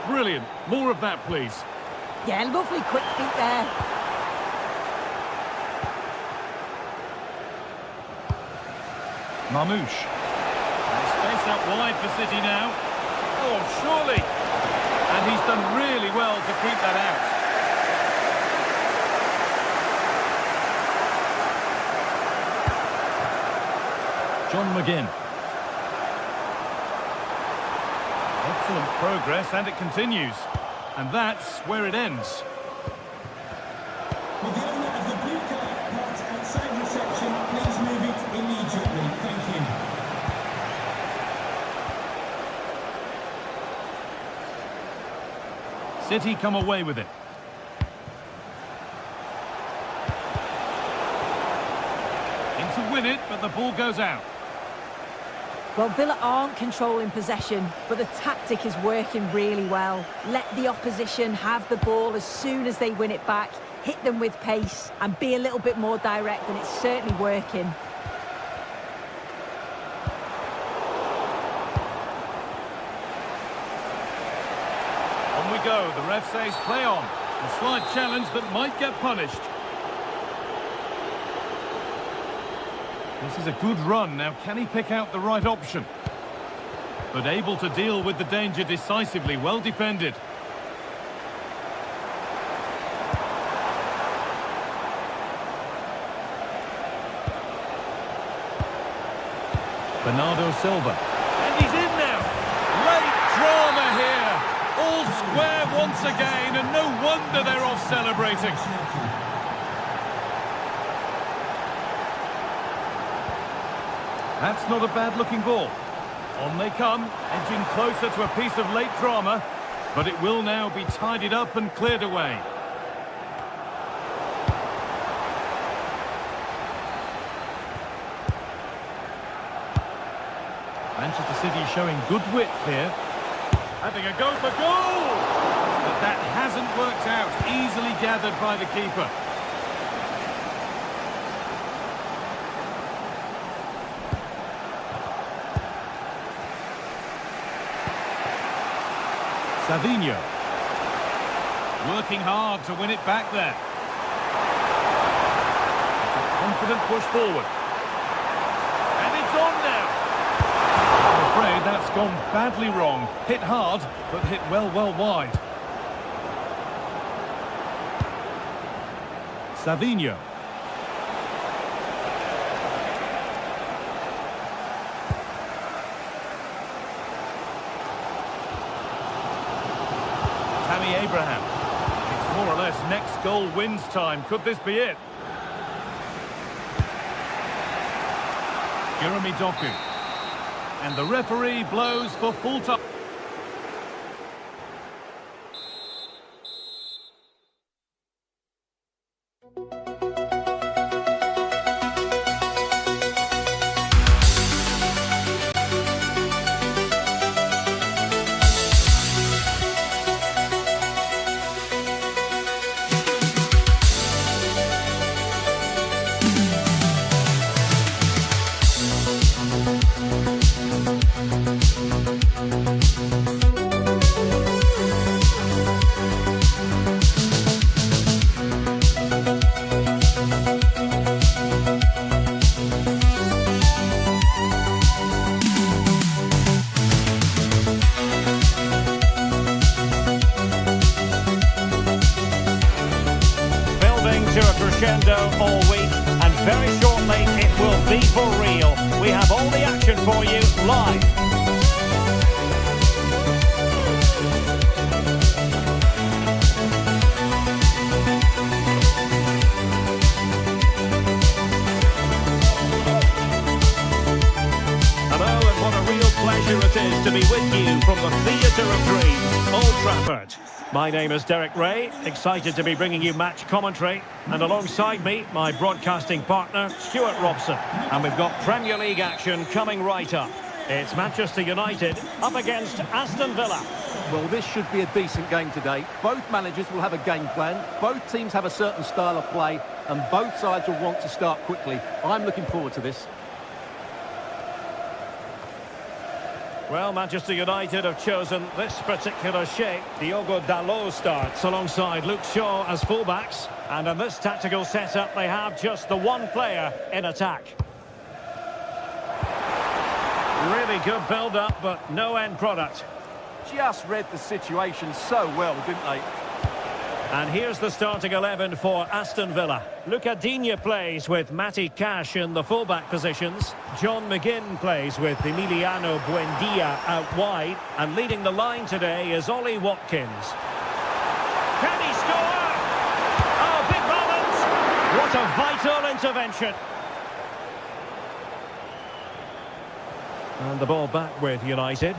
Brilliant. More of that, please. Yeah, lovely quick feet there. Marmouche. Space out wide for City now. Oh, surely. And he's done really well to keep that out. John McGinn. Excellent progress, and it continues. And that's where it ends. The owner of the blue card parked outside reception. Please move it immediately. Thank you. City come away with it. In to win it, but the ball goes out. Well, Villa aren't controlling possession, but the tactic is working really well. Let the opposition have the ball as soon as they win it back, hit them with pace, and be a little bit more direct, and it's certainly working. On we go. The ref says play on. A slight challenge that might get punished. This is a good run. Now, can he pick out the right option? But able to deal with the danger decisively. Well defended. Bernardo Silva. And he's in now. Late drama here. All square once again, and no wonder they're off celebrating. That's not a bad-looking ball. On they come, edging closer to a piece of late drama, but it will now be tidied up and cleared away. Manchester City showing good width here. Having a go for goal! But that hasn't worked out. Easily gathered by the keeper. Savinho. Working hard to win it back there. It's a confident push forward. And it's on now. I'm afraid that's gone badly wrong. Hit hard, but hit well wide. Savinho. Abraham. It's more or less next goal wins time. Could this be it? Jeremy Doku. And the referee blows for full time. To a crescendo all week, and very shortly it will be for real. We have all the action for you live. Hello, and what a real pleasure it is to be with you from the Theatre of Dreams, Old Trafford. My name is Derek Ray, excited to be bringing you match commentary. And alongside me, my broadcasting partner, Stuart Robson. And we've got Premier League action coming right up. It's Manchester United up against Aston Villa. Well, this should be a decent game today. Both managers will have a game plan. Both teams have a certain style of play. And both sides will want to start quickly. I'm looking forward to this. Well, Manchester United have chosen this particular shape. Diogo Dalot starts alongside Luke Shaw as fullbacks. And in this tactical setup, they have just the one player in attack. Really good build-up, but no end product. Just read the situation so well, didn't they? And here's the starting 11 for Aston Villa. Luca Digne plays with Matty Cash in the fullback positions. John McGinn plays with Emiliano Buendia out wide. And leading the line today is Ollie Watkins. Can he score? Oh, big moment! What a vital intervention. And the ball back with United.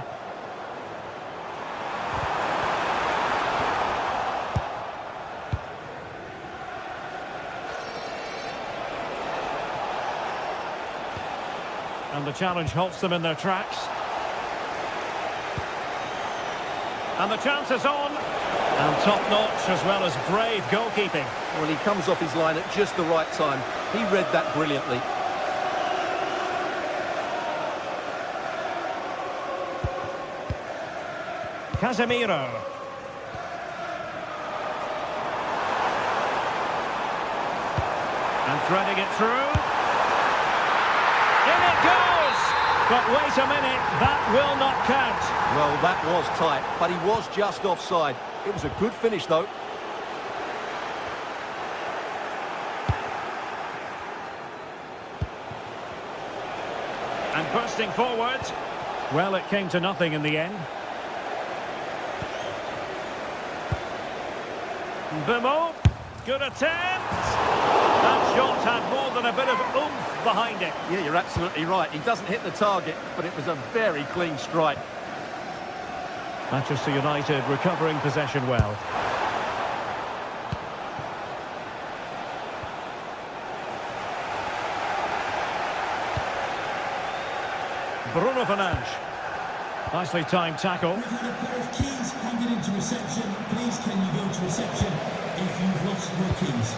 And the challenge halts them in their tracks. And the chance is on. And top-notch as well as brave goalkeeping. Well, he comes off his line at just the right time. He read that brilliantly. Casemiro. And threading it through. In it goes! But wait a minute, that will not count. Well, that was tight, but he was just offside. It was a good finish, though. And bursting forward. Well, it came to nothing in the end. Bimo, good attempt. That shot had more than a bit of oomph behind it. Yeah, you're absolutely right. He doesn't hit the target, but it was a very clean strike. Manchester United recovering possession well. Bruno Fernandes. Nicely timed tackle. We've had a pair of keys handed into reception. Please can you go to reception if you've lost your keys?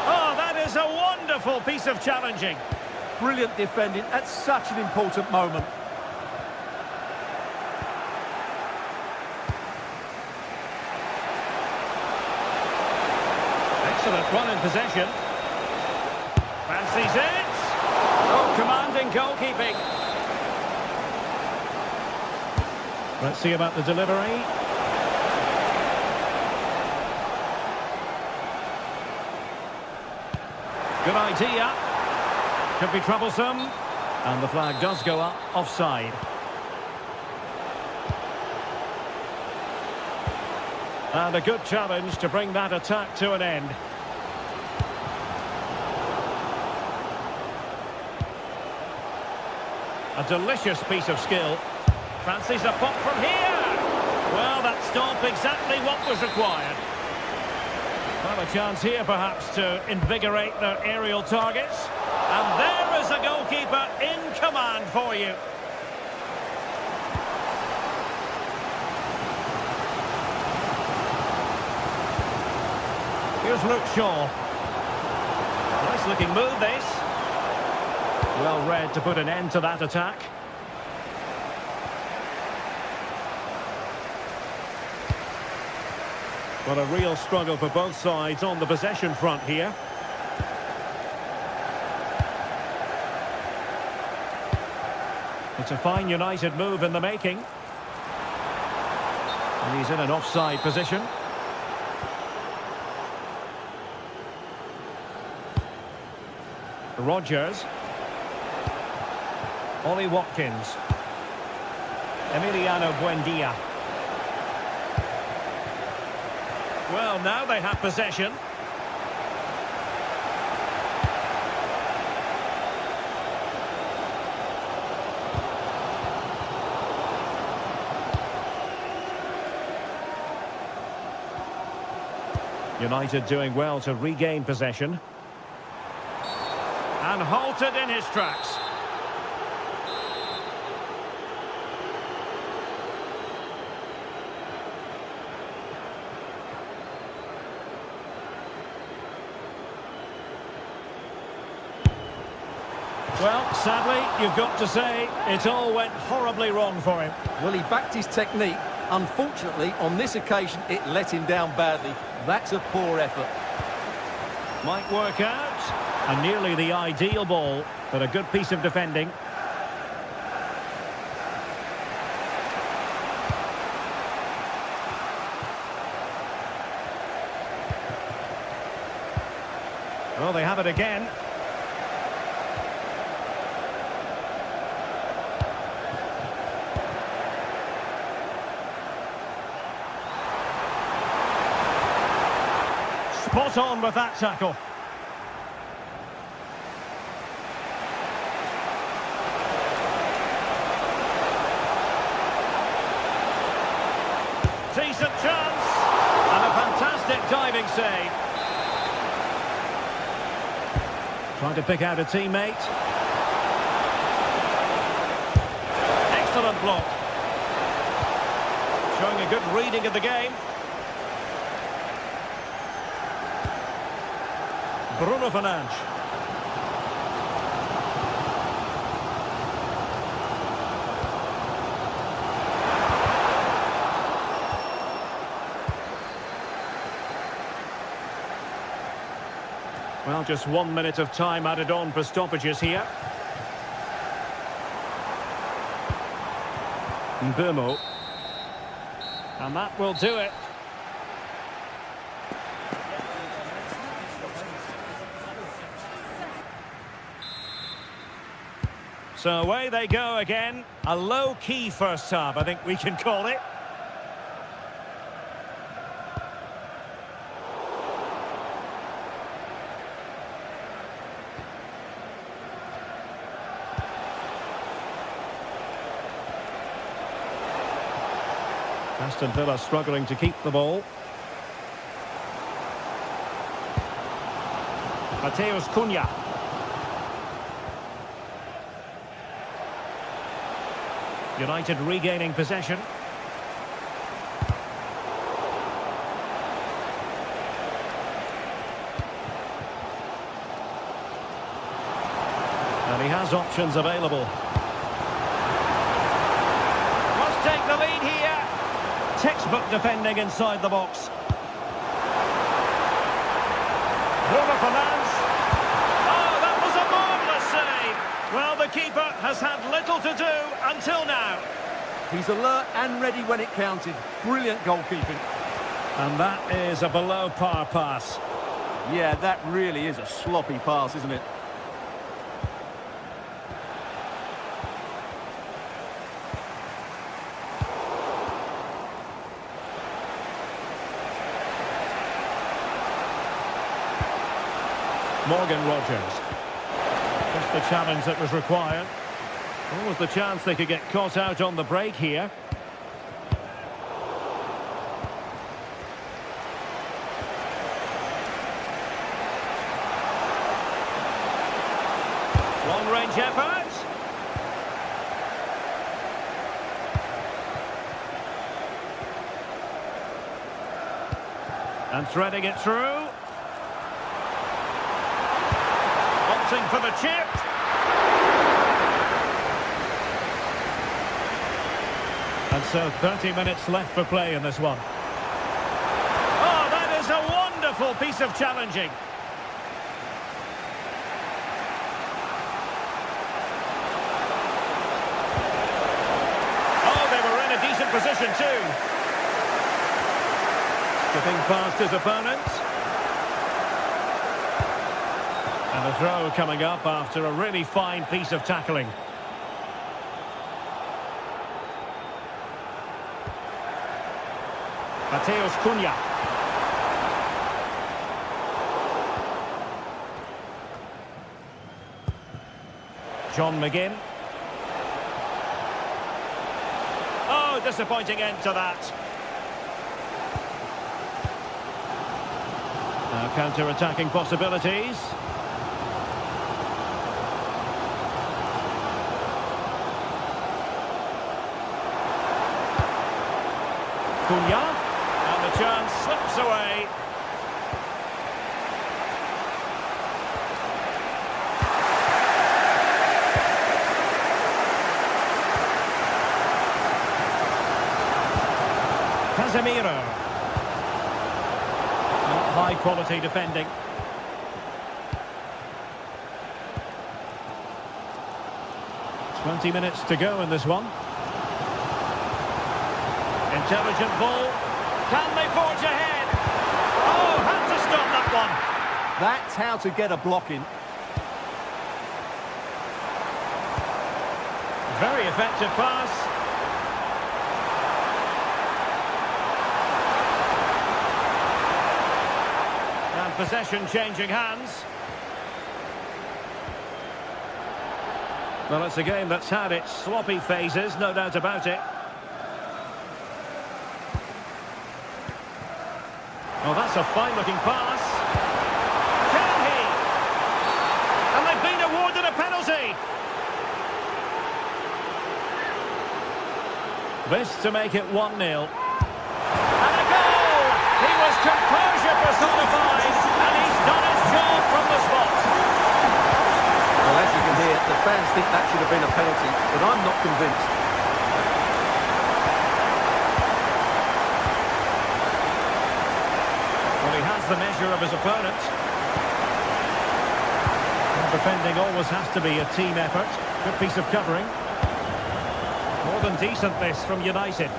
Oh, that is a wonderful piece of challenging. Brilliant defending at such an important moment. Excellent run in possession. Fancies it. Oh, commanding goalkeeping. Let's see about the delivery. Good idea. Could be troublesome. And the flag does go up offside. And a good challenge to bring that attack to an end. A delicious piece of skill. Fancies a pop from here. Well, that stopped exactly what was required. Well, a chance here perhaps to invigorate their aerial targets. And there is a goalkeeper in command for you. Here's Luke Shaw. Nice looking move this. Well read to put an end to that attack. But a real struggle for both sides on the possession front here. It's a fine United move in the making. And he's in an offside position. Rodgers. Ollie Watkins. Emiliano Buendia. Well, now they have possession. United doing well to regain possession. And halted in his tracks. Well, sadly, you've got to say, it all went horribly wrong for him. Well, he backed his technique. Unfortunately, on this occasion, it let him down badly. That's a poor effort. Might work out. And nearly the ideal ball, but a good piece of defending. Well, they have it again. Spot on with that tackle. Decent chance. And a fantastic diving save. Trying to pick out a teammate. Excellent block. Showing a good reading of the game. Bruno Fernandes. Well, just 1 minute of time added on for stoppages here. Mbeumo. And that will do it. So away they go again. A low-key first half, I think we can call it. Aston Villa struggling to keep the ball. Mateus Cunha. United regaining possession. And he has options available. Must take the lead here. Textbook defending inside the box. Bruno Fernandes. Oh, that was a marvellous save. Well, the keeper has had little to do until now. He's alert and ready when it counted. Brilliant goalkeeping. And that is a below-par pass. Yeah, that really is a sloppy pass, isn't it? Morgan Rogers. Just the challenge that was required. What was the chance they could get caught out on the break here? Long-range effort. And threading it through. Opting for the chip. And so 30 minutes left for play in this one. Oh, that is a wonderful piece of challenging. Oh, they were in a decent position too. Skipping past his opponents. And a throw coming up after a really fine piece of tackling. Mateus Cunha. John McGinn. Oh, disappointing end to that. Now counter-attacking possibilities. Cunha, and the chance slips away. Casemiro. Not high quality defending. "20 minutes to go in this one. Intelligent ball. Can they forge ahead? Oh, had to stop that one. That's how to get a block in. Very effective pass. And possession changing hands. Well, it's a game that's had its sloppy phases, no doubt about it. Oh, that's a fine-looking pass. Can he? And they've been awarded a penalty. This to make it 1-0. And a goal! He was composure personified, and he's done his job from the spot. Well, as you can hear, the fans think that should have been a penalty, but I'm not convinced. Well, he has the measure of his opponent. And defending always has to be a team effort. Good piece of covering. More than decent, this, from United.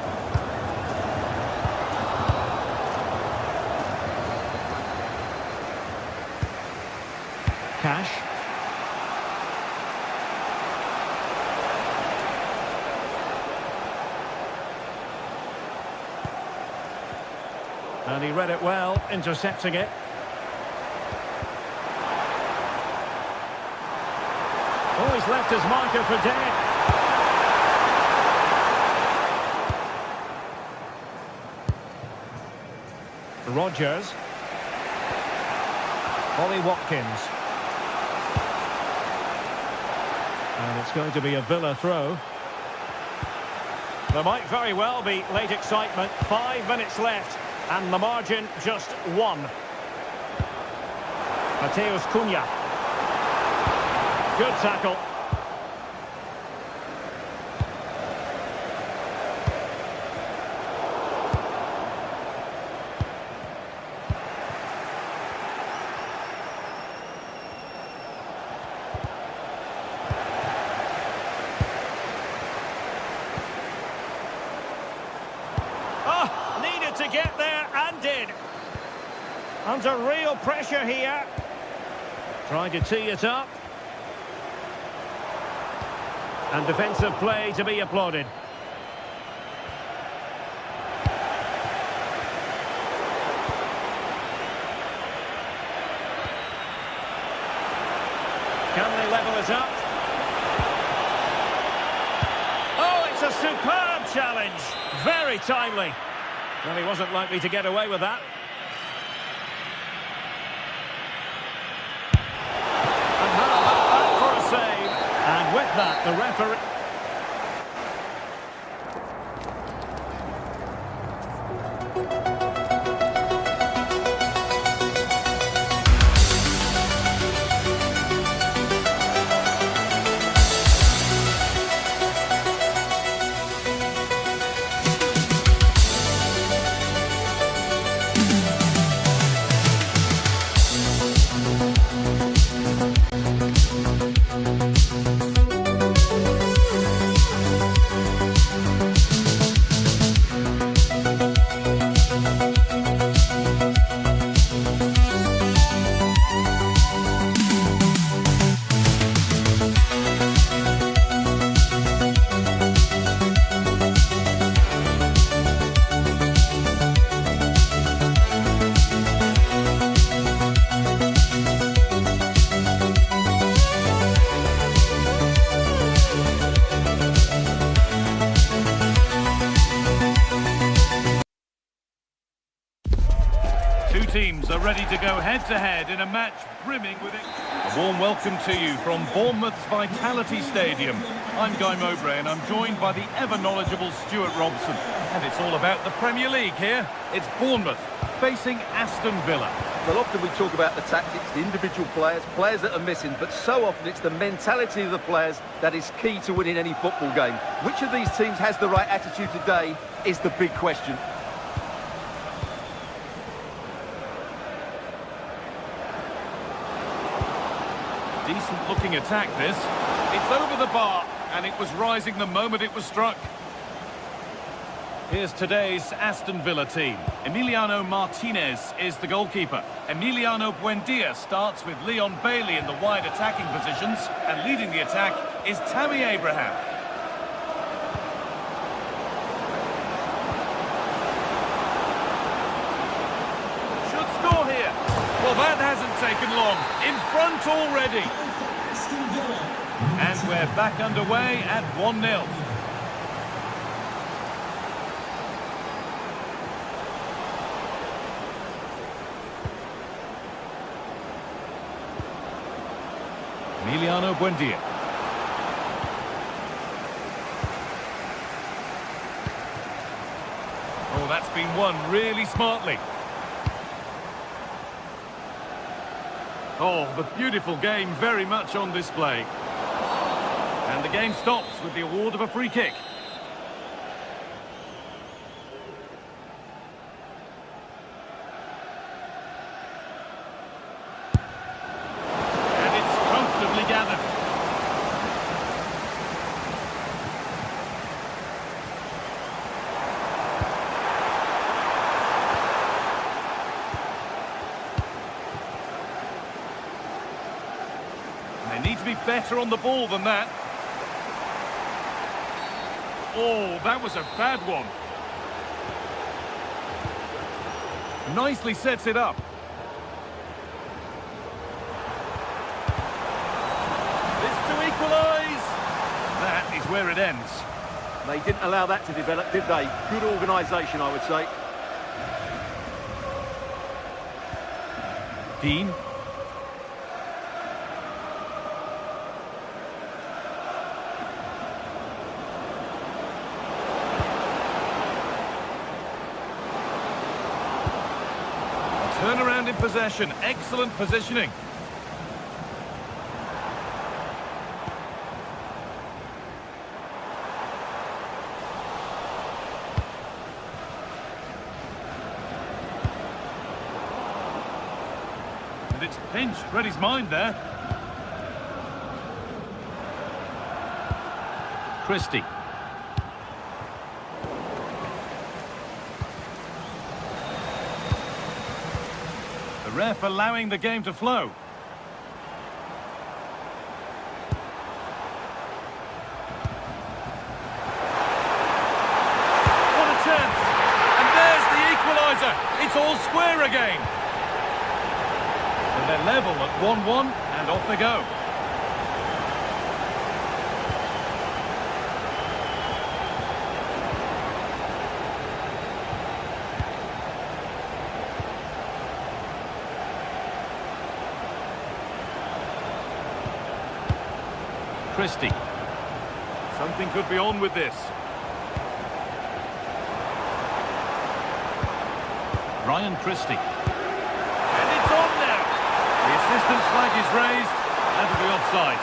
Cash. And he read it well, intercepting it. Oh, he's left his marker for dead. Rodgers. Ollie Watkins. And it's going to be a Villa throw. There might very well be late excitement. 5 minutes left. And the margin just 1. Mateus Cunha. Good tackle. To get there, and did. Under real pressure here. Trying to tee it up. And defensive play to be applauded. Can they level it up? Oh, it's a superb challenge. Very timely. Well, he wasn't likely to get away with that. And back for a save. And with that, the referee... ready to go head-to-head in a match brimming with it. A warm welcome to you from Bournemouth's Vitality Stadium. I'm Guy Mowbray and I'm joined by the ever-knowledgeable Stuart Robson. And it's all about the Premier League here. It's Bournemouth facing Aston Villa. Well, often we talk about the tactics, the individual players that are missing, but so often it's the mentality of the players that is key to winning any football game. Which of these teams has the right attitude today is the big question. Decent looking attack this. It's over the bar and it was rising the moment it was struck. Here's today's Aston Villa team. Emiliano Martinez is the goalkeeper. Emiliano Buendia starts with Leon Bailey in the wide attacking positions, and leading the attack is Tammy Abraham. Should score here. Well, that hasn't taken long. In front already. And we're back underway at 1-0. Emiliano Buendia. Oh, that's been won really smartly. Oh, the beautiful game very much on display. And the game stops with the award of a free kick. Gathered. They need to be better on the ball than that. Oh, that was a bad one. Nicely sets it up. That is where it ends. They didn't allow that to develop, did they? Good organisation, I would say. Dean. Turnaround in possession. Excellent positioning. It's pinched, read his mind there. Christie. The ref allowing the game to flow. What a chance! And there's the equaliser. It's all square again. So they're level at 1-1 and off they go. Christie. Something could be on with this. Ryan Christie. And it's on now. The assistant's flag is raised. That'll be offside.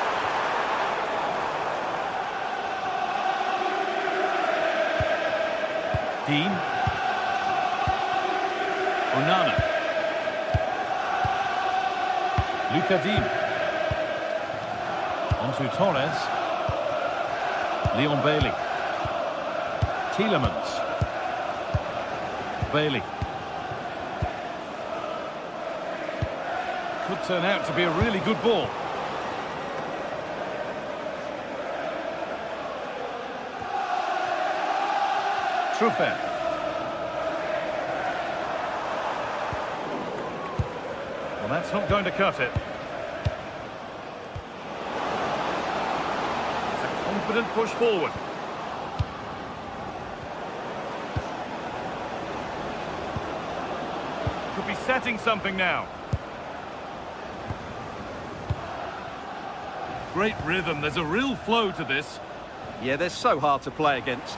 Dean. Onana. Luca Dean. Onto Torres. Leon Bailey. Tielemans. Bailey. Could turn out to be a really good ball. Truffert. Well, that's not going to cut it. Confident push forward. Could be setting creating something now. Great rhythm, there's a real flow to this. Yeah, they're so hard to play against.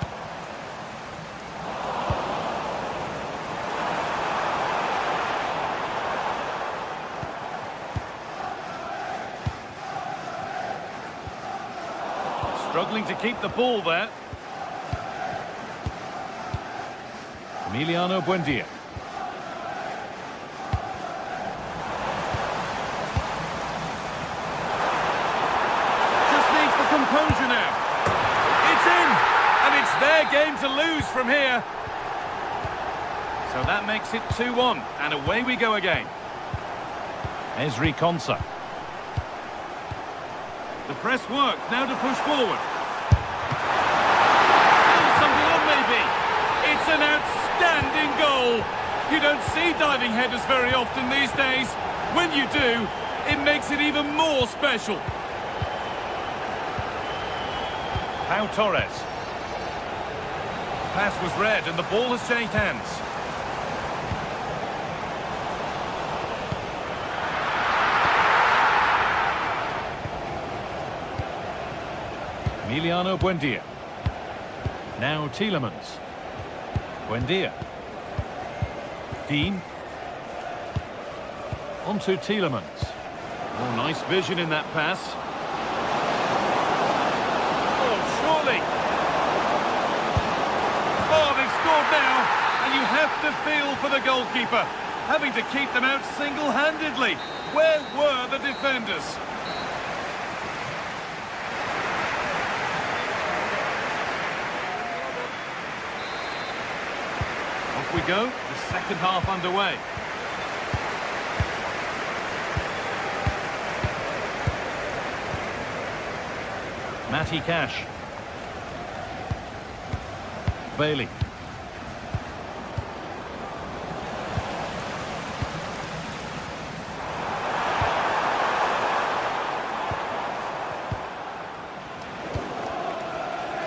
Struggling to keep the ball there. Emiliano Buendia. Just needs the composure now. It's in! And it's their game to lose from here. So that makes it 2-1. And away we go again. Ezri Konsa. The press works, now to push forward. Still something on maybe. It's an outstanding goal. You don't see diving headers very often these days. When you do, it makes it even more special. Pau Torres. Pass was read and the ball has changed hands. Emiliano Buendia. Now Tielemans. Buendia. Dean. Onto Tielemans. Oh, nice vision in that pass. Oh, surely. Oh, they've scored now. And you have to feel for the goalkeeper. Having to keep them out single-handedly. Where were the defenders? We go, the second half underway. Matty Cash. Bailey.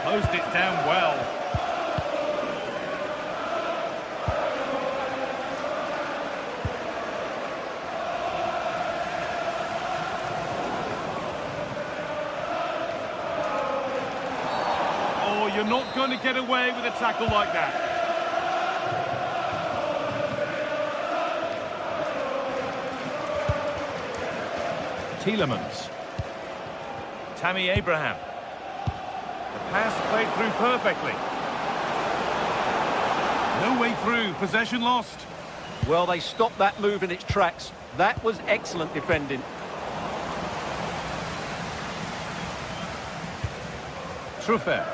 Closed it down well. You're not going to get away with a tackle like that. Tielemans. Tammy Abraham. The pass played through perfectly. No way through, possession lost. Well, they stopped that move in its tracks. That was excellent defending. Truffert.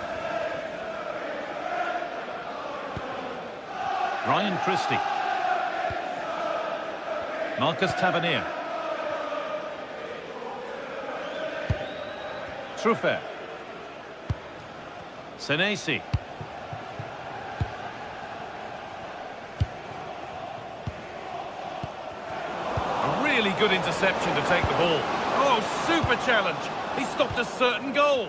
Ryan Christie. Marcus Tavernier. Truffert. Senesi. A really good interception to take the ball. Oh, super challenge. He stopped a certain goal.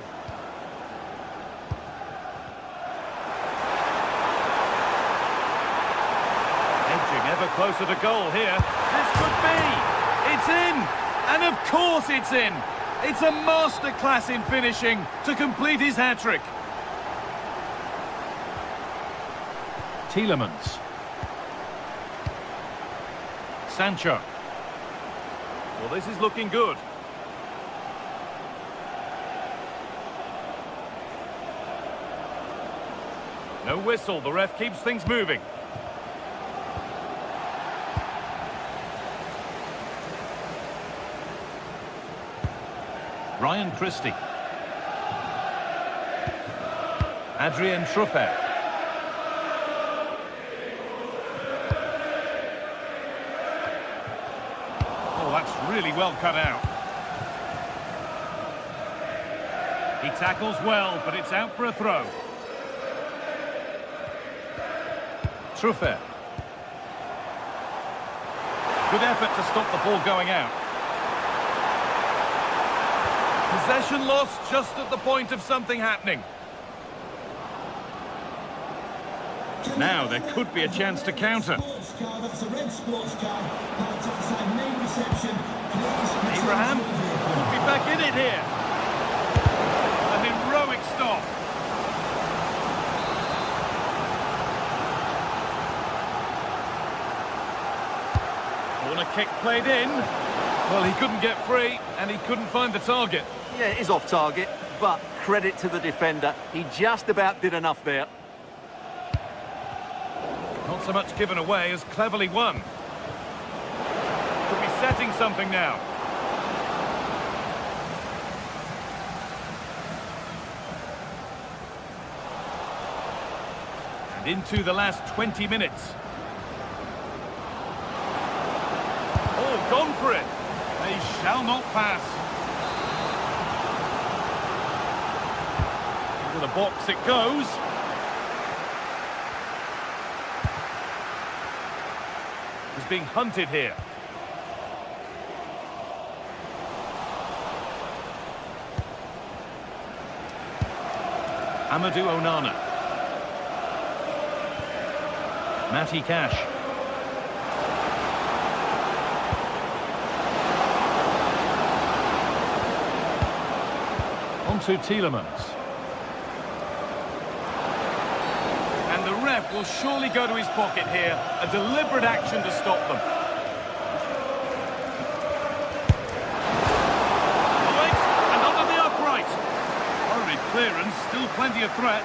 Ever closer to goal here. This could be. It's in. And of course it's in. It's a masterclass in finishing to complete his hat-trick. Tielemans. Sancho. Well, this is looking good. No whistle. The ref keeps things moving. Ryan Christie. Adrien Truffert. Oh, that's really well cut out. He tackles well, but it's out for a throw. Truffert. Good effort to stop the ball going out. Possession lost just at the point of something happening. Now there could be a chance to counter. Sports car, that's a red sports car. Parked outside main reception. Please Abraham return to the vehicle. could be back in it here. A heroic stop. Corner kick played in. Well, he couldn't get free and he couldn't find the target. Yeah, it is off target, but credit to the defender. He just about did enough there. Not so much given away as cleverly won. Could be setting something now. And into the last 20 minutes. Oh, gone for it. They shall not pass. Into the box it goes. He's being hunted here. Amadou Onana. Matty Cash. To Tielemans. And the ref will surely go to his pocket here. A deliberate action to stop them. Waits, and under the upright. Hurried clearance, still plenty of threat.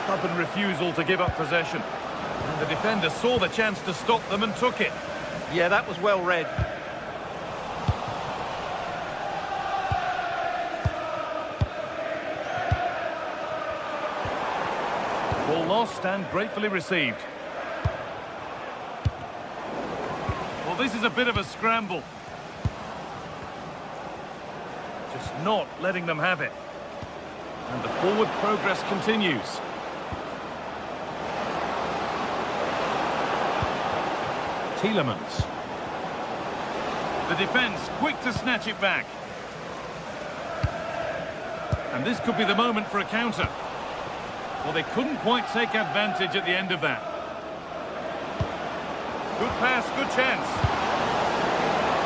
Stubborn refusal to give up possession. And the defender saw the chance to stop them and took it. Yeah, that was well read. Ball lost and gratefully received. Well, this is a bit of a scramble. Just not letting them have it. And the forward progress continues. Tielemans. The defence quick to snatch it back. And this could be the moment for a counter. Well, they couldn't quite take advantage at the end of that. Good pass, good chance.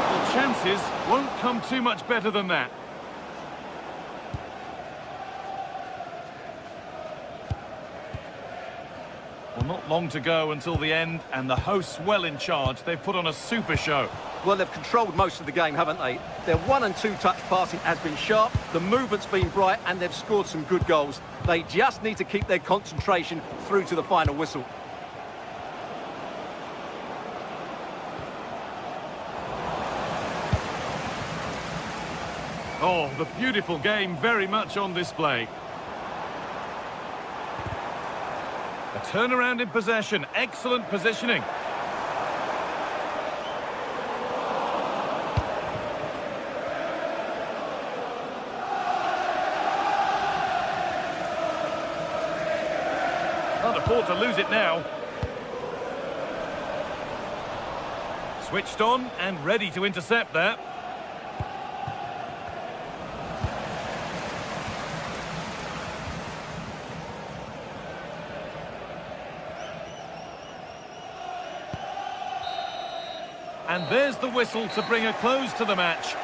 Well, chances won't come too much better than that. Well, not long to go until the end, and the hosts well in charge. They've put on a super show. Well, they've controlled most of the game, haven't they? Their 1- and 2-touch passing has been sharp, the movement's been bright, and they've scored some good goals. They just need to keep their concentration through to the final whistle. Oh, the beautiful game very much on display. A turnaround in possession, excellent positioning. Can't afford to lose it now. Switched on and ready to intercept that. And there's the whistle to bring a close to the match.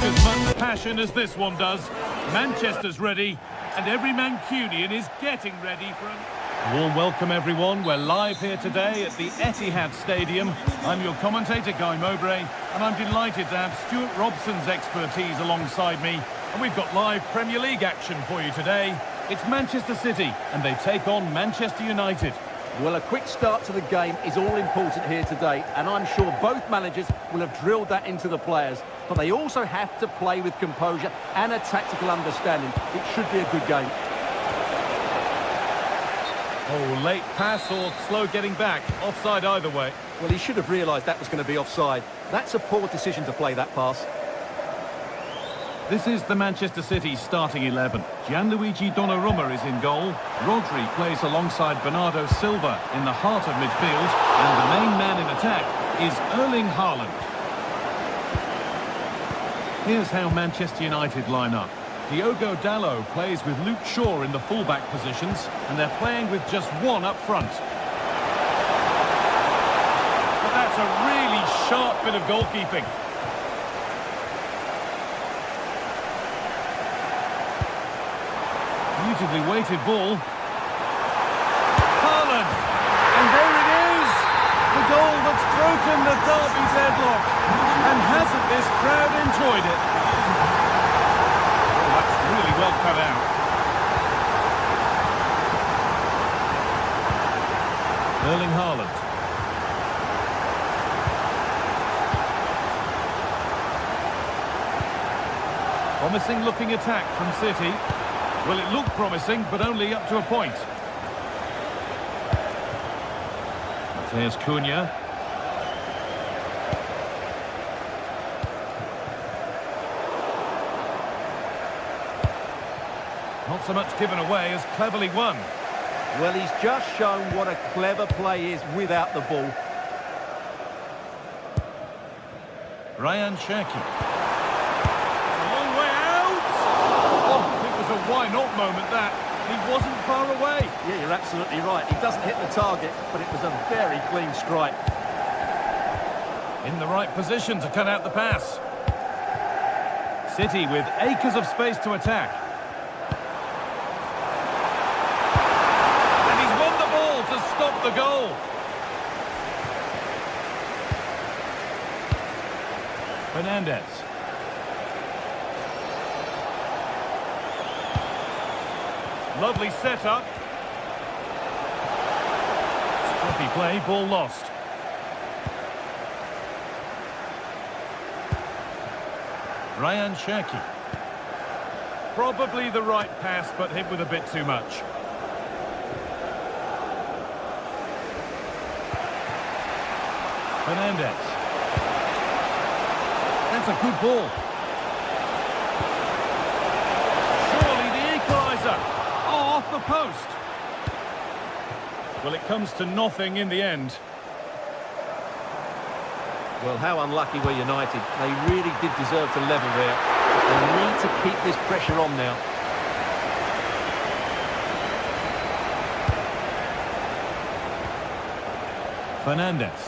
as much passion as this one does. Manchester's ready, and every Mancunian is getting ready for a warm welcome, everyone. We're live here today at the Etihad Stadium. I'm your commentator, Guy Mowbray, and I'm delighted to have Stuart Robson's expertise alongside me. And we've got live Premier League action for you today. It's Manchester City, and they take on Manchester United. Well, a quick start to the game is all important here today, and I'm sure both managers will have drilled that into the players. But they also have to play with composure and a tactical understanding. It should be a good game. Oh, late pass or slow getting back. Offside either way. Well, he should have realised that was going to be offside. That's a poor decision to play that pass. This is the Manchester City starting 11. Gianluigi Donnarumma is in goal. Rodri plays alongside Bernardo Silva in the heart of midfield. And the main man in attack is Erling Haaland. Here's how Manchester United line up. Diogo Dalot plays with Luke Shaw in the fullback positions, and they're playing with just one up front. But that's a really sharp bit of goalkeeping. Beautifully weighted ball. Haaland! And there it is! The goal that's broken the derby deadlock. And hasn't this crowd enjoyed it? Oh, that's really well cut out. Erling Haaland. Promising looking attack from City. Well, it looked promising, but only up to a point. There's Cunha. Not so much given away as cleverly won. Well, he's just shown what a clever play is without the ball. Ryan Cherki. It's a long way out! Oh, it was a why-not moment, that. He wasn't far away. Yeah, you're absolutely right. He doesn't hit the target, but it was a very clean strike. In the right position to cut out the pass. City with acres of space to attack. And he's won the ball to stop the goal. Fernandez. Lovely setup. Scruffy play, ball lost. Ryan Cherki. Probably the right pass, but hit with a bit too much. Fernandez. That's a good ball. Surely the equaliser. Oh, off the post. Well, it comes to nothing in the end. Well, how unlucky were United. They really did deserve to level there. They need to keep this pressure on now. Fernandez.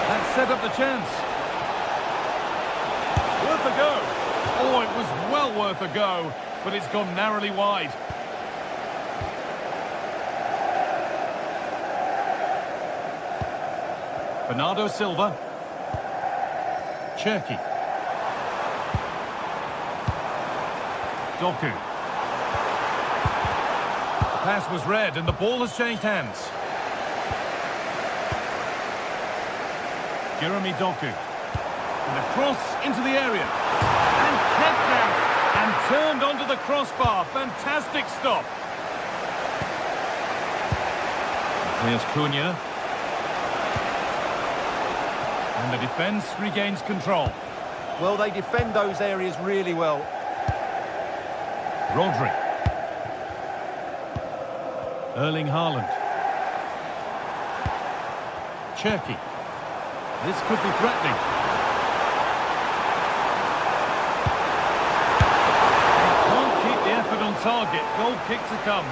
That set up the chance. Worth a go. Oh, it was well worth a go, but it's gone narrowly wide. Bernardo Silva. Cherki. Doku. The pass was read and the ball has changed hands. Jeremy Doku. And a cross into the area. And kept out. And turned onto the crossbar. Fantastic stop. Here's Cunha. And the defence regains control. Well, they defend those areas really well. Rodri. Erling Haaland. Cherki. This could be threatening. They can't keep the effort on target. Goal kick to come.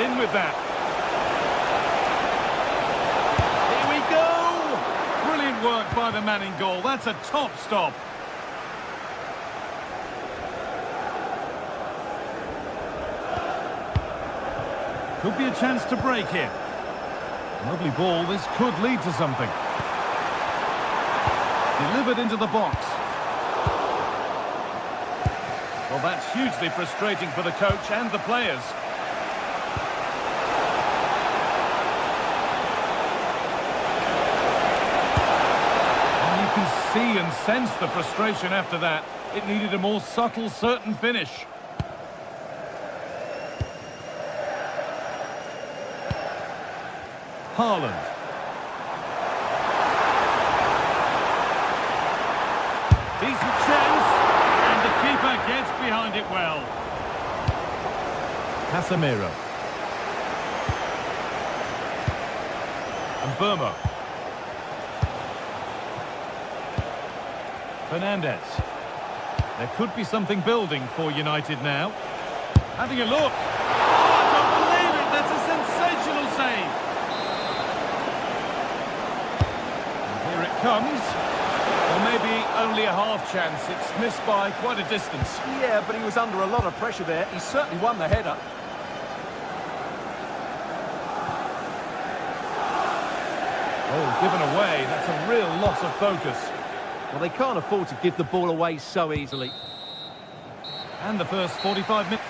in with that. Here we go! Brilliant work by the man in goal. That's a top stop. Could be a chance to break here. Lovely ball. This could lead to something. Delivered into the box. Well, that's hugely frustrating for the coach and the players. And you can see and sense the frustration after that. It needed a more subtle, certain finish. Haaland. Decent chance, and the keeper gets behind it well. Casemiro. And Burma. Fernandez. There could be something building for United now. Having a look. Oh, I don't believe it. That's a sensational save. Here it comes. Or maybe only a half chance. It's missed by quite a distance. Yeah, but he was under a lot of pressure there. He certainly won the header. Oh, given away. That's a real loss of focus. Well, they can't afford to give the ball away so easily. And the first 45 minutes.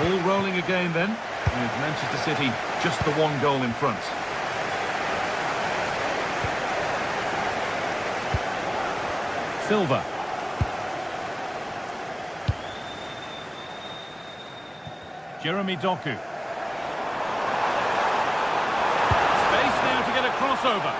All rolling again then, with Manchester City just the one goal in front. Silva. Jeremy Doku. Space now to get a crossover.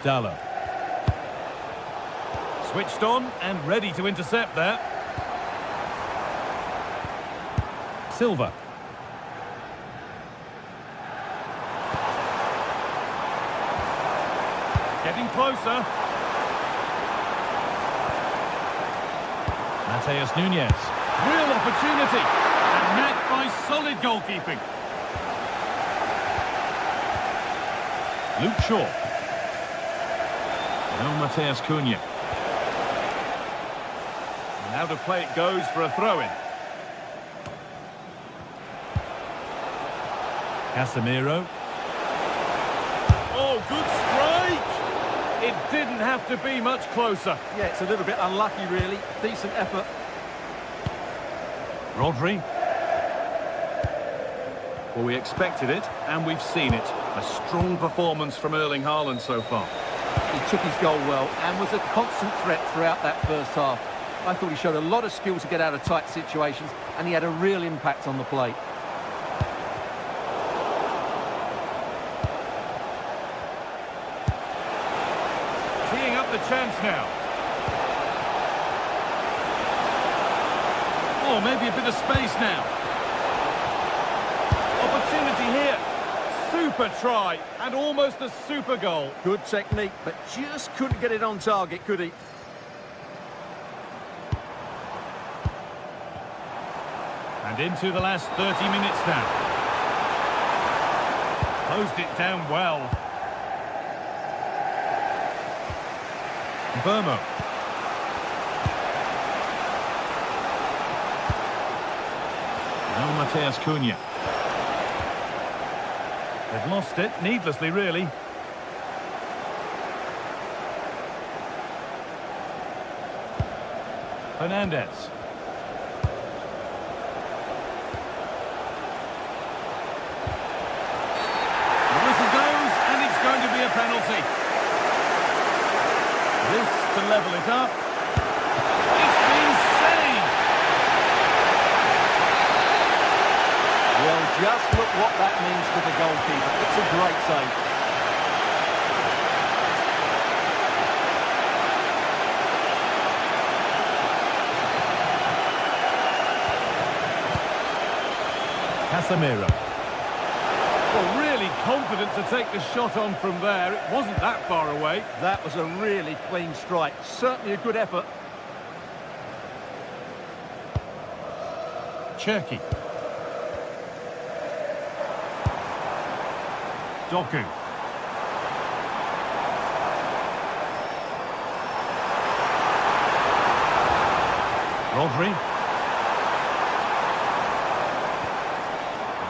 Dallo. Switched on and ready to intercept there. Silva. Getting closer. Mateus Nunes. Real opportunity. And met by solid goalkeeping. Luke Shaw. Now Mateus Cunha. And out of play it goes for a throw-in. Casemiro. Oh, good strike! It didn't have to be much closer. Yeah, it's a little bit unlucky, really. Decent effort. Rodri. Well, we expected it, and we've seen it. A strong performance from Erling Haaland so far. He took his goal well and was a constant threat throughout that first half. I thought he showed a lot of skill to get out of tight situations, and he had a real impact on the play. Teeing up the chance now. Oh, maybe a bit of space now. Opportunity here. Super try and almost a super goal. Good technique, but just couldn't get it on target, could he? And into the last 30 minutes now. Closed it down well. Burma. Now Mateus Cunha. They've lost it, needlessly, really. Fernandez. The whistle goes, and it's going to be a penalty. This to level it up. It's been saved! Well, just look what that means for the goalkeeper. It's a great save. Casemiro. Well, really confident to take the shot on from there. It wasn't that far away. That was a really clean strike. Certainly a good effort. Cherki. Doku. Rodri.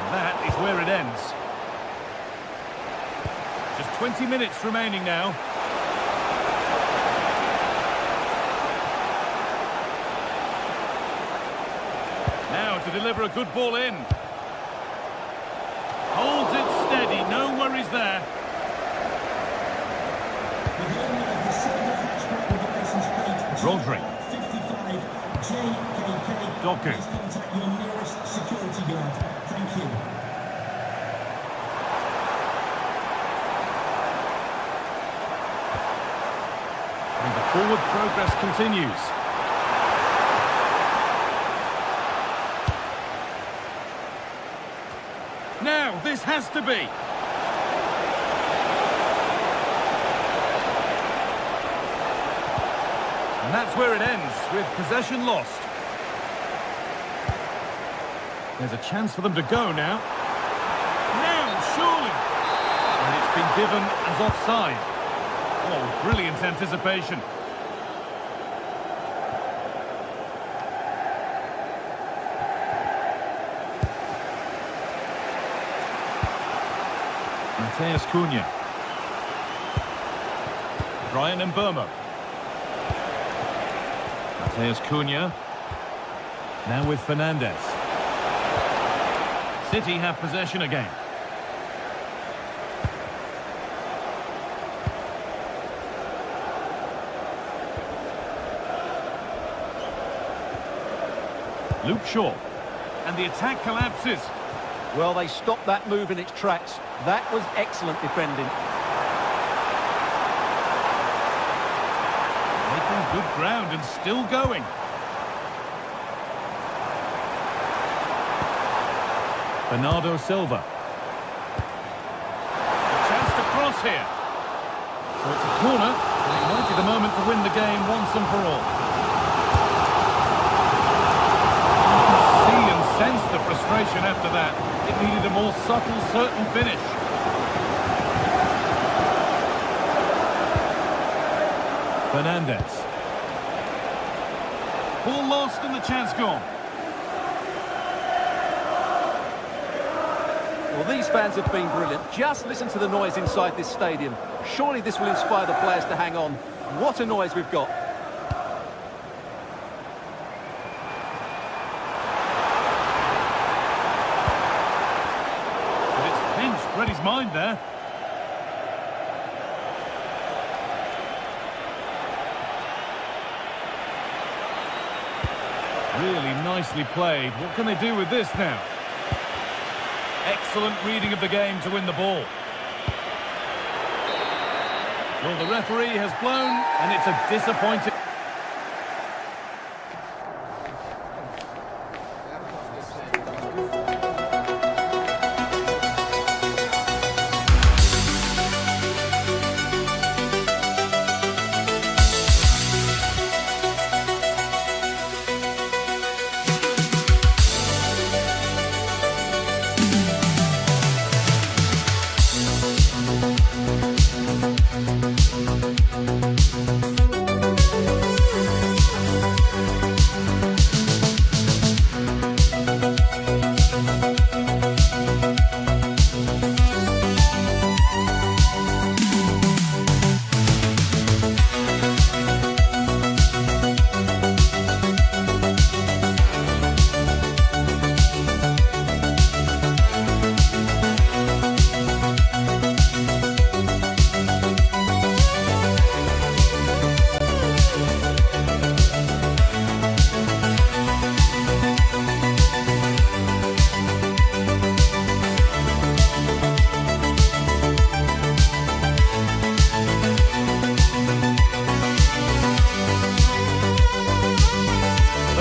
And that is where it ends. Just 20 minutes remaining now. Now to deliver a good ball in. Holds it steady, no worries there. Rodri. Doku. Contact your nearest security guard. Thank you. And the forward progress continues. Now, this has to be. And that's where it ends, with possession lost. There's a chance for them to go now. Now, surely. And it's been given as offside. Oh, brilliant anticipation. Mateus Cunha. Brian Mbeumo. Mateus Cunha. Now with Fernandes. City have possession again. Luke Shaw. And the attack collapses. Well, they stopped that move in its tracks. That was excellent defending. Making good ground and still going. Bernardo Silva. A chance to cross here. So it's a corner, and it might be the moment to win the game once and for all. You can see and sense the frustration after that. It needed a more subtle, certain finish. Fernandes. Ball lost and the chance gone. Well, these fans have been brilliant. Just listen to the noise inside this stadium. Surely this will inspire the players to hang on. What a noise we've got. But it's pinched, read his mind there. Really nicely played. What can they do with this now? Excellent reading of the game to win the ball. Well, the referee has blown, and it's a disappointing...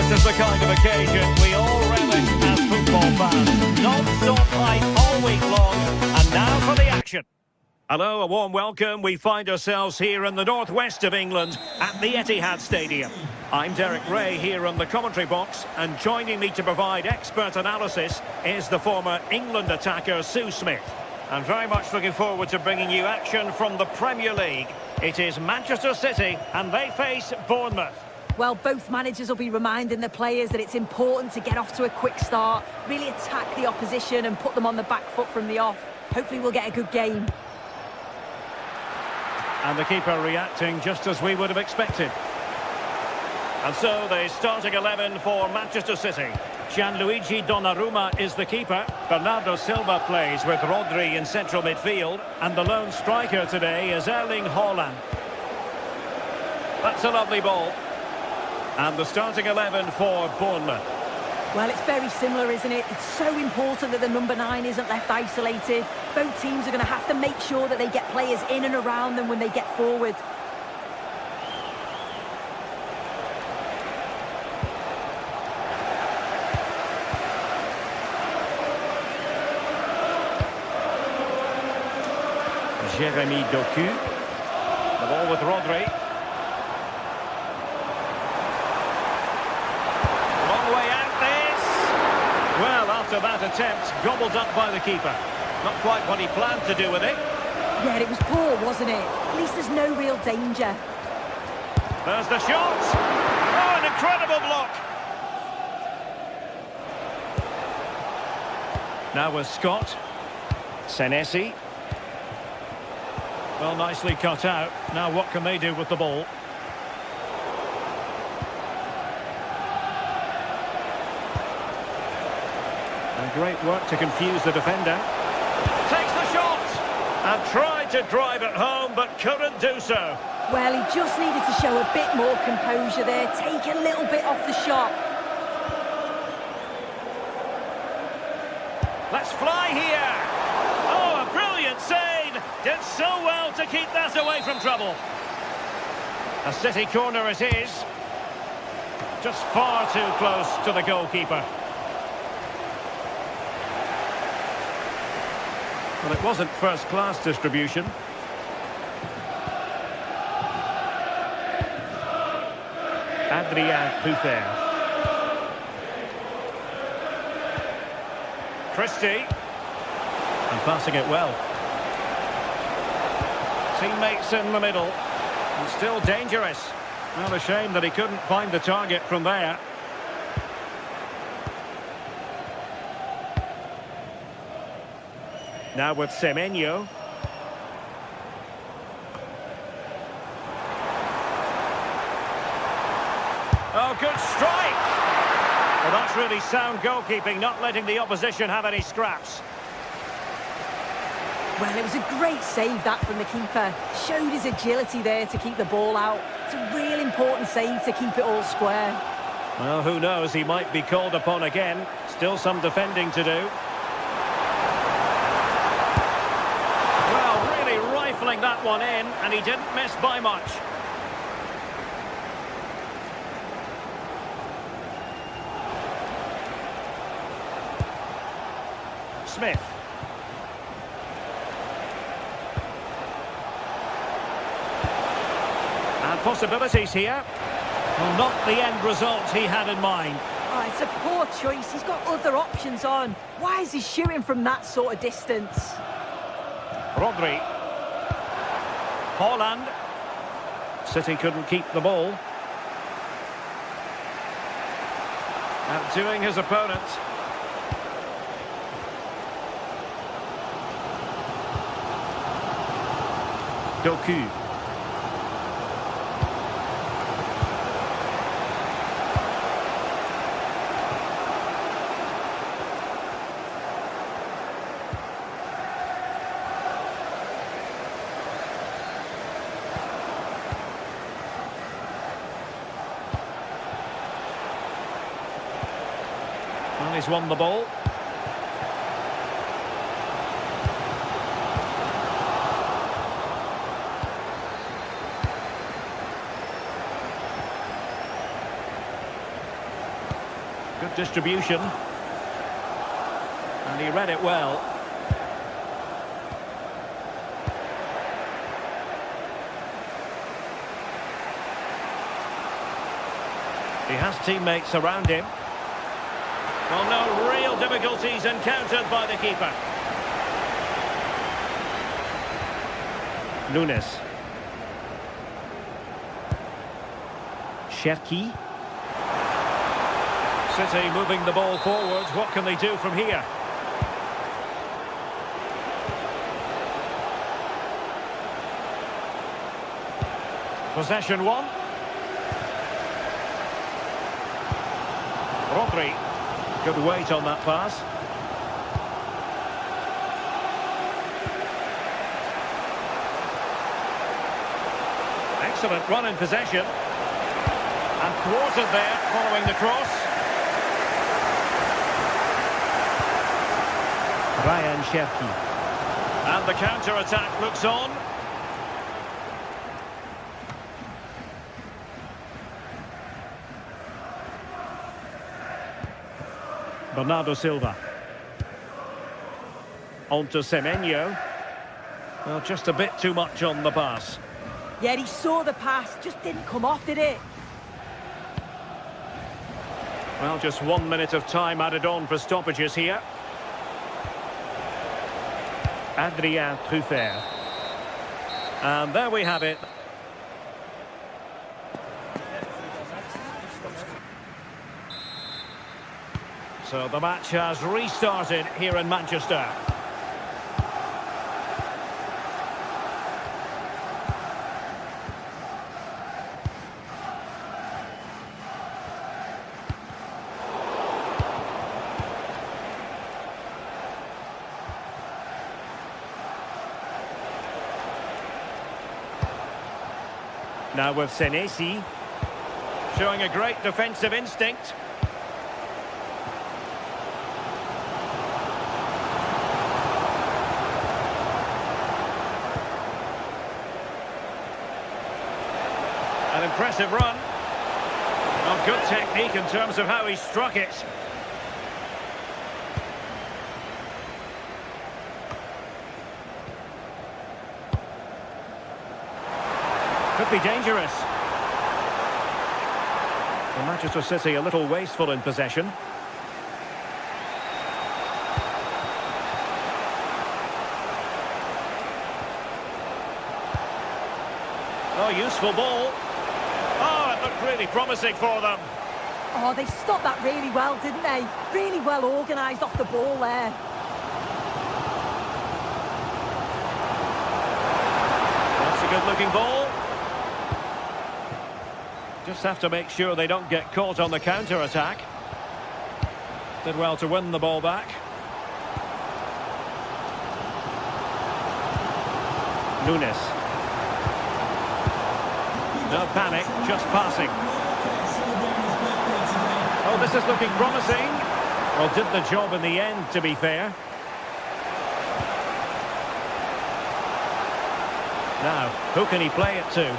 This is the kind of occasion we all relish as football football fans. Non-stop hype all week long. And now for the action. Hello, a warm welcome. We find ourselves here in the northwest of England at the Etihad Stadium. I'm Derek Ray here on the commentary box, and joining me to provide expert analysis is the former England attacker Sue Smith. I'm very much looking forward to bringing you action from the Premier League. It is Manchester City and they face Bournemouth. Well, both managers will be reminding the players that it's important to get off to a quick start, really attack the opposition and put them on the back foot from the off. Hopefully we'll get a good game. And the keeper reacting just as we would have expected. And so the starting 11 for Manchester City. Gianluigi Donnarumma is the keeper. Bernardo Silva plays with Rodri in central midfield. And the lone striker today is Erling Haaland. That's a lovely ball. And the starting 11 for Bournemouth. Well, it's very similar, isn't it? It's so important that the number 9 isn't left isolated. Both teams are going to have to make sure that they get players in and around them when they get forward. Jeremy Doku. The ball with Rodri. Long way out this. Well, after that attempt, gobbled up by the keeper. Not quite what he planned to do with it. Yeah, it was poor, wasn't it? At least there's no real danger. There's the shot. Oh, an incredible block. Now with Scott. Senesi. Well, nicely cut out. Now what can they do with the ball? And great work to confuse the defender. Takes the shot! And tried to drive it home, but couldn't do so. Well, he just needed to show a bit more composure there. Take a little bit off the shot. Let's fly here! Oh, a brilliant save! Did so well to keep that away from trouble. A City corner it is. Just far too close to the goalkeeper. Well, it wasn't first-class distribution. Adrien Puffer. Christie. And passing it well. Teammates in the middle. And still dangerous. Not a shame that he couldn't find the target from there. Now with Semenyo. Oh, good strike! Well, that's really sound goalkeeping, not letting the opposition have any scraps. Well, it was a great save, that, from the keeper. Showed his agility there to keep the ball out. It's a real important save to keep it all square. Well, who knows? He might be called upon again. Still some defending to do. Well, really rifling that one in, and he didn't miss by much. Smith. And possibilities here. Well, not the end result he had in mind. Oh, it's a poor choice. He's got other options on. Why is he shooting from that sort of distance? Rodri. Haaland. City couldn't keep the ball. Outdoing his opponent. Doku. Well, he's won the ball. Good distribution. And he read it well. He has teammates around him. Well, no real difficulties encountered by the keeper. Nunes. Cherki. City moving the ball forward. What can they do from here? Possession one. Rodri. Good weight on that pass. Excellent run in possession. And thwarted there following the cross. Ryan Cherki. And the counter-attack looks on. Bernardo Silva. On to Semenyo. Well, just a bit too much on the pass. Yeah, he saw the pass, just didn't come off, did it? Well, just 1 minute of time added on for stoppages here. Adrien Truffert. And there we have it. So the match has restarted here in Manchester. Now with Senesi, showing a great defensive instinct. An impressive run. Well, good technique in terms of how he struck it. Could be dangerous. Well, Manchester City a little wasteful in possession. Oh, useful ball. Oh, it looked really promising for them. Oh, they stopped that really well, didn't they? Really well organised off the ball there. That's a good-looking ball. Just have to make sure they don't get caught on the counter-attack. Did well to win the ball back. Nunes. No panic, just passing. Oh, this is looking promising. Well, did the job in the end, to be fair. Now, who can he play it to?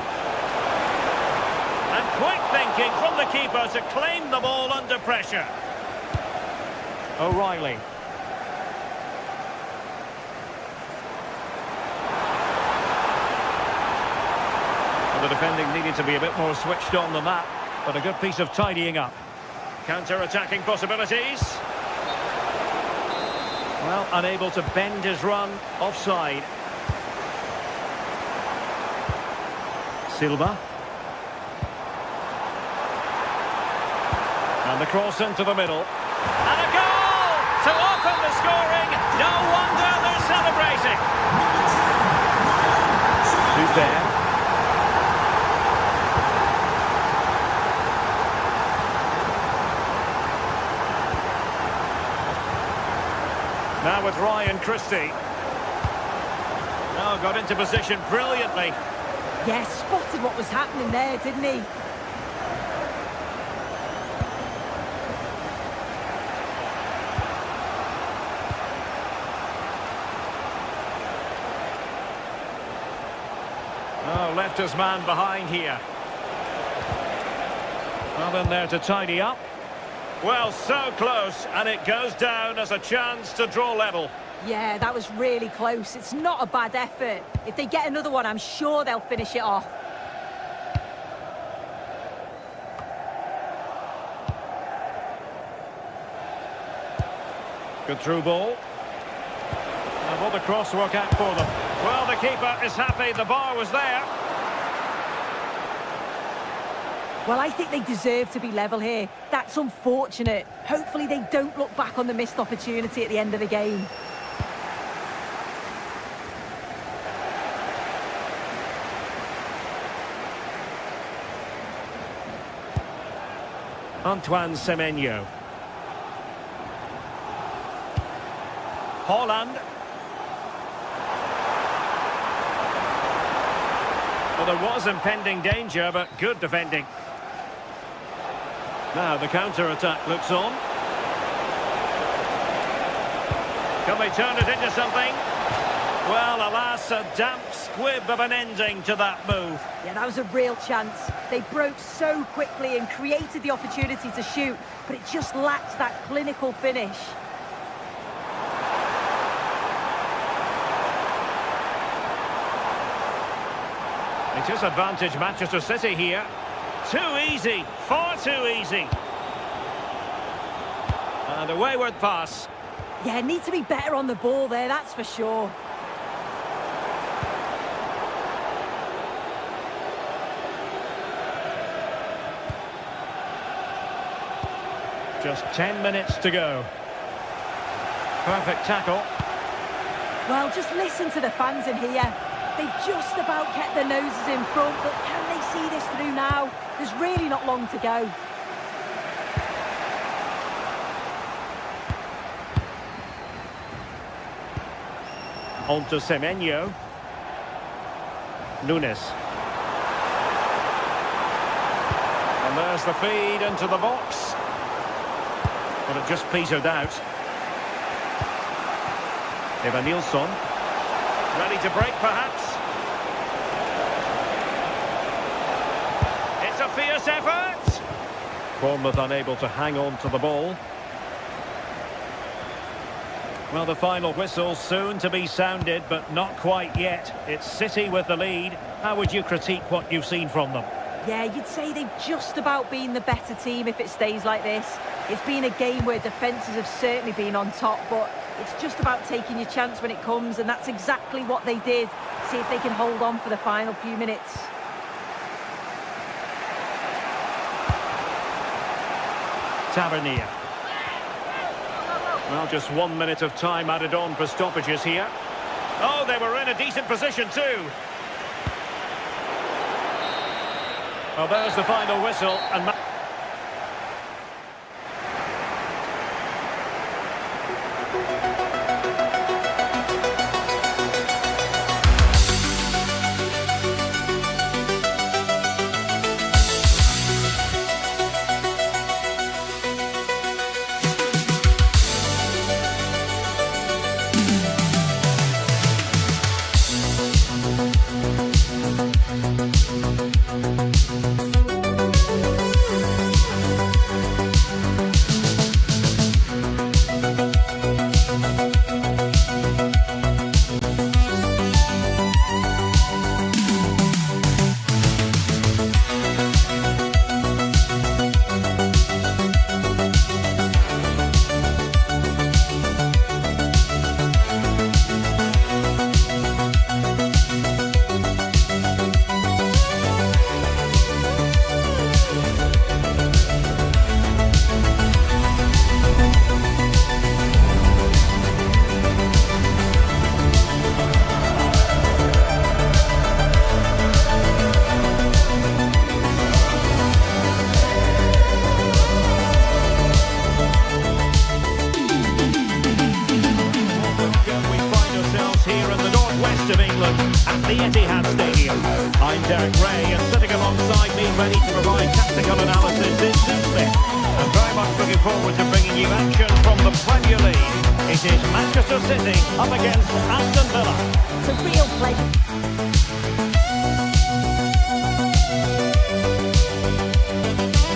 And quick thinking from the keeper to claim the ball under pressure. O'Reilly. The defending needed to be a bit more switched on than that, but a good piece of tidying up. Counter-attacking possibilities. Well, unable to bend his run, offside. Silva. And the cross into the middle. And a goal to open the scoring. No wonder they're celebrating. Truffert. Now with Ryan Christie. Oh, got into position brilliantly. Yeah, spotted what was happening there, didn't he? Oh, left his man behind here. Well, in there to tidy up. Well, so close, and it goes down as a chance to draw level. Yeah, that was really close. It's not a bad effort. If they get another one, I'm sure they'll finish it off. Good through ball. And will the cross work out for them? Well, the keeper is happy. The bar was there. Well, I think they deserve to be level here. That's unfortunate. Hopefully they don't look back on the missed opportunity at the end of the game. Antoine Semenyo. Holland. Well, there was impending danger, but good defending. Now the counter-attack looks on. Can they turn it into something? Well, alas, a damp squib of an ending to that move. Yeah, that was a real chance. They broke so quickly and created the opportunity to shoot, but it just lacked that clinical finish. It is advantage Manchester City here. Too easy, far too easy. And a wayward pass. Yeah, need to be better on the ball there, that's for sure. Just 10 minutes to go. Perfect tackle. Well, just listen to the fans in here. They've just about kept their noses in front, but can they see this through now? There's really not long to go. On to Semenyo. Nunes. And there's the feed into the box. But it just petered out. Evanilson. Ready to break, perhaps. It's a fierce effort. Bournemouth unable to hang on to the ball. Well, the final whistle soon to be sounded, but not quite yet. It's City with the lead. How would you critique what you've seen from them? Yeah, you'd say they've just about been the better team if it stays like this. It's been a game where defences have certainly been on top, but it's just about taking your chance when it comes, and that's exactly what they did. See if they can hold on for the final few minutes. Tavernier. Well, just 1 minute of time added on for stoppages here. Oh, they were in a decent position too. Well, there's the final whistle, and of England at the Etihad Stadium. I'm Derek Ray, and sitting alongside me, ready to provide tactical analysis, is Sue Smith. I'm very much looking forward to bringing you action from the Premier League. It is Manchester City up against Aston Villa. It's a real pleasure.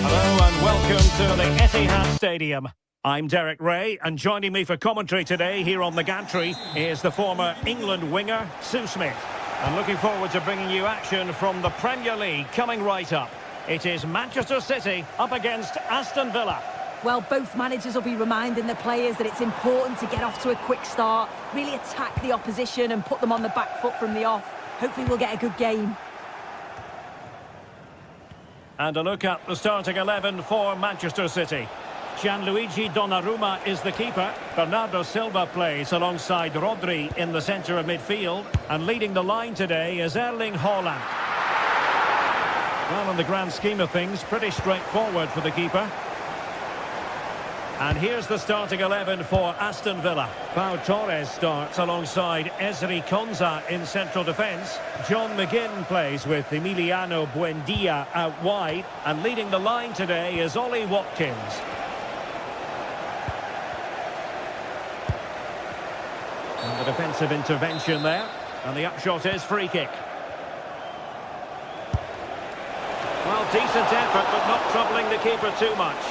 Hello and welcome to the Etihad Stadium. Stadium. I'm Derek Ray, and joining me for commentary today here on the gantry is the former England winger, Sue Smith. And looking forward to bringing you action from the Premier League coming right up. It is Manchester City up against Aston Villa. Well, both managers will be reminding the players that it's important to get off to a quick start, really attack the opposition and put them on the back foot from the off. Hopefully we'll get a good game. And a look at the starting 11 for Manchester City. Gianluigi Donnarumma is the keeper. Bernardo Silva plays alongside Rodri in the centre of midfield. And leading the line today is Erling Haaland. Well, in the grand scheme of things, pretty straightforward for the keeper. And here's the starting 11 for Aston Villa. Pau Torres starts alongside Ezri Konsa in central defence. John McGinn plays with Emiliano Buendia out wide. And leading the line today is Ollie Watkins. And the defensive intervention there. And the upshot is free kick. Well, decent effort, but not troubling the keeper too much.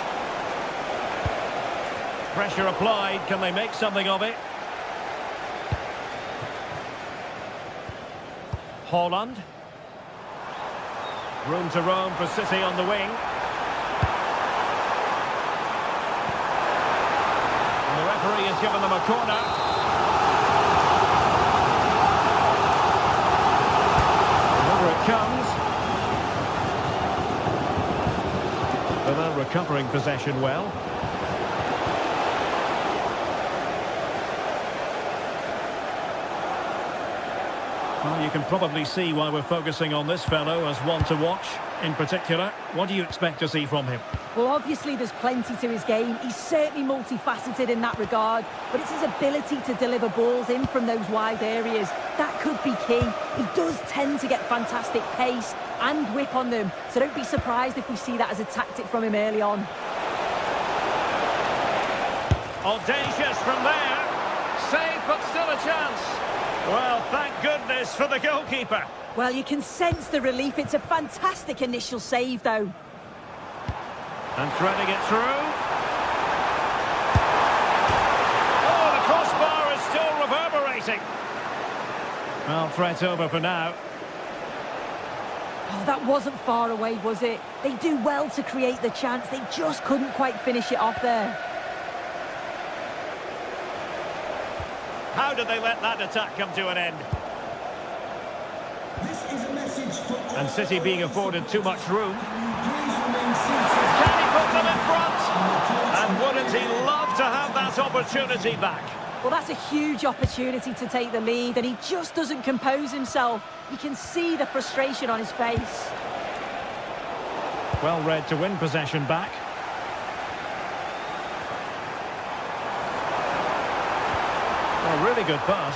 Pressure applied. Can they make something of it? Haaland. Room to roam for City on the wing. And the referee has given them a corner. Over it comes. But they're recovering possession well. Well, you can probably see why we're focusing on this fellow as one to watch. In particular, what do you expect to see from him? Well, obviously there's plenty to his game. He's certainly multifaceted in that regard, but it's his ability to deliver balls in from those wide areas. That could be key. He does tend to get fantastic pace and whip on them, so don't be surprised if we see that as a tactic from him early on. Audacious from there. Save, but still a chance. Well, thank goodness for the goalkeeper. Well, you can sense the relief. It's a fantastic initial save, though. And threading it through. Oh, the crossbar is still reverberating. Well, threat over for now. Oh, that wasn't far away, was it? They do well to create the chance. They just couldn't quite finish it off there. How did they let that attack come to an end? This is a message for all. And City being afforded too much room. Please remain seated. Can he put them in front? And wouldn't he love to have that opportunity back? Well, that's a huge opportunity to take the lead, and he just doesn't compose himself. You can see the frustration on his face. Well read to win possession back. A really good pass.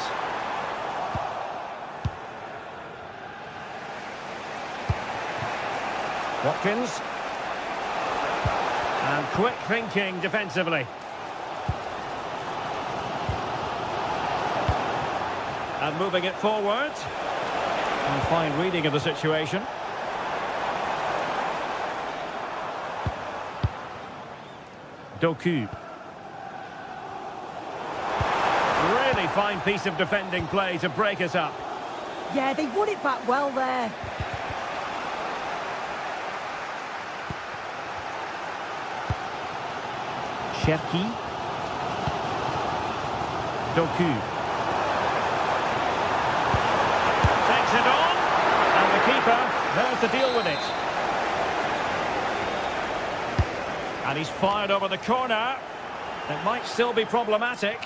Watkins. And quick thinking defensively. And moving it forward. And fine reading of the situation. Doku. Really fine piece of defending play to break us up. Yeah, they won it back well there. Cherki. Doku. Takes it on. And the keeper there to deal with it. And he's fired over the corner. It might still be problematic.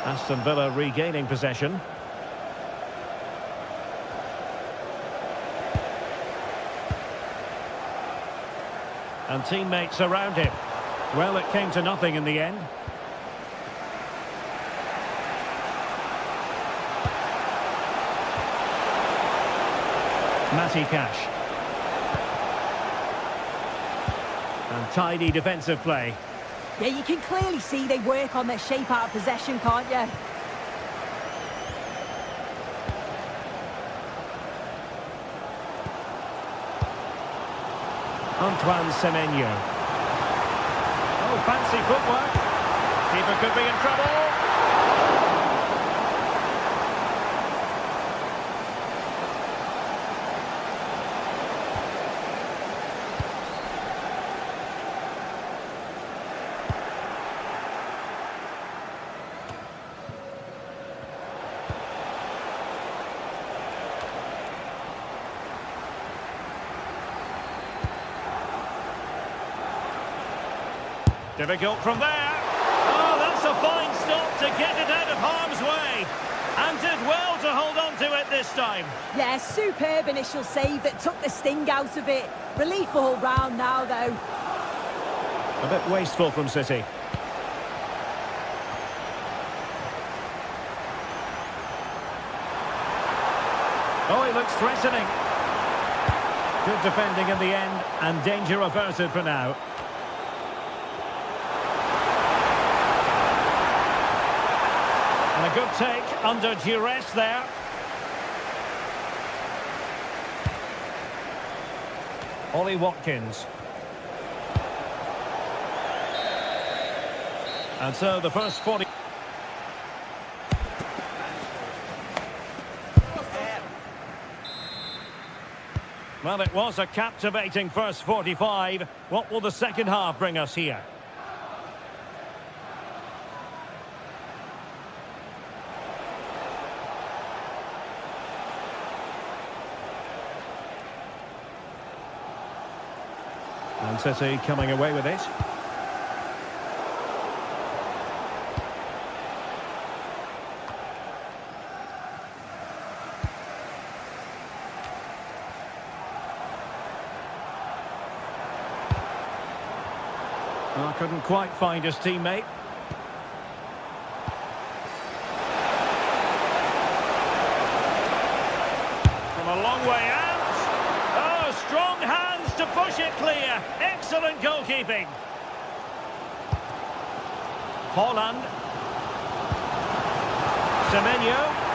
Aston Villa regaining possession. And teammates around him. Well, it came to nothing in the end. Matty Cash. And tidy defensive play. Yeah, you can clearly see they work on their shape out of possession, can't you? Antoine Semenyo. Oh, fancy footwork. Keeper could be in trouble. Difficult from there. Oh, that's a fine stop to get it out of harm's way. And did well to hold on to it this time. Yeah, superb initial save that took the sting out of it. Relief all round now, though. A bit wasteful from City. Oh, he looks threatening. Good defending in the end, and danger averted for now. And a good take under duress there. Ollie Watkins. And so the first 40... Well, it was a captivating first 45. What will the second half bring us here? And City coming away with it. Well, couldn't quite find his teammate. From a long way out. Oh, strong hands to push it clear. Excellent goalkeeping. Holland. Semenyo.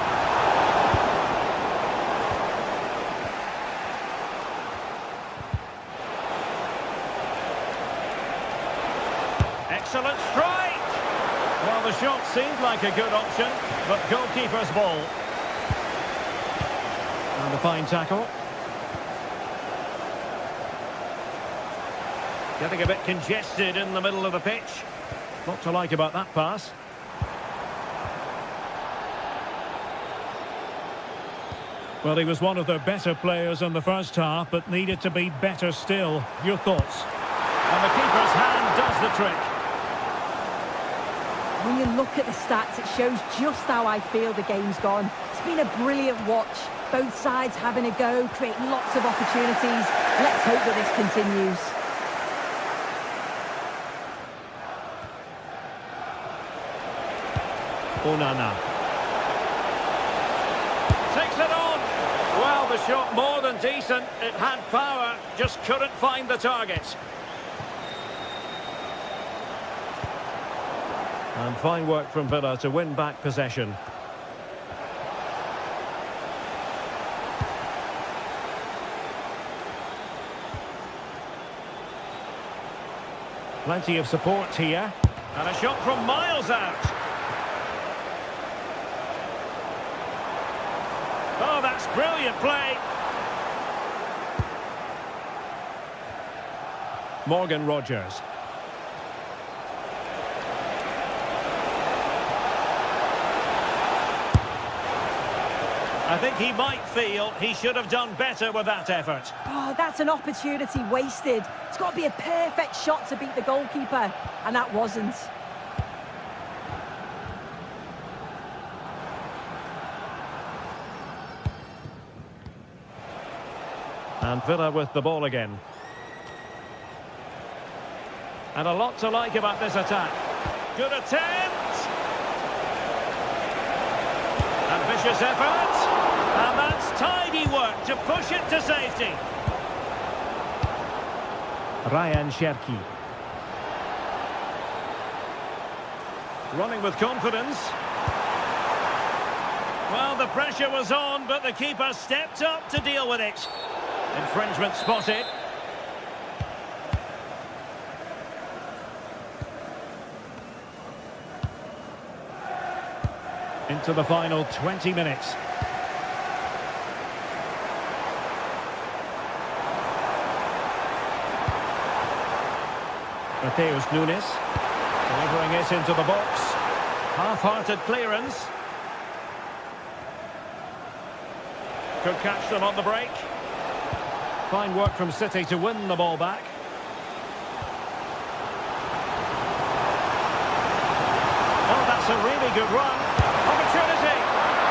Excellent strike! Well, the shot seemed like a good option, but goalkeeper's ball. And a fine tackle. Getting a bit congested in the middle of the pitch. Not to like about that pass. Well, he was one of the better players in the first half, but needed to be better still. Your thoughts? And the keeper's hand does the trick. When you look at the stats, it shows just how I feel the game's gone. It's been a brilliant watch. Both sides having a go, creating lots of opportunities. Let's hope that this continues. Onana. Takes it on. Well, the shot more than decent. It had power, just couldn't find the target. And fine work from Villa to win back possession. Plenty of support here. And a shot from miles out. Oh, that's brilliant play. Morgan Rogers. I think he might feel he should have done better with that effort. Oh, that's an opportunity wasted. It's got to be a perfect shot to beat the goalkeeper, and that wasn't. And Villa with the ball again. And a lot to like about this attack. Good attempt! Ambitious effort! And that's tidy work to push it to safety. Ryan Cherki. Running with confidence. Well, the pressure was on, but the keeper stepped up to deal with it. Infringement spotted. into the final 20 minutes. Mateus Nunes delivering it into the box. Half-hearted clearance. Could catch them on the break. Fine work from City to win the ball back. Oh, that's a really good run. Opportunity.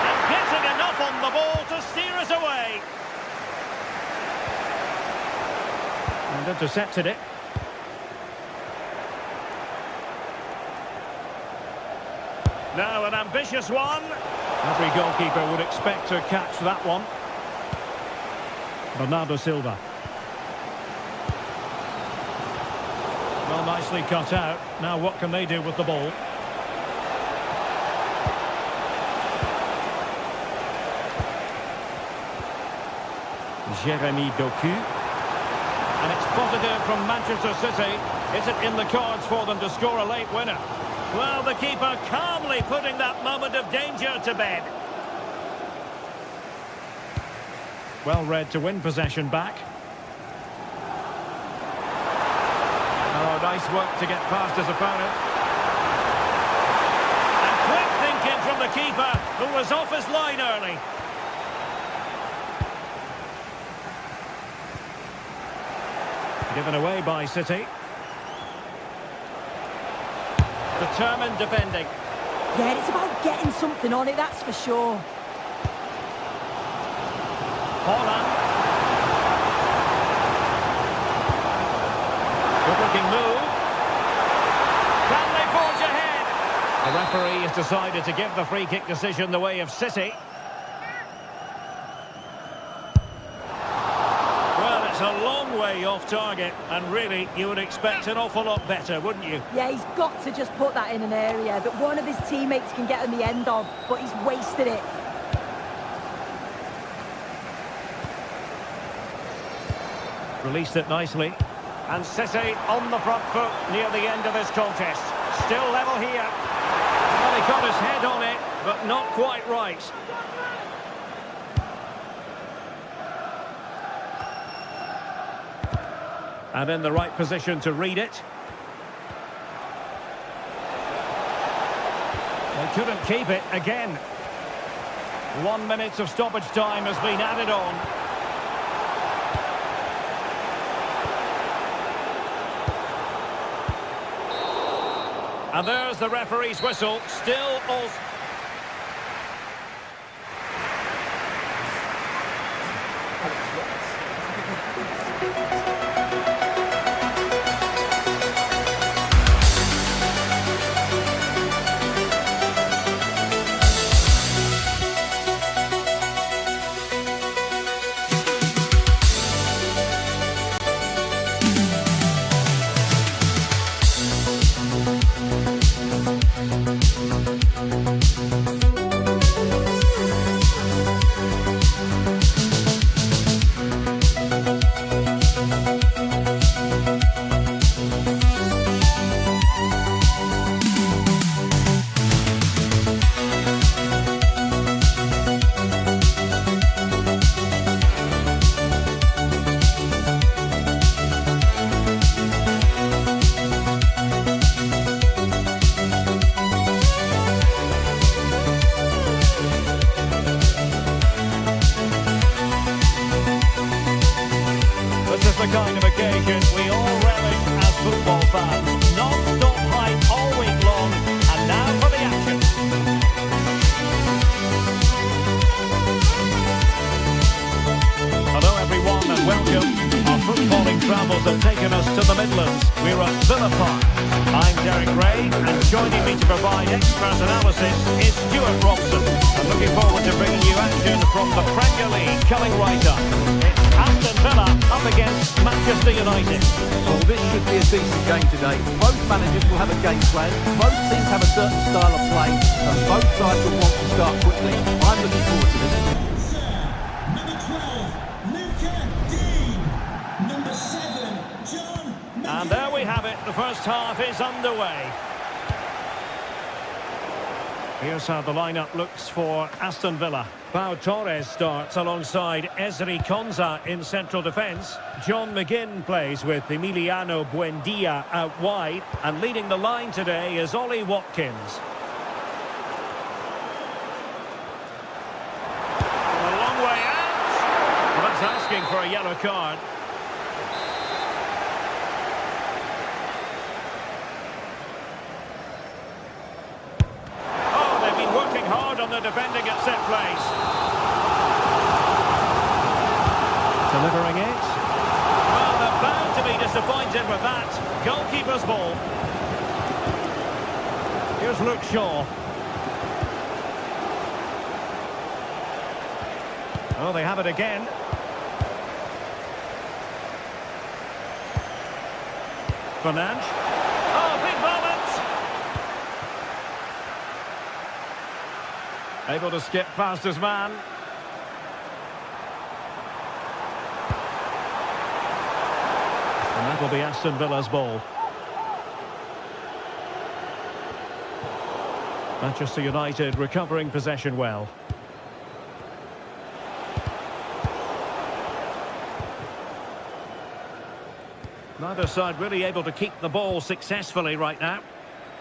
And getting enough on the ball to steer it away. And intercepted it. Now an ambitious one. Every goalkeeper would expect to catch that one. Bernardo Silva. Well, nicely cut out. Now what can they do with the ball? Jeremy Doku. And it's positive from Manchester City. Is it in the cards for them to score a late winner? Well, the keeper calmly putting that moment of danger to bed. Well read to win possession back. Oh, nice work to get past his opponent. And quick thinking from the keeper, who was off his line early. Given away by City. Determined defending. Yeah, it's about getting something on it, that's for sure. Holland. Good looking move. Can they forge ahead? The referee has decided to give the free kick decision the way of City. Well, it's a long way off target, and really you would expect an awful lot better, wouldn't you? Yeah, he's got to just put that in an area that one of his teammates can get on the end of, but he's wasted it. Released it nicely. And City on the front foot near the end of this contest. Still level here. Well, he got his head on it, but not quite right. And in the right position to read it. They couldn't keep it again. 1 minute of stoppage time has been added on. And there's the referee's whistle. Still all... the kind of occasion we all relish as football fans. Non-stop hype all week long, and now for the action. Hello everyone and welcome. Our footballing travels have taken us to the Midlands. We're at Villa Park. I'm Derek Ray, and joining me to provide expert analysis is Stuart Robson. I'm looking forward to bringing you action from the Premier League coming right up. It's Aston Villa up against Manchester United. Well, this should be a decent game today. Both managers will have a game plan. Both teams have a certain style of play, and both sides will want to start quickly. I'm looking forward to this. Number 12, Luca Dean. Number 7, John. And there we have it. The first half is underway. Here's how the lineup looks for Aston Villa. Pau Torres starts alongside Ezri Konsa in central defence. John McGinn plays with Emiliano Buendia out wide. And leading the line today is Ollie Watkins. A long way out. Well, that's asking for a yellow card. Working hard on the defending at set plays. Delivering it. Well, they're bound to be disappointed with that. Goalkeeper's ball. Here's Luke Shaw. Oh, they have it again. Fernandes. Oh, big moment. Able to skip past his man. And that will be Aston Villa's ball. Manchester United recovering possession well. Neither side really able to keep the ball successfully right now.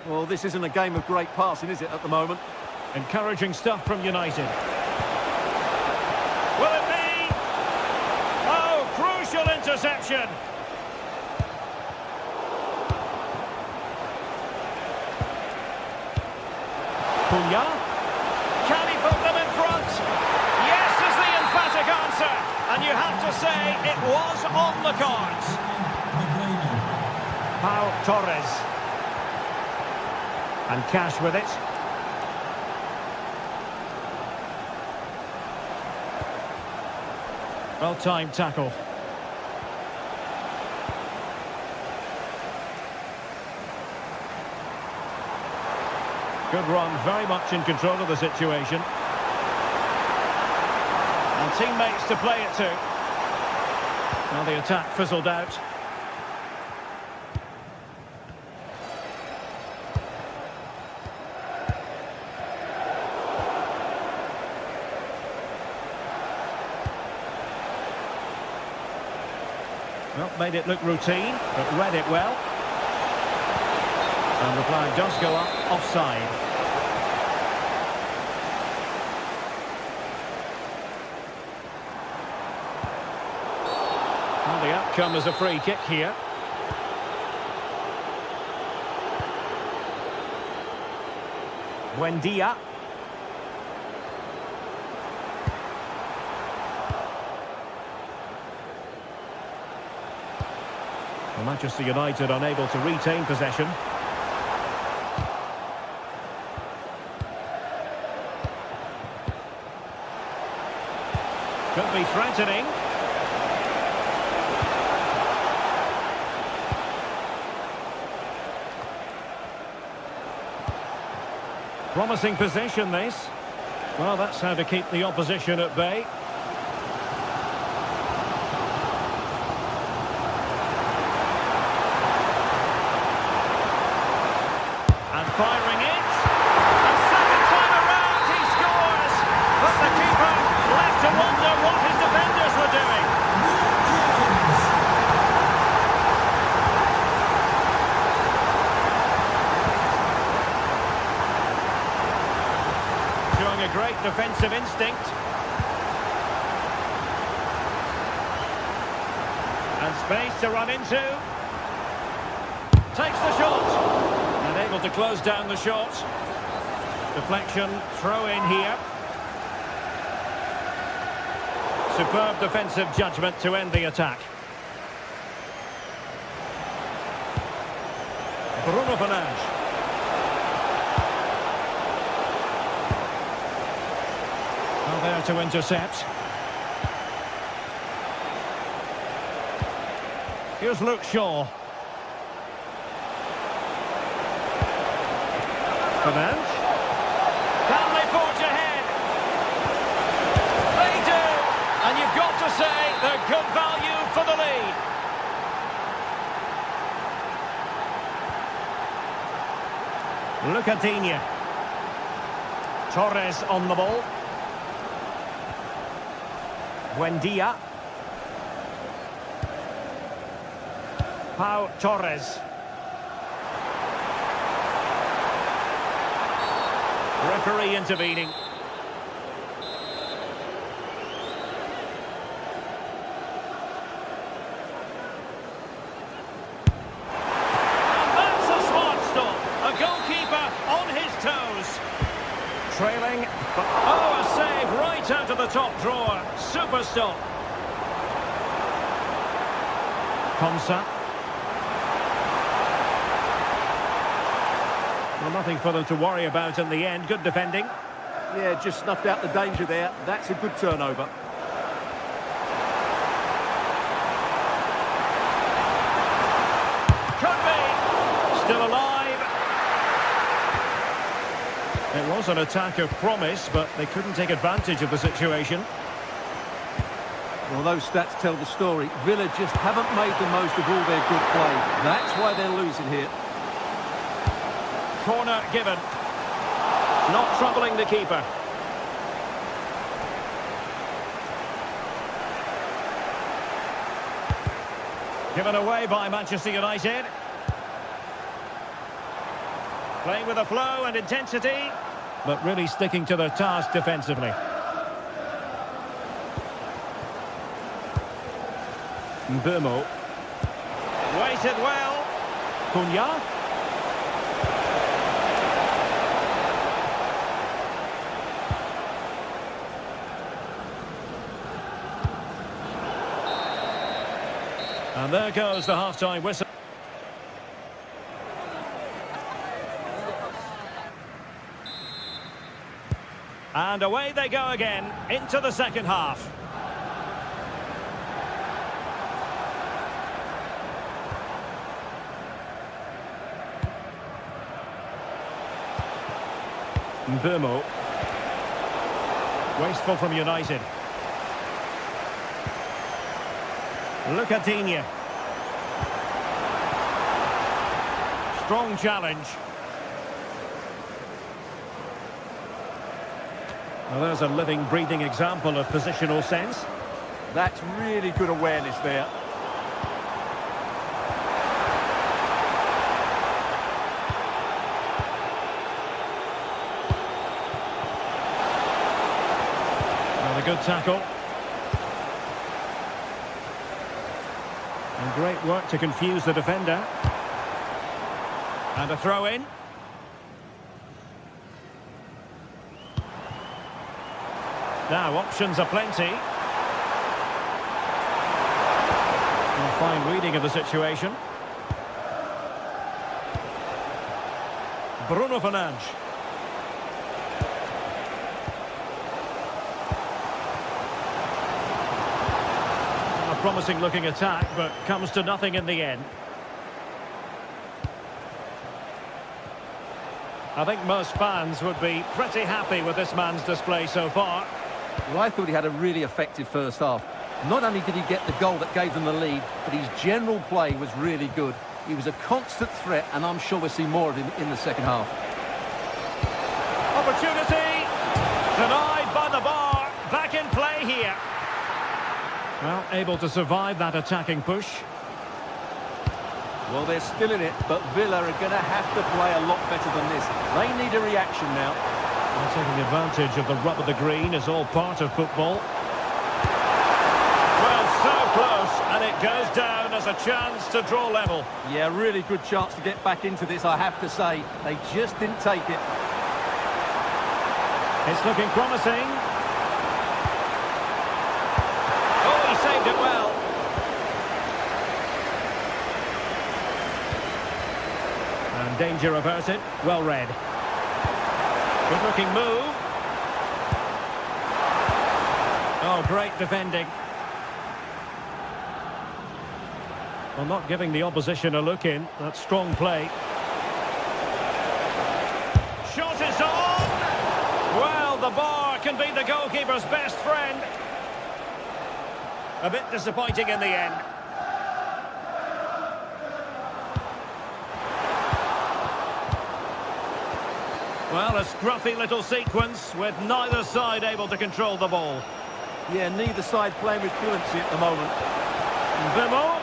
Well, this isn't a game of great passing, is it, at the moment? Encouraging stuff from United. Will it be? Oh, crucial interception. Cunha. Can he put them in front? Yes is the emphatic answer. And you have to say it was on the cards. Pau Torres. And Cash with it. Well-timed tackle. Good run, very much in control of the situation. And teammates to play it to. Well, the attack fizzled out. Well, made it look routine, but read it well. And the flag does go up, offside. Well, the outcome is a free kick here. Buendia. Manchester United unable to retain possession. Could be threatening. Promising possession, this. Well, that's how to keep the opposition at bay. Firing it, and second time around he scores, but the keeper left to wonder what his defenders were doing. Showing a great defensive instinct. And space to run into. Takes the shot. Able to close down the shot. Deflection, throw in here. Superb defensive judgment to end the attack. Bruno Fernandes. Well, there to intercept. Here's Luke Shaw. Fernandes. Can they forge ahead? They do! And you've got to say they're good value for the lead. Lucatinha. Torres on the ball. Buendia. Pau Torres. Referee intervening. Trailing, but oh, a save right out of the top drawer. Super stop. Konsa. Well, nothing for them to worry about in the end. Good defending. Yeah, just snuffed out the danger there. That's a good turnover. Could be. Still alive. It was an attack of promise, but they couldn't take advantage of the situation. Well, those stats tell the story. Villa just haven't made the most of all their good play. That's why they're losing here. Corner given. Not troubling the keeper. Given away by Manchester United. Playing with a flow and intensity, but really sticking to their task defensively. Mbeumo. Waited well. Cunha. And there goes the half-time whistle. And away they go again, into the second half. Mbeumo. Wasteful from United. Look at Digne. Strong challenge. Well, there's a living, breathing example of positional sense. That's really good awareness there. Well, a good tackle. And great work to confuse the defender. And a throw in. Now, options are plenty. A fine reading of the situation. Bruno Fernandes. A promising looking attack, but comes to nothing in the end. I think most fans would be pretty happy with this man's display so far. Well, I thought he had a really effective first half. Not only did he get the goal that gave them the lead, but his general play was really good. He was a constant threat, and I'm sure we'll see more of him in the second half. Opportunity! Denied by the bar. Back in play here. Well, able to survive that attacking push. Well, they're still in it, but Villa are going to have to play a lot better than this. They need a reaction now. Well, taking advantage of the rub of the green is all part of football. Well, so close, and it goes down as a chance to draw level. Yeah, really good chance to get back into this, I have to say. They just didn't take it. It's looking promising. Oh, he saved it well. And danger averted. Well read. Good-looking move. Oh, great defending. Well, not giving the opposition a look in. That's strong play. Shot is on! Well, the bar can be the goalkeeper's best friend. A bit disappointing in the end. Well, a scruffy little sequence with neither side able to control the ball. Yeah, neither side playing with fluency at the moment. Bimo.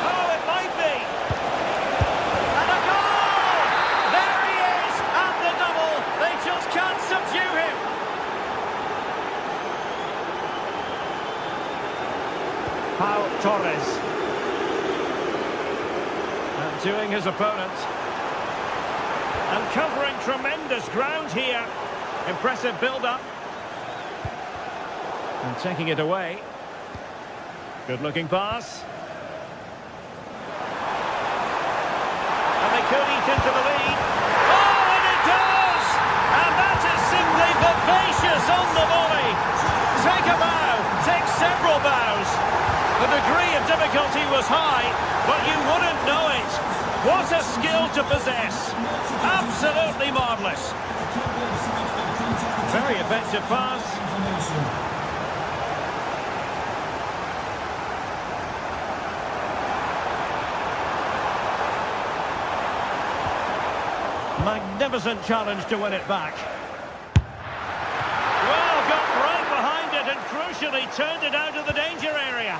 Oh, it might be. And a goal! There he is, and the double. They just can't subdue him. Pau Torres. Outdoing his opponent. And covering tremendous ground here. Impressive build-up. And taking it away. Good-looking pass. And they could eat into the lead. Oh, and it does! And that is simply vivacious on the volley. Take a bow, take several bows. The degree of difficulty was high, but you wouldn't know it. What a skill to possess. Absolutely marvellous. Very effective pass. Magnificent challenge to win it back. Well, got right behind it and crucially turned it out of the danger area.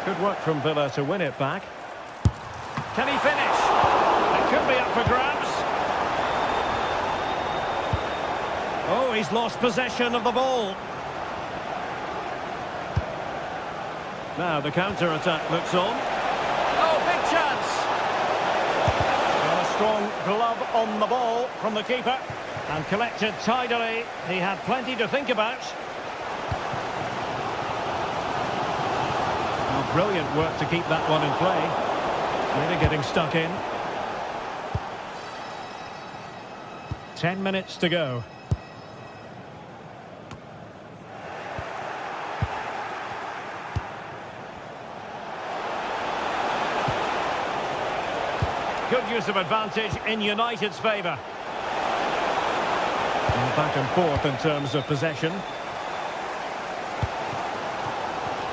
Good work from Villa to win it back. Can he finish? It could be up for grabs. Oh, he's lost possession of the ball. Now the counter-attack looks on. Oh, big chance! Well, a strong glove on the ball from the keeper. And collected tidily. He had plenty to think about. Well, brilliant work to keep that one in play. Really getting stuck in. 10 minutes to go. Good use of advantage in United's favour. Back and forth in terms of possession.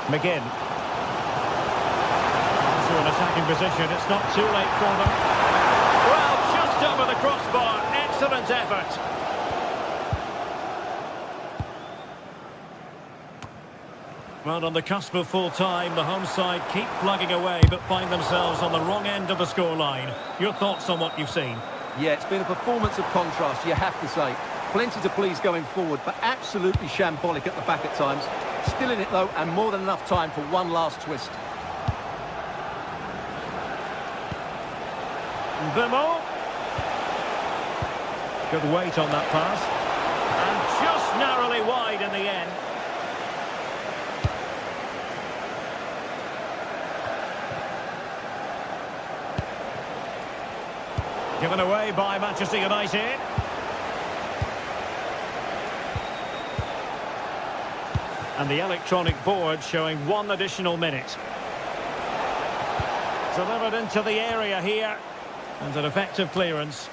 McGinn. So an attacking position, it's not too late for them. Well, just over the crossbar, excellent effort. Well, on the cusp of full time, the home side keep plugging away but find themselves on the wrong end of the scoreline. Your thoughts on what you've seen? Yeah, it's been a performance of contrast, you have to say. Plenty to please going forward, but absolutely shambolic at the back at times. Still in it, though, and more than enough time for one last twist. Bimo. Good weight on that pass. And just narrowly wide in the end. Given away by Manchester United. And the electronic board showing 1 additional minute. Delivered into the area here. And an effective clearance.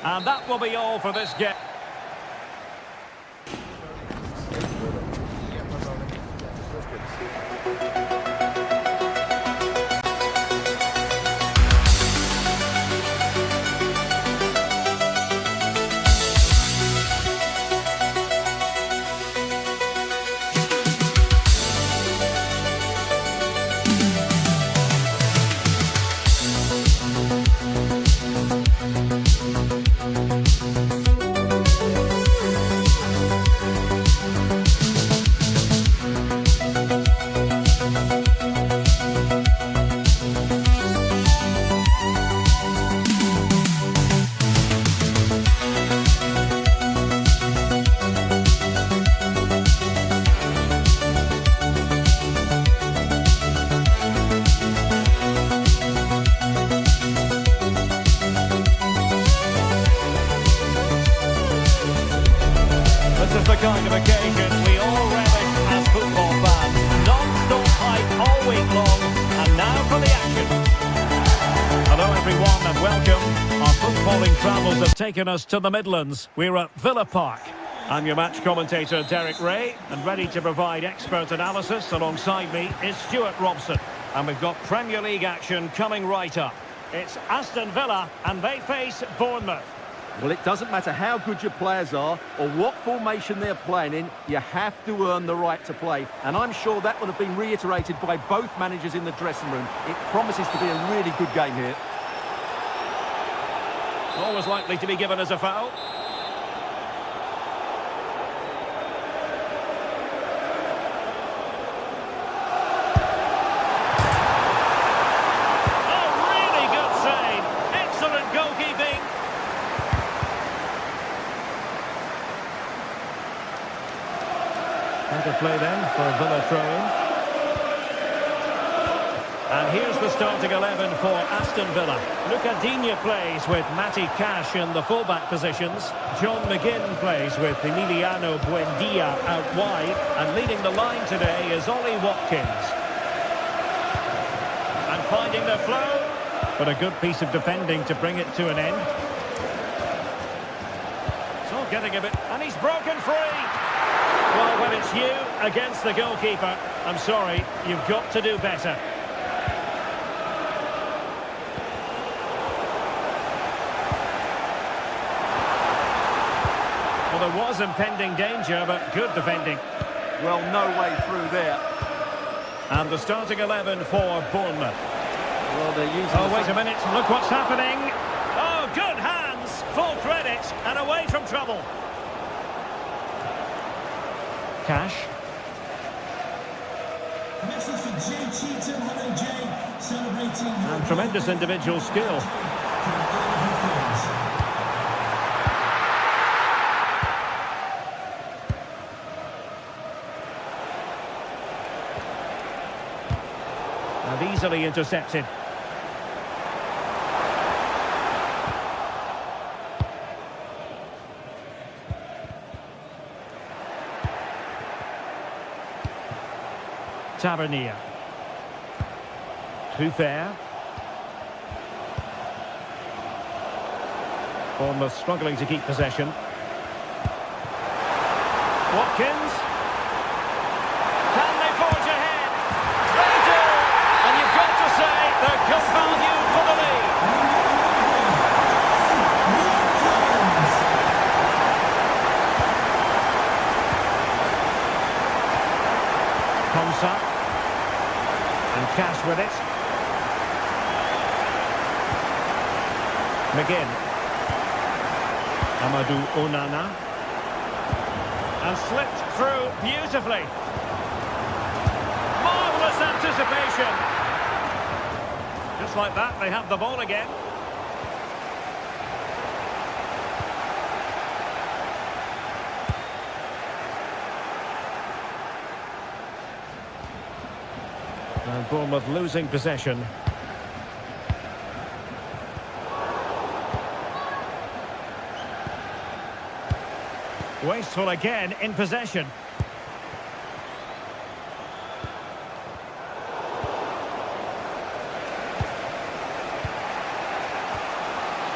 And that will be all for this game. This is the kind of occasion we all relish as football fans. Non-stop hype all week long, and now for the action. Hello everyone and welcome. Our footballing travels have taken us to the Midlands. We're at Villa Park. I'm your match commentator, Derek Ray, and ready to provide expert analysis alongside me is Stuart Robson. And we've got Premier League action coming right up. It's Aston Villa, and they face Bournemouth. Well, it doesn't matter how good your players are or what formation they're playing in, you have to earn the right to play. And I'm sure that will have been reiterated by both managers in the dressing room. It promises to be a really good game here. Always likely to be given as a foul. Better play then for Villa throw-in. And here's the starting 11 for Aston Villa. Lucadinha plays with Matty Cash in the fullback positions. John McGinn plays with Emiliano Buendia out wide. And leading the line today is Ollie Watkins. And finding the flow, but a good piece of defending to bring it to an end. So getting a bit, and he's broken free. Well, when it's you against the goalkeeper, I'm sorry, you've got to do better. Well, there was impending danger, but good defending. Well, no way through there. And the starting 11 for Bournemouth. Well, they're using... Oh, wait a minute, look what's happening. Oh, good hands, full credit, and away from trouble. Cash. Message for Cheatham. Hello, Jay. Celebrating. And tremendous individual skill. And easily intercepted. Tavernier. Too fair. Bournemouth struggling to keep possession. Watkins. Can they forge ahead? They do! And you've got to say they're good value for the lead. Konsa. And Cash with it. McGinn. Amadou Onana. And slipped through beautifully. Marvellous anticipation. Just like that, they have the ball again. And Bournemouth losing possession. Wasteful again in possession.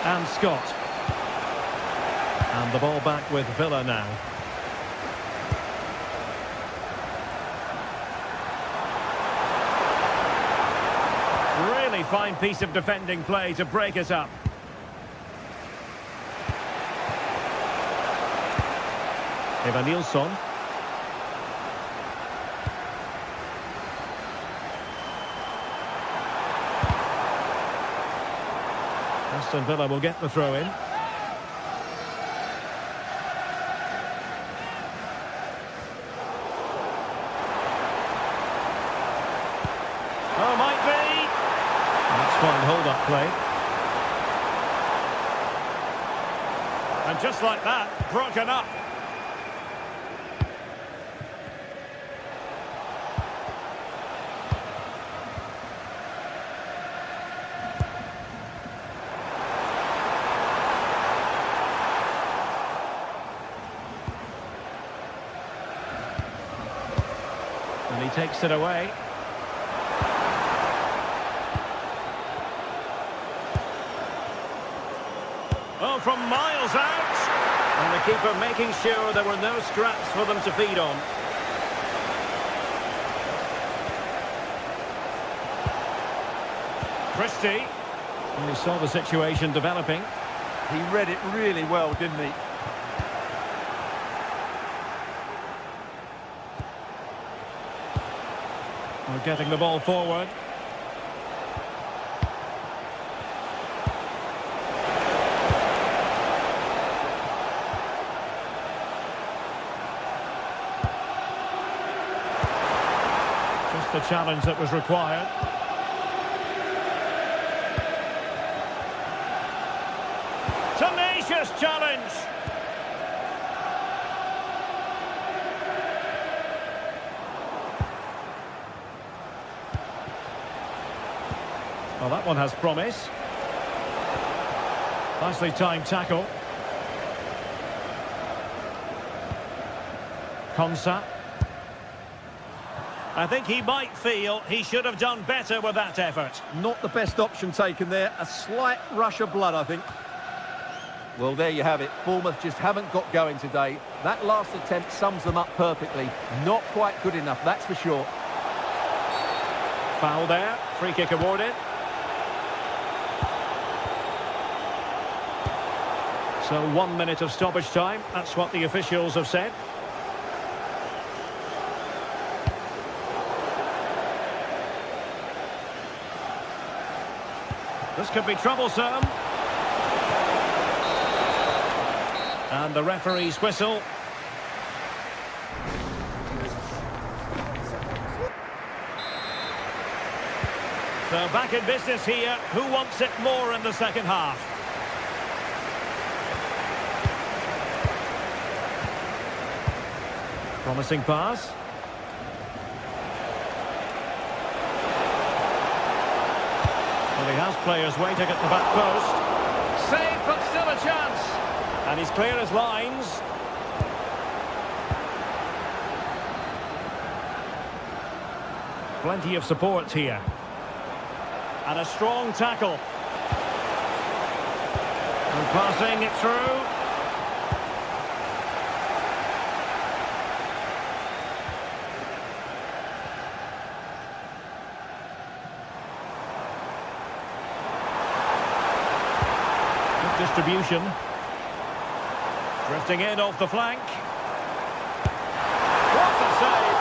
And Scott. And the ball back with Villa now. Really fine piece of defending play to break us up. Evanilson. Aston Villa will get the throw in. Oh, might be. That's fine hold-up play. And just like that, broken up. And he takes it away. Oh, from miles out. And And the keeper making sure there were no scraps for them to feed on. Christie. And he saw the situation developing. He read it really well, didn't he? We're getting the ball forward. Just the challenge that was required. Tenacious challenge. Well, that one has promise. Nicely timed tackle. Konsa. I think he might feel he should have done better with that effort. Not the best option taken there. A slight rush of blood, I think. Well, there you have it. Bournemouth just haven't got going today. That last attempt sums them up perfectly. Not quite good enough, that's for sure. Foul there. Free kick awarded. So 1 minute of stoppage time. That's what the officials have said. This could be troublesome. And the referee's whistle. So back in business here. Who wants it more in the second half? Promising pass. Well, he has players waiting at the back post. Save, but still a chance. And he's clear as lines. Plenty of support here. And a strong tackle. And passing it through. Good distribution. Drifting in off the flank. What a save!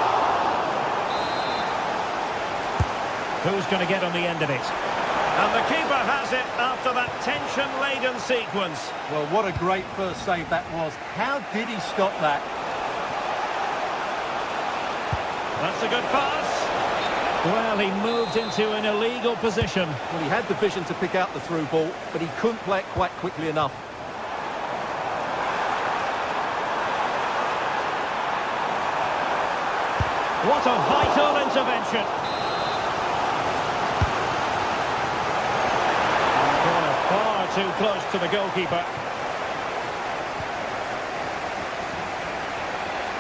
Who's going to get on the end of it? And the keeper has it after that tension-laden sequence. Well, what a great first save that was. How did he stop that? That's a good pass. Well, he moved into an illegal position. Well, he had the vision to pick out the through ball, but he couldn't play it quite quickly enough. What a vital intervention. Corner far too close to the goalkeeper.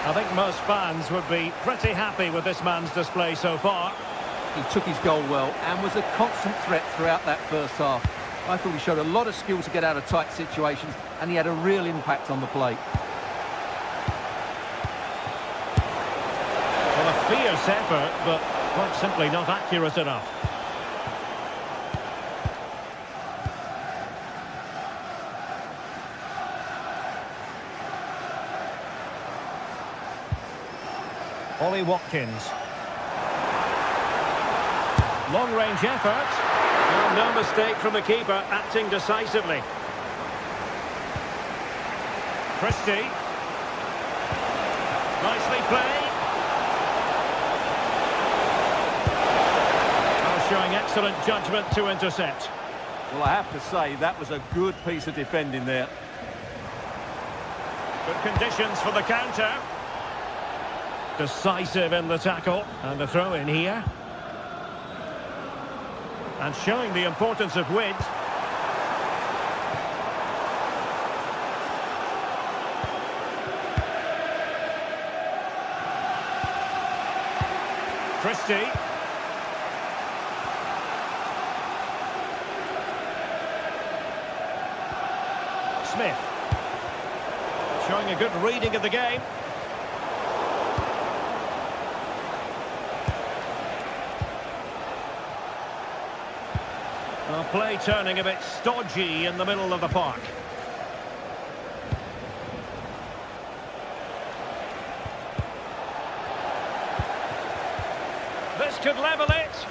I think most fans would be pretty happy with this man's display so far. He took his goal well and was a constant threat throughout that first half. I thought he showed a lot of skill to get out of tight situations, and he had a real impact on the play. Well, a fierce effort, but quite simply not accurate enough. Ollie Watkins. Long-range effort. And no mistake from the keeper, acting decisively. Christie. Nicely played. Showing excellent judgment to intercept. Well, I have to say, that was a good piece of defending there. Good conditions for the counter. Decisive in the tackle. And the throw in here. And showing the importance of width. Christie. Smith. Showing a good reading of the game. Well, play turning a bit stodgy in the middle of the park. This could level it.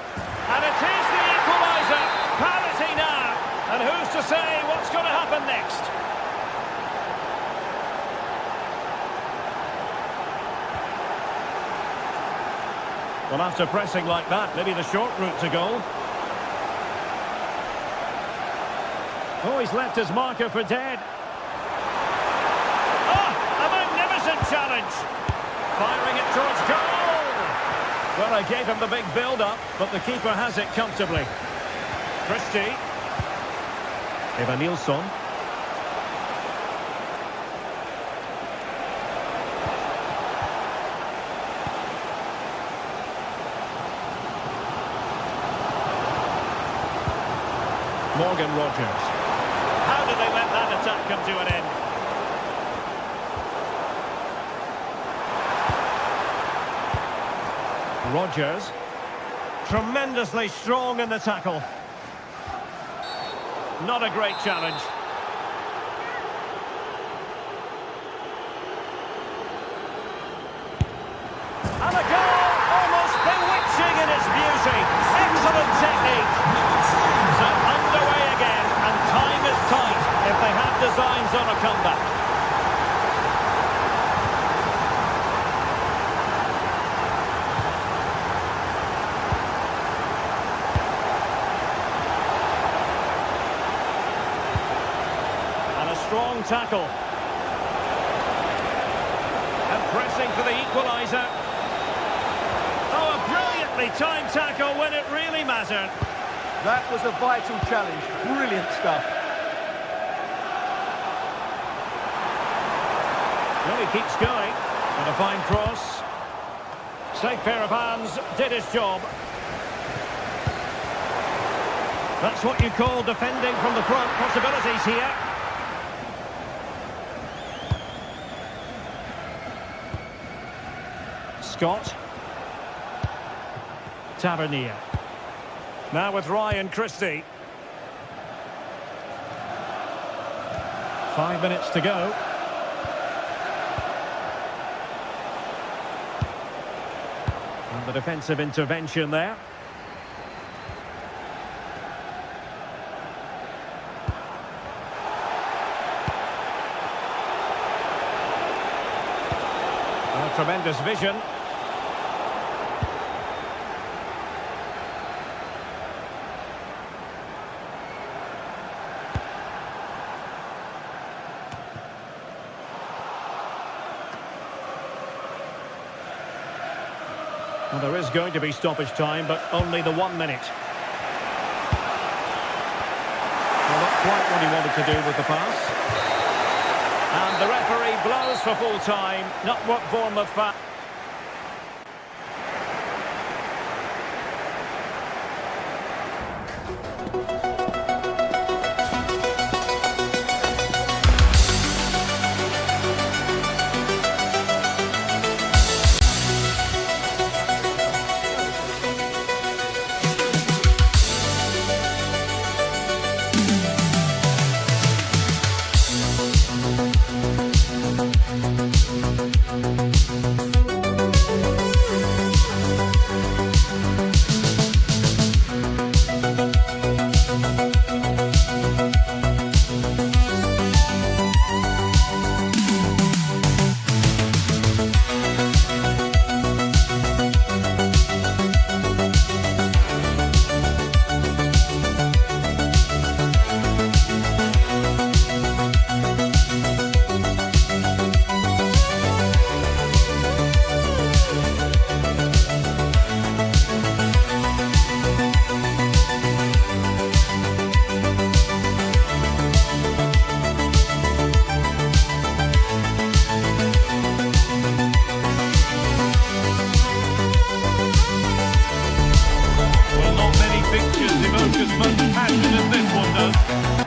And it is the equaliser. Parity now. And who's to say what's going to happen next? Well, after pressing like that, maybe the short route to goal. Oh, he's left his marker for dead. Oh, a magnificent challenge. Firing it towards goal. Well, I gave him the big build-up, but the keeper has it comfortably. Christie. Eva Nilsson. Morgan Rogers. How did they let that attack come to an end? Rogers. Tremendously strong in the tackle. Not a great challenge. And a goal! Almost bewitching in its beauty. Excellent technique. So underway again, and time is tight if they have designs on a comeback. And a strong tackle. And pressing for the equaliser. Oh, a brilliantly timed tackle when it really mattered. That was a vital challenge. Brilliant stuff. Well, he keeps going. And a fine cross. Safe pair of hands. Did his job. That's what you call defending from the front. Possibilities here. Scott. Tavernier. Now with Ryan Christie. 5 minutes to go. And the defensive intervention there. A tremendous vision. Well, there is going to be stoppage time, but only the 1 minute. Well, not quite what he wanted to do with the pass. And the referee blows for full time. Not what Bournemouth fans...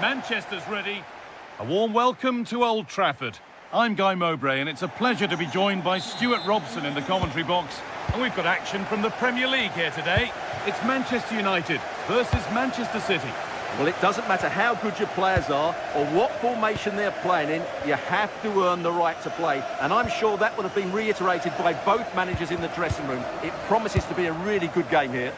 Manchester's ready. A warm welcome to Old Trafford. I'm Guy Mowbray, and it's a pleasure to be joined by Stuart Robson in the commentary box. And we've got action from the Premier League here today. It's Manchester United versus Manchester City. Well, it doesn't matter how good your players are or what formation they're playing in, you have to earn the right to play. And I'm sure that would have been reiterated by both managers in the dressing room. It promises to be a really good game here.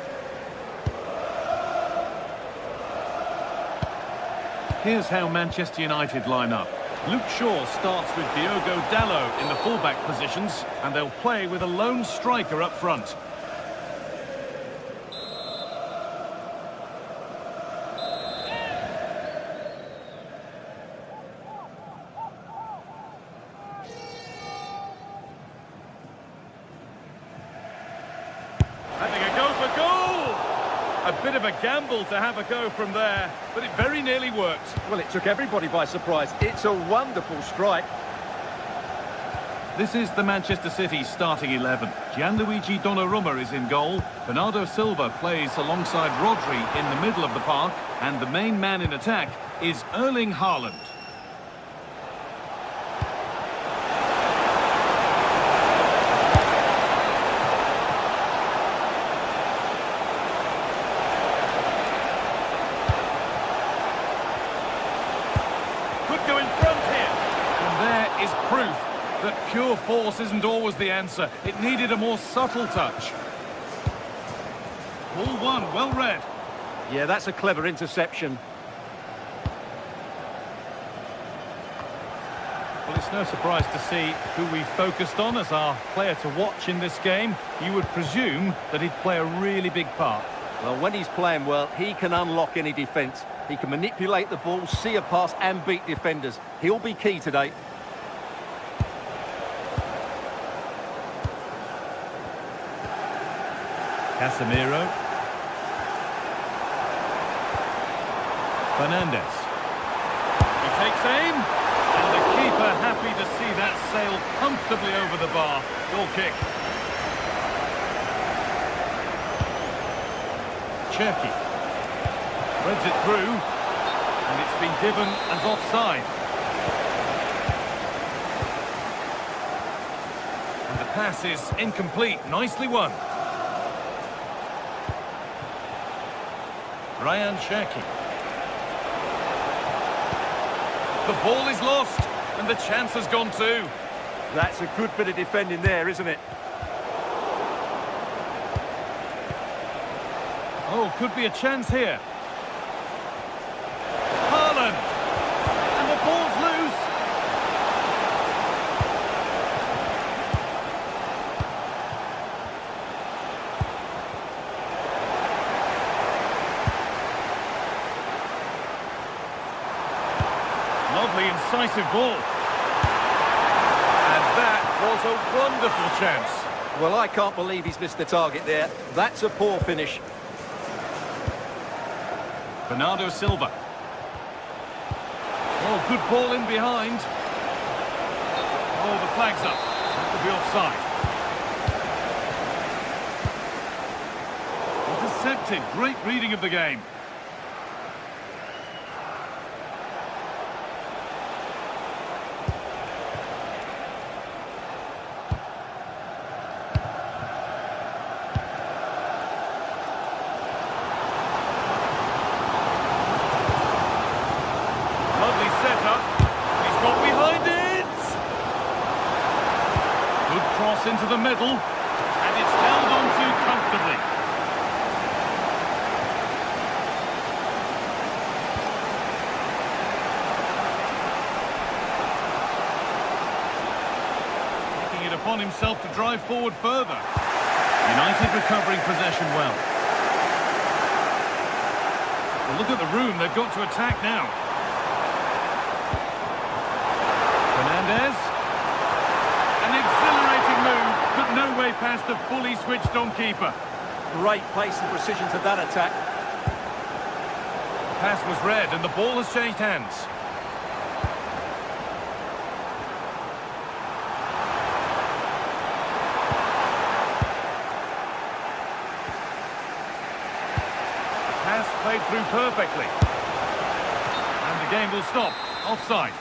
Here's how Manchester United line up. Luke Shaw starts with Diogo Dalot in the fullback positions, and they'll play with a lone striker up front. Having a go for goal! A bit of a gamble to have a go from there, but it very nearly worked. Well, it took everybody by surprise. It's a wonderful strike. This is the Manchester City starting 11. Gianluigi Donnarumma is in goal. Bernardo Silva plays alongside Rodri in the middle of the park. And the main man in attack is Erling Haaland. Could go in front here. And there is proof that pure force isn't always the answer. It needed a more subtle touch. Ball one, well read. Yeah, that's a clever interception. Well, it's no surprise to see who we focused on as our player to watch in this game. You would presume that he'd play a really big part. Well, when he's playing well, he can unlock any defence. He can manipulate the ball, see a pass and beat defenders. He'll be key today. Casemiro. Fernandes. He takes aim, and the keeper happy to see that sail comfortably over the bar. Goal kick. Cherki. Threads it through, and it's been given as offside. And the pass is incomplete. Nicely won. Ryan Cherki. The ball is lost, and the chance has gone too. That's a good bit of defending there, isn't it? Oh, could be a chance here. Haaland! And the ball's loose! Lovely, incisive ball. And that was a wonderful chance. Well, I can't believe he's missed the target there. That's a poor finish. Bernardo Silva. Oh, good ball in behind. Oh, the flag's up. That could be offside. Intercepted. Great reading of the game. Into the middle, and it's held on to comfortably. Taking it upon himself to drive forward further. United recovering possession well. Well, look at the room they've got to attack now. Fernandes. An exhilarating move, but no way past a fully switched-on keeper. Great pace and precision to that attack. The pass was read, and the ball has changed hands. Pass played through perfectly. And the game will stop. Offside.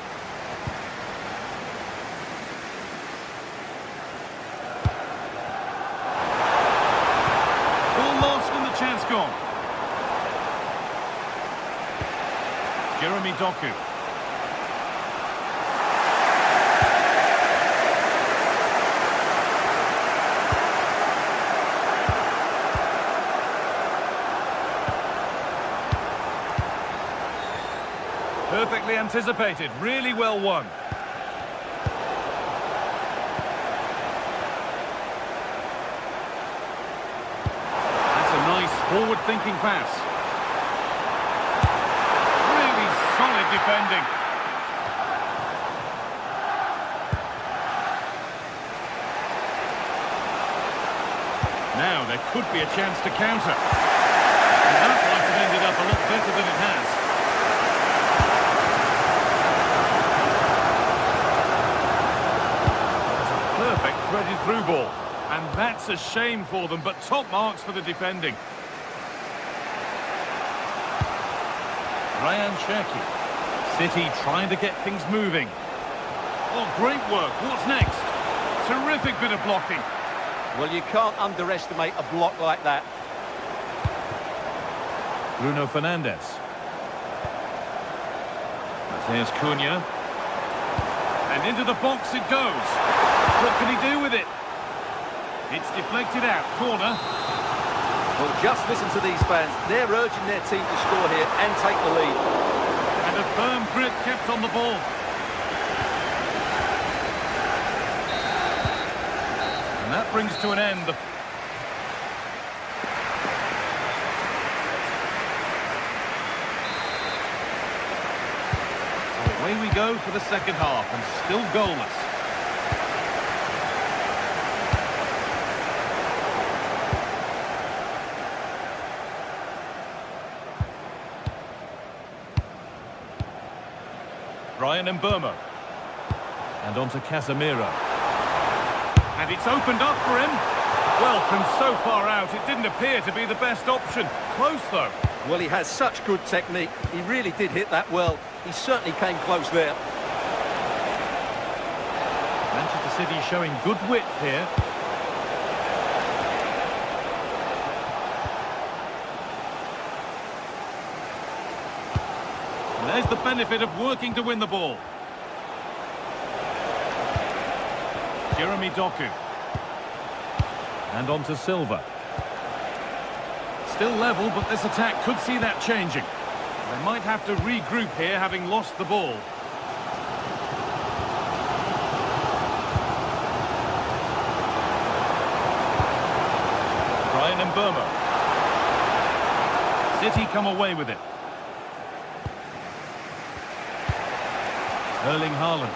Jeremy Doku. Perfectly anticipated, really well won. That's a nice forward-thinking pass. Really solid defending. Now there could be a chance to counter. And that might have ended up a lot better than it has. Threaded through ball, and that's a shame for them, but top marks for the defending. Ryan Cherki. City trying to get things moving. Oh, great work. What's next? Terrific bit of blocking. Well, you can't underestimate a block like that. Bruno Fernandes. Matheus Cunha. And into the box it goes. What can he do with it? It's deflected out. Corner. Well, just listen to these fans. They're urging their team to score here and take the lead. And a firm grip kept on the ball. And that brings to an end the... So away we go for the second half, and still goalless. Brian Mbeumo. And on to Casemiro. And it's opened up for him. Well, from so far out, it didn't appear to be the best option. Close, though. Well, he has such good technique. He really did hit that well. He certainly came close there. Manchester City showing good width here. And there's the benefit of working to win the ball. Jeremy Doku. And on to Silva. Still level, but this attack could see that changing. They might have to regroup here, having lost the ball. Brian Mbeumo. City come away with it. Erling Haaland.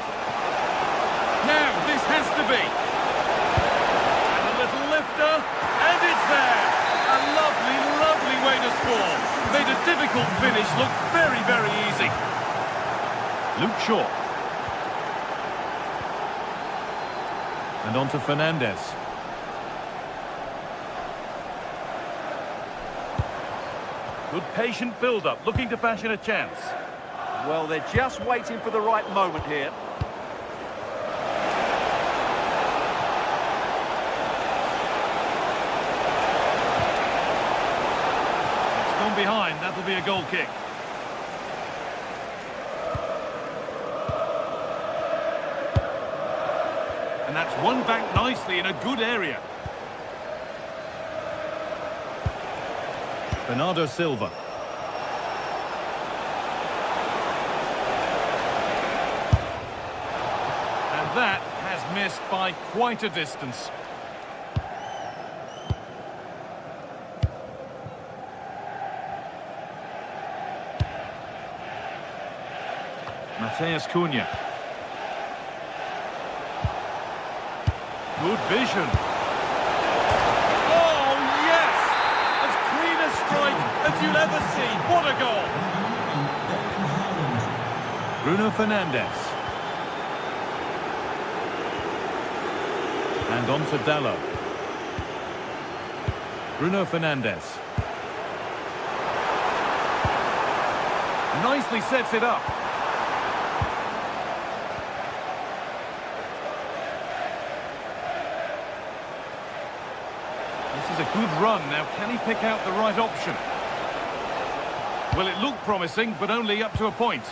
Now, this has to be. And a little lifter, and it's there. A lovely, lovely way to score. Made a difficult finish look very, very easy. Luke Shaw. And on to Fernandes. Good patient build-up, looking to fashion a chance. Well, they're just waiting for the right moment here. It's gone behind, that'll be a goal kick. And that's won back nicely in a good area. Bernardo Silva. That has missed by quite a distance. Matheus Cunha. Good vision. Oh, yes! As clean a strike as you'll ever see. What a goal! Bruno Fernandes. And on to Dallo. Bruno Fernandes. Nicely sets it up. This is a good run. Now, can he pick out the right option? Well, it looked promising, but only up to a point.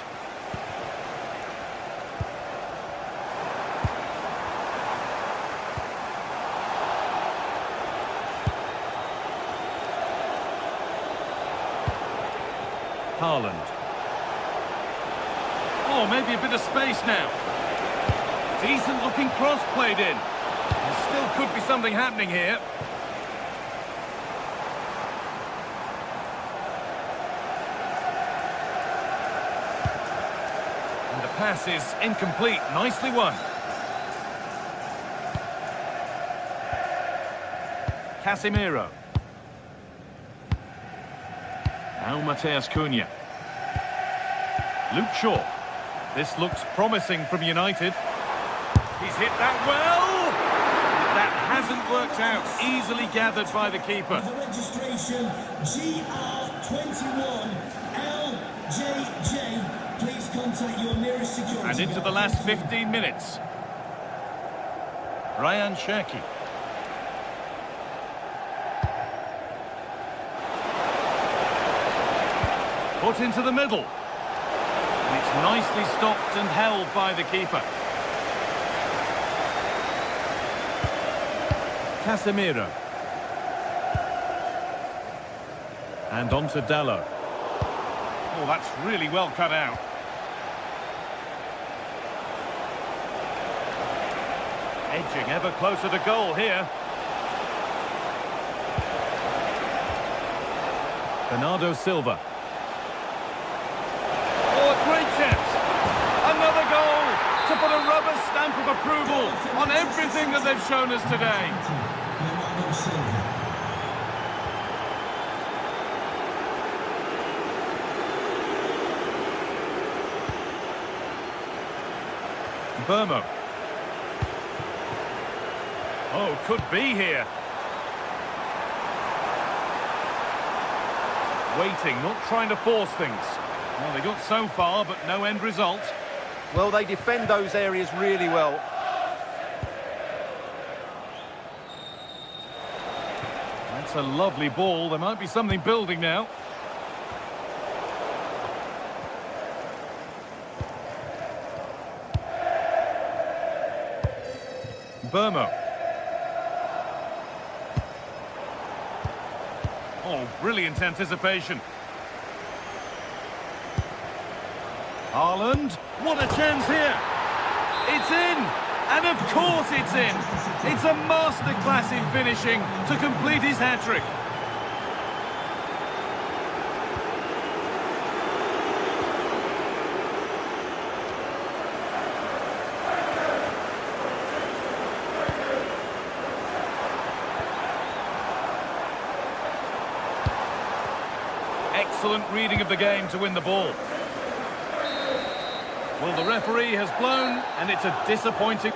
Haaland. Oh, maybe a bit of space now. Decent looking cross played in. There still could be something happening here. And the pass is incomplete. Nicely won. Casemiro. Now Mateus Cunha. Luke Shaw. This looks promising from United. He's hit that well. That hasn't worked out. Easily gathered by the keeper. The registration GR21LJJ. Please contact your nearest security. And into the last 15 minutes. Ryan Cherki. Put into the middle. And it's nicely stopped and held by the keeper. Casemiro. And on to Dallo. Oh, that's really well cut out. Edging ever closer to goal here. Bernardo Silva. Great chance. Another goal to put a rubber stamp of approval on everything that they've shown us today. Burmo. Oh, could be here. Waiting, not trying to force things. Well, they got so far, but no end result. Well, they defend those areas really well. That's a lovely ball. There might be something building now. Burmo. Oh, brilliant anticipation. Haaland, what a chance here. It's in, and of course it's in. It's a masterclass in finishing to complete his hat-trick. Excellent reading of the game to win the ball. Well, the referee has blown, and it's a disappointing...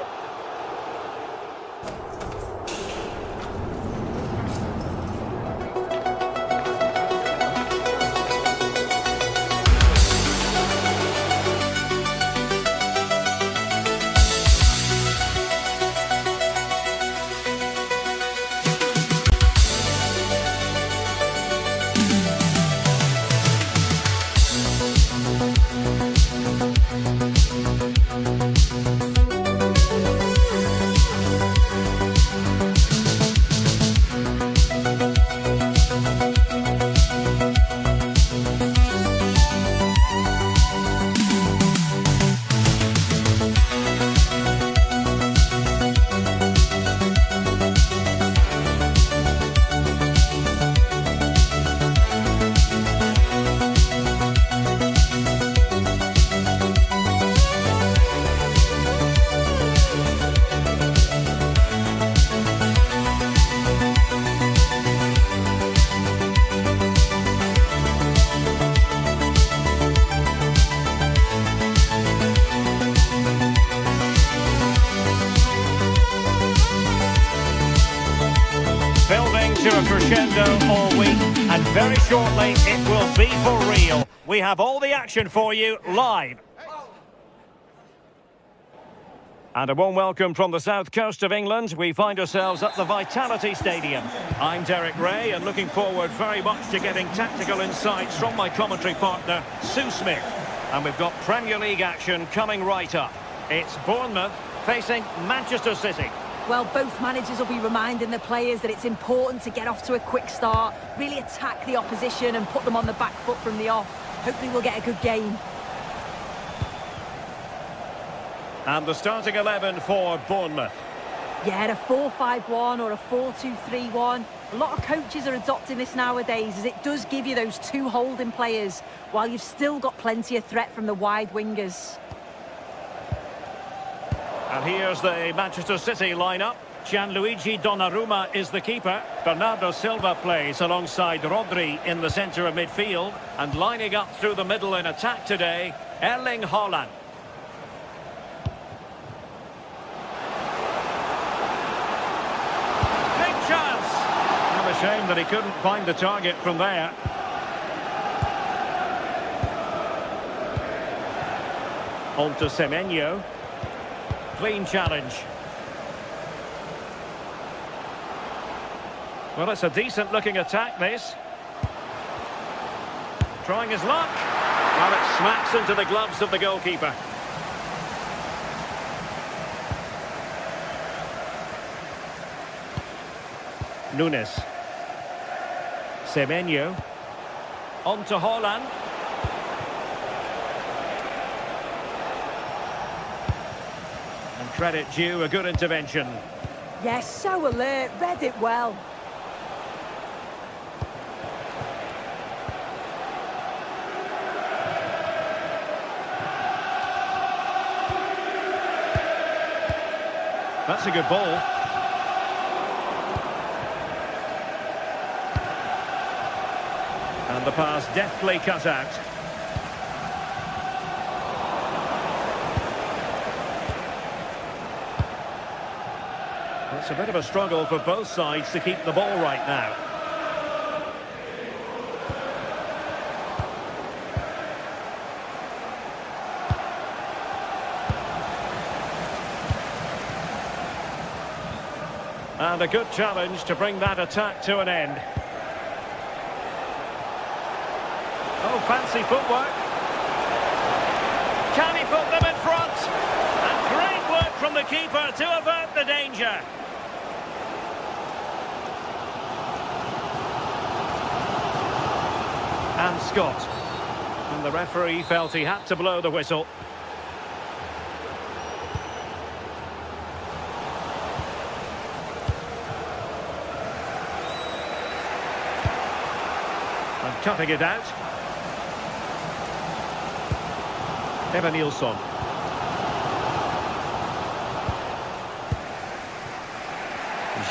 To a crescendo all week, and very shortly it will be for real. We have all the action for you live. And a warm welcome from the south coast of England. We find ourselves at the Vitality Stadium. I'm Derek Ray and looking forward very much to getting tactical insights from my commentary partner, Sue Smith. And we've got Premier League action coming right up. It's Bournemouth facing Manchester City. Well, both managers will be reminding the players that it's important to get off to a quick start, really attack the opposition and put them on the back foot from the off. Hopefully we'll get a good game. And the starting 11 for Bournemouth. Yeah, a 4-5-1 or a 4-2-3-1. A lot of coaches are adopting this nowadays as it does give you those two holding players while you've still got plenty of threat from the wide wingers. And here's the Manchester City lineup. Gianluigi Donnarumma is the keeper. Bernardo Silva plays alongside Rodri in the centre of midfield. And lining up through the middle in attack today, Erling Haaland. Shame that he couldn't find the target from there. On to Semenyo. Clean challenge. Well, it's a decent looking attack, this. Trying his luck. Well, it smacks into the gloves of the goalkeeper. Nunes. Semenyo. On to Haaland. And credit due, a good intervention. Yes, so alert, read it well. That's a good ball. And the pass deftly cut out. It's a bit of a struggle for both sides to keep the ball right now. And a good challenge to bring that attack to an end. Oh, fancy footwork. Can he put them in front? And great work from the keeper to avert the danger. And Scott. And the referee felt he had to blow the whistle. And cutting it out. Evan Nilsson.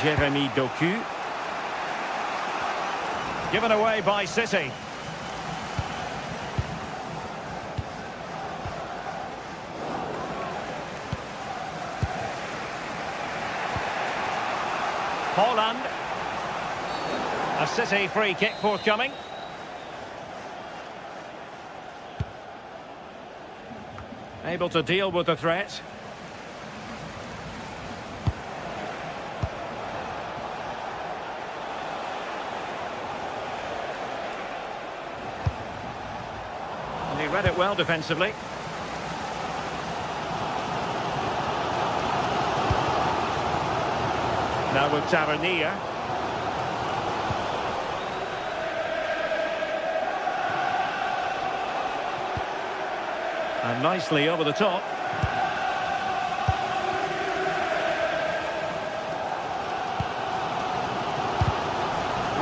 Jeremy Doku. Given away by City. Haaland. A City free kick forthcoming. Able to deal with the threat. And he read it well defensively. Now with Tavernier. And nicely over the top.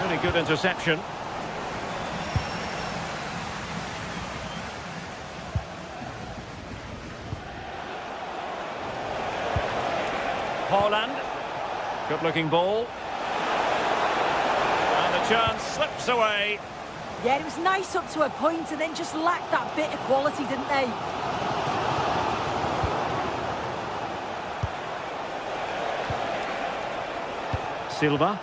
Really good interception. Haaland. Good looking ball. And the chance slips away. Yeah, it was nice up to a point and then just lacked that bit of quality, didn't they? Silva.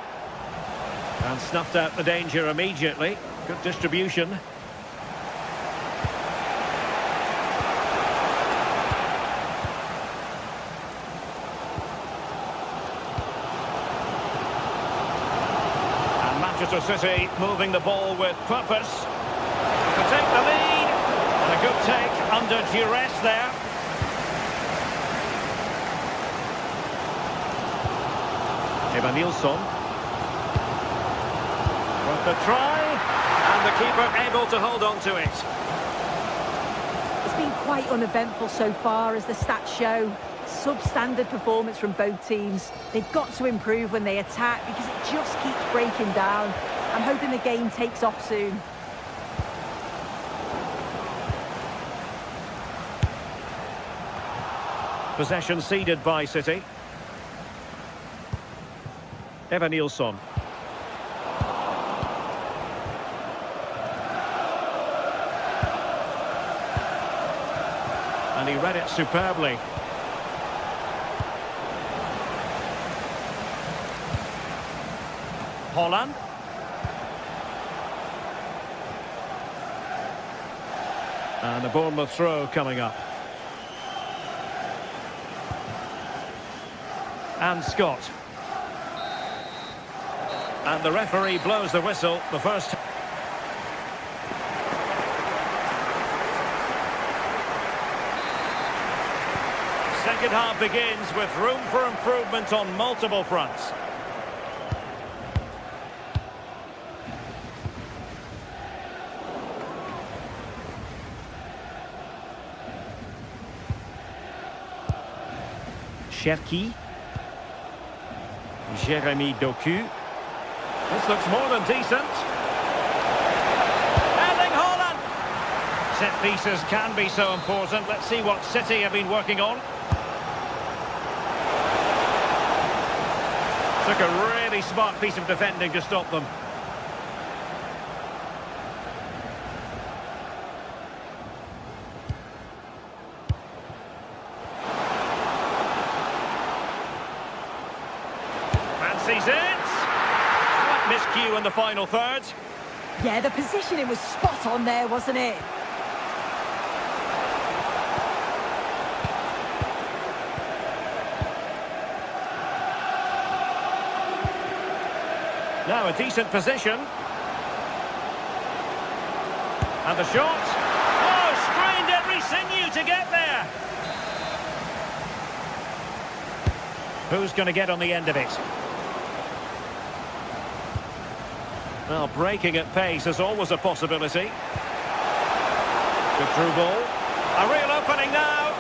And snuffed out the danger immediately. Good distribution. Manchester City moving the ball with purpose to take the lead. And a good take under duress there. Evanilson. Worth the try. And the keeper able to hold on to it. It's been quite uneventful so far, as the stats show. Substandard performance from both teams. They've got to improve when they attack, because it just keeps breaking down. I'm hoping the game takes off soon. Possession ceded by City. Evanilson. And he read it superbly. Holland. And the Bournemouth throw coming up. And Scott. And the referee blows the whistle. The first... Second half begins with room for improvement on multiple fronts. Cherki. Jeremy Doku. This looks more than decent. Erling Haaland. Set pieces can be so important. Let's see what City have been working on. Took a really smart piece of defending to stop them. Fancies it. Slight miscue in the final third. Yeah, the positioning was spot on there, wasn't it? Now a decent position. And the shot. Oh, strained every sinew to get there. Who's going to get on the end of it? Well, breaking at pace is always a possibility. Good through ball. A real opening now.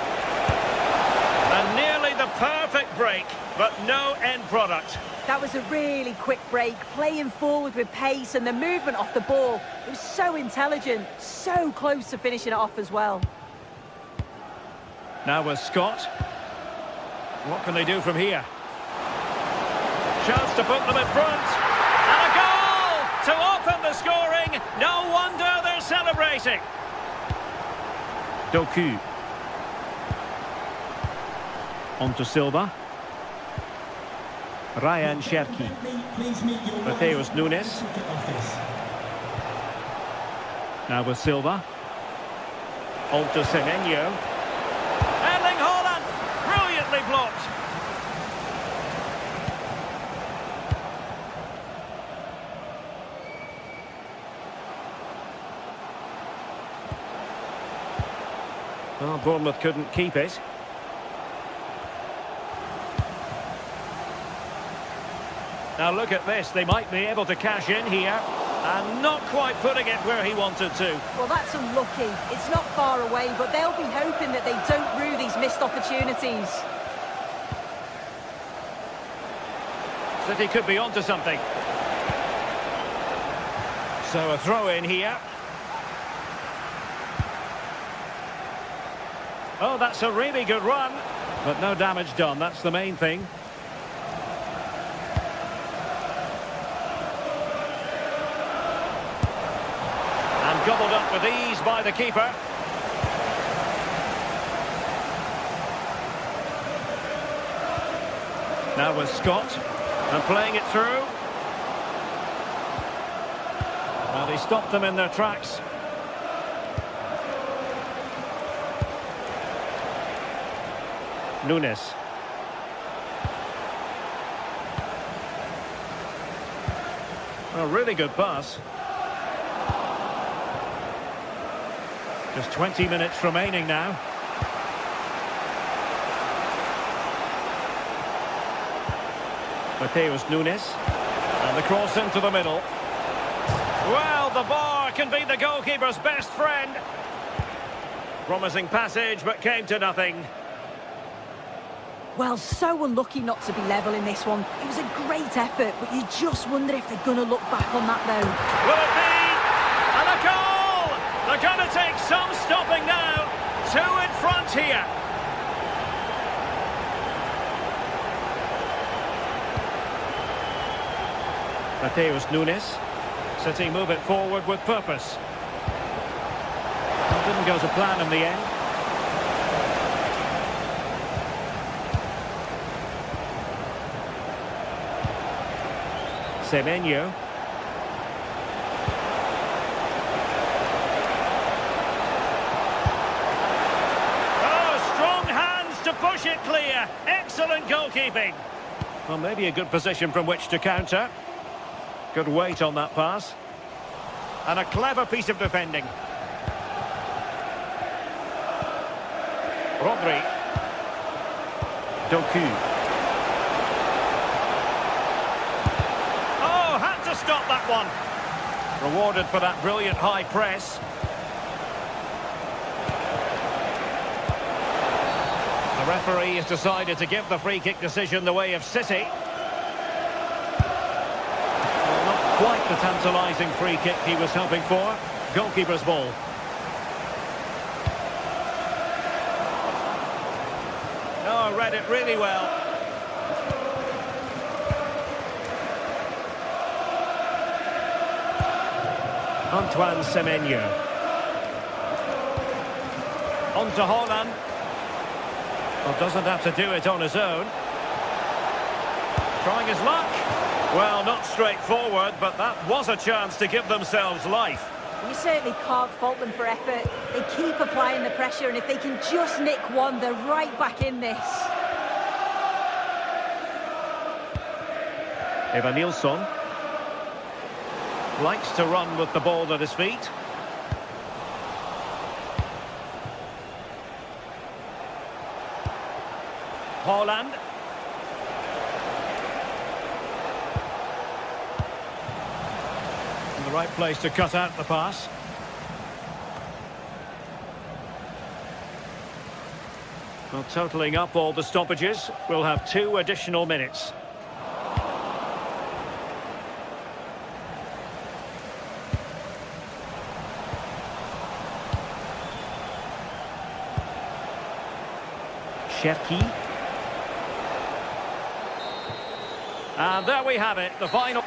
And nearly the perfect break, but no end product. That was a really quick break, playing forward with pace, and the movement off the ball. It was so intelligent, so close to finishing it off as well. Now with Scott. What can they do from here? Chance to put them in front. And a goal to open the scoring. No wonder they're celebrating. Doku. On to Silva. Ryan Cherki. Mateus Nunes. Now with Silva. On to Semenyo. Erling Haaland. Brilliantly blocked. Well, Bournemouth couldn't keep it. Now look at this, they might be able to cash in here, and not quite putting it where he wanted to. Well, that's unlucky. It's not far away, but they'll be hoping that they don't rue these missed opportunities. City could be onto something. So a throw in here. Oh, that's a really good run, but no damage done, that's the main thing. Gobbled up with ease by the keeper. Now with Scott, and playing it through. Well, he stopped them in their tracks. Nunes. A really good pass. Just 20 minutes remaining now. Mateus Nunes. And the cross into the middle. Well, the bar can be the goalkeeper's best friend. Promising passage, but came to nothing. Well, so unlucky not to be level in this one. It was a great effort, but you just wonder if they're going to look back on that now. Will it be? And a goal! They're going to take some stopping now. 2 in front here. Mateus Nunes. City move it forward with purpose. It didn't go to plan in the end. Semenyo. Oh, strong hands to push it clear. Excellent goalkeeping. Well, maybe a good position from which to counter. Good weight on that pass. And a clever piece of defending. Rodri. Doku. Oh, had to stop that one. Rewarded for that brilliant high press. The referee has decided to give the free kick decision the way of City. Quite the tantalising free kick he was hoping for. Goalkeeper's ball. Oh, read it really well. Antoine Semenyo. On to Haaland. Well, doesn't have to do it on his own. Trying his luck. Well, not straightforward, but that was a chance to give themselves life. You certainly can't fault them for effort. They keep applying the pressure, and if they can just nick one, they're right back in this. Eva Nilsson likes to run with the ball at his feet. Haaland. In the right place to cut out the pass. Well, totalling up all the stoppages, we'll have 2 additional minutes. Cherki. And there we have it, the final.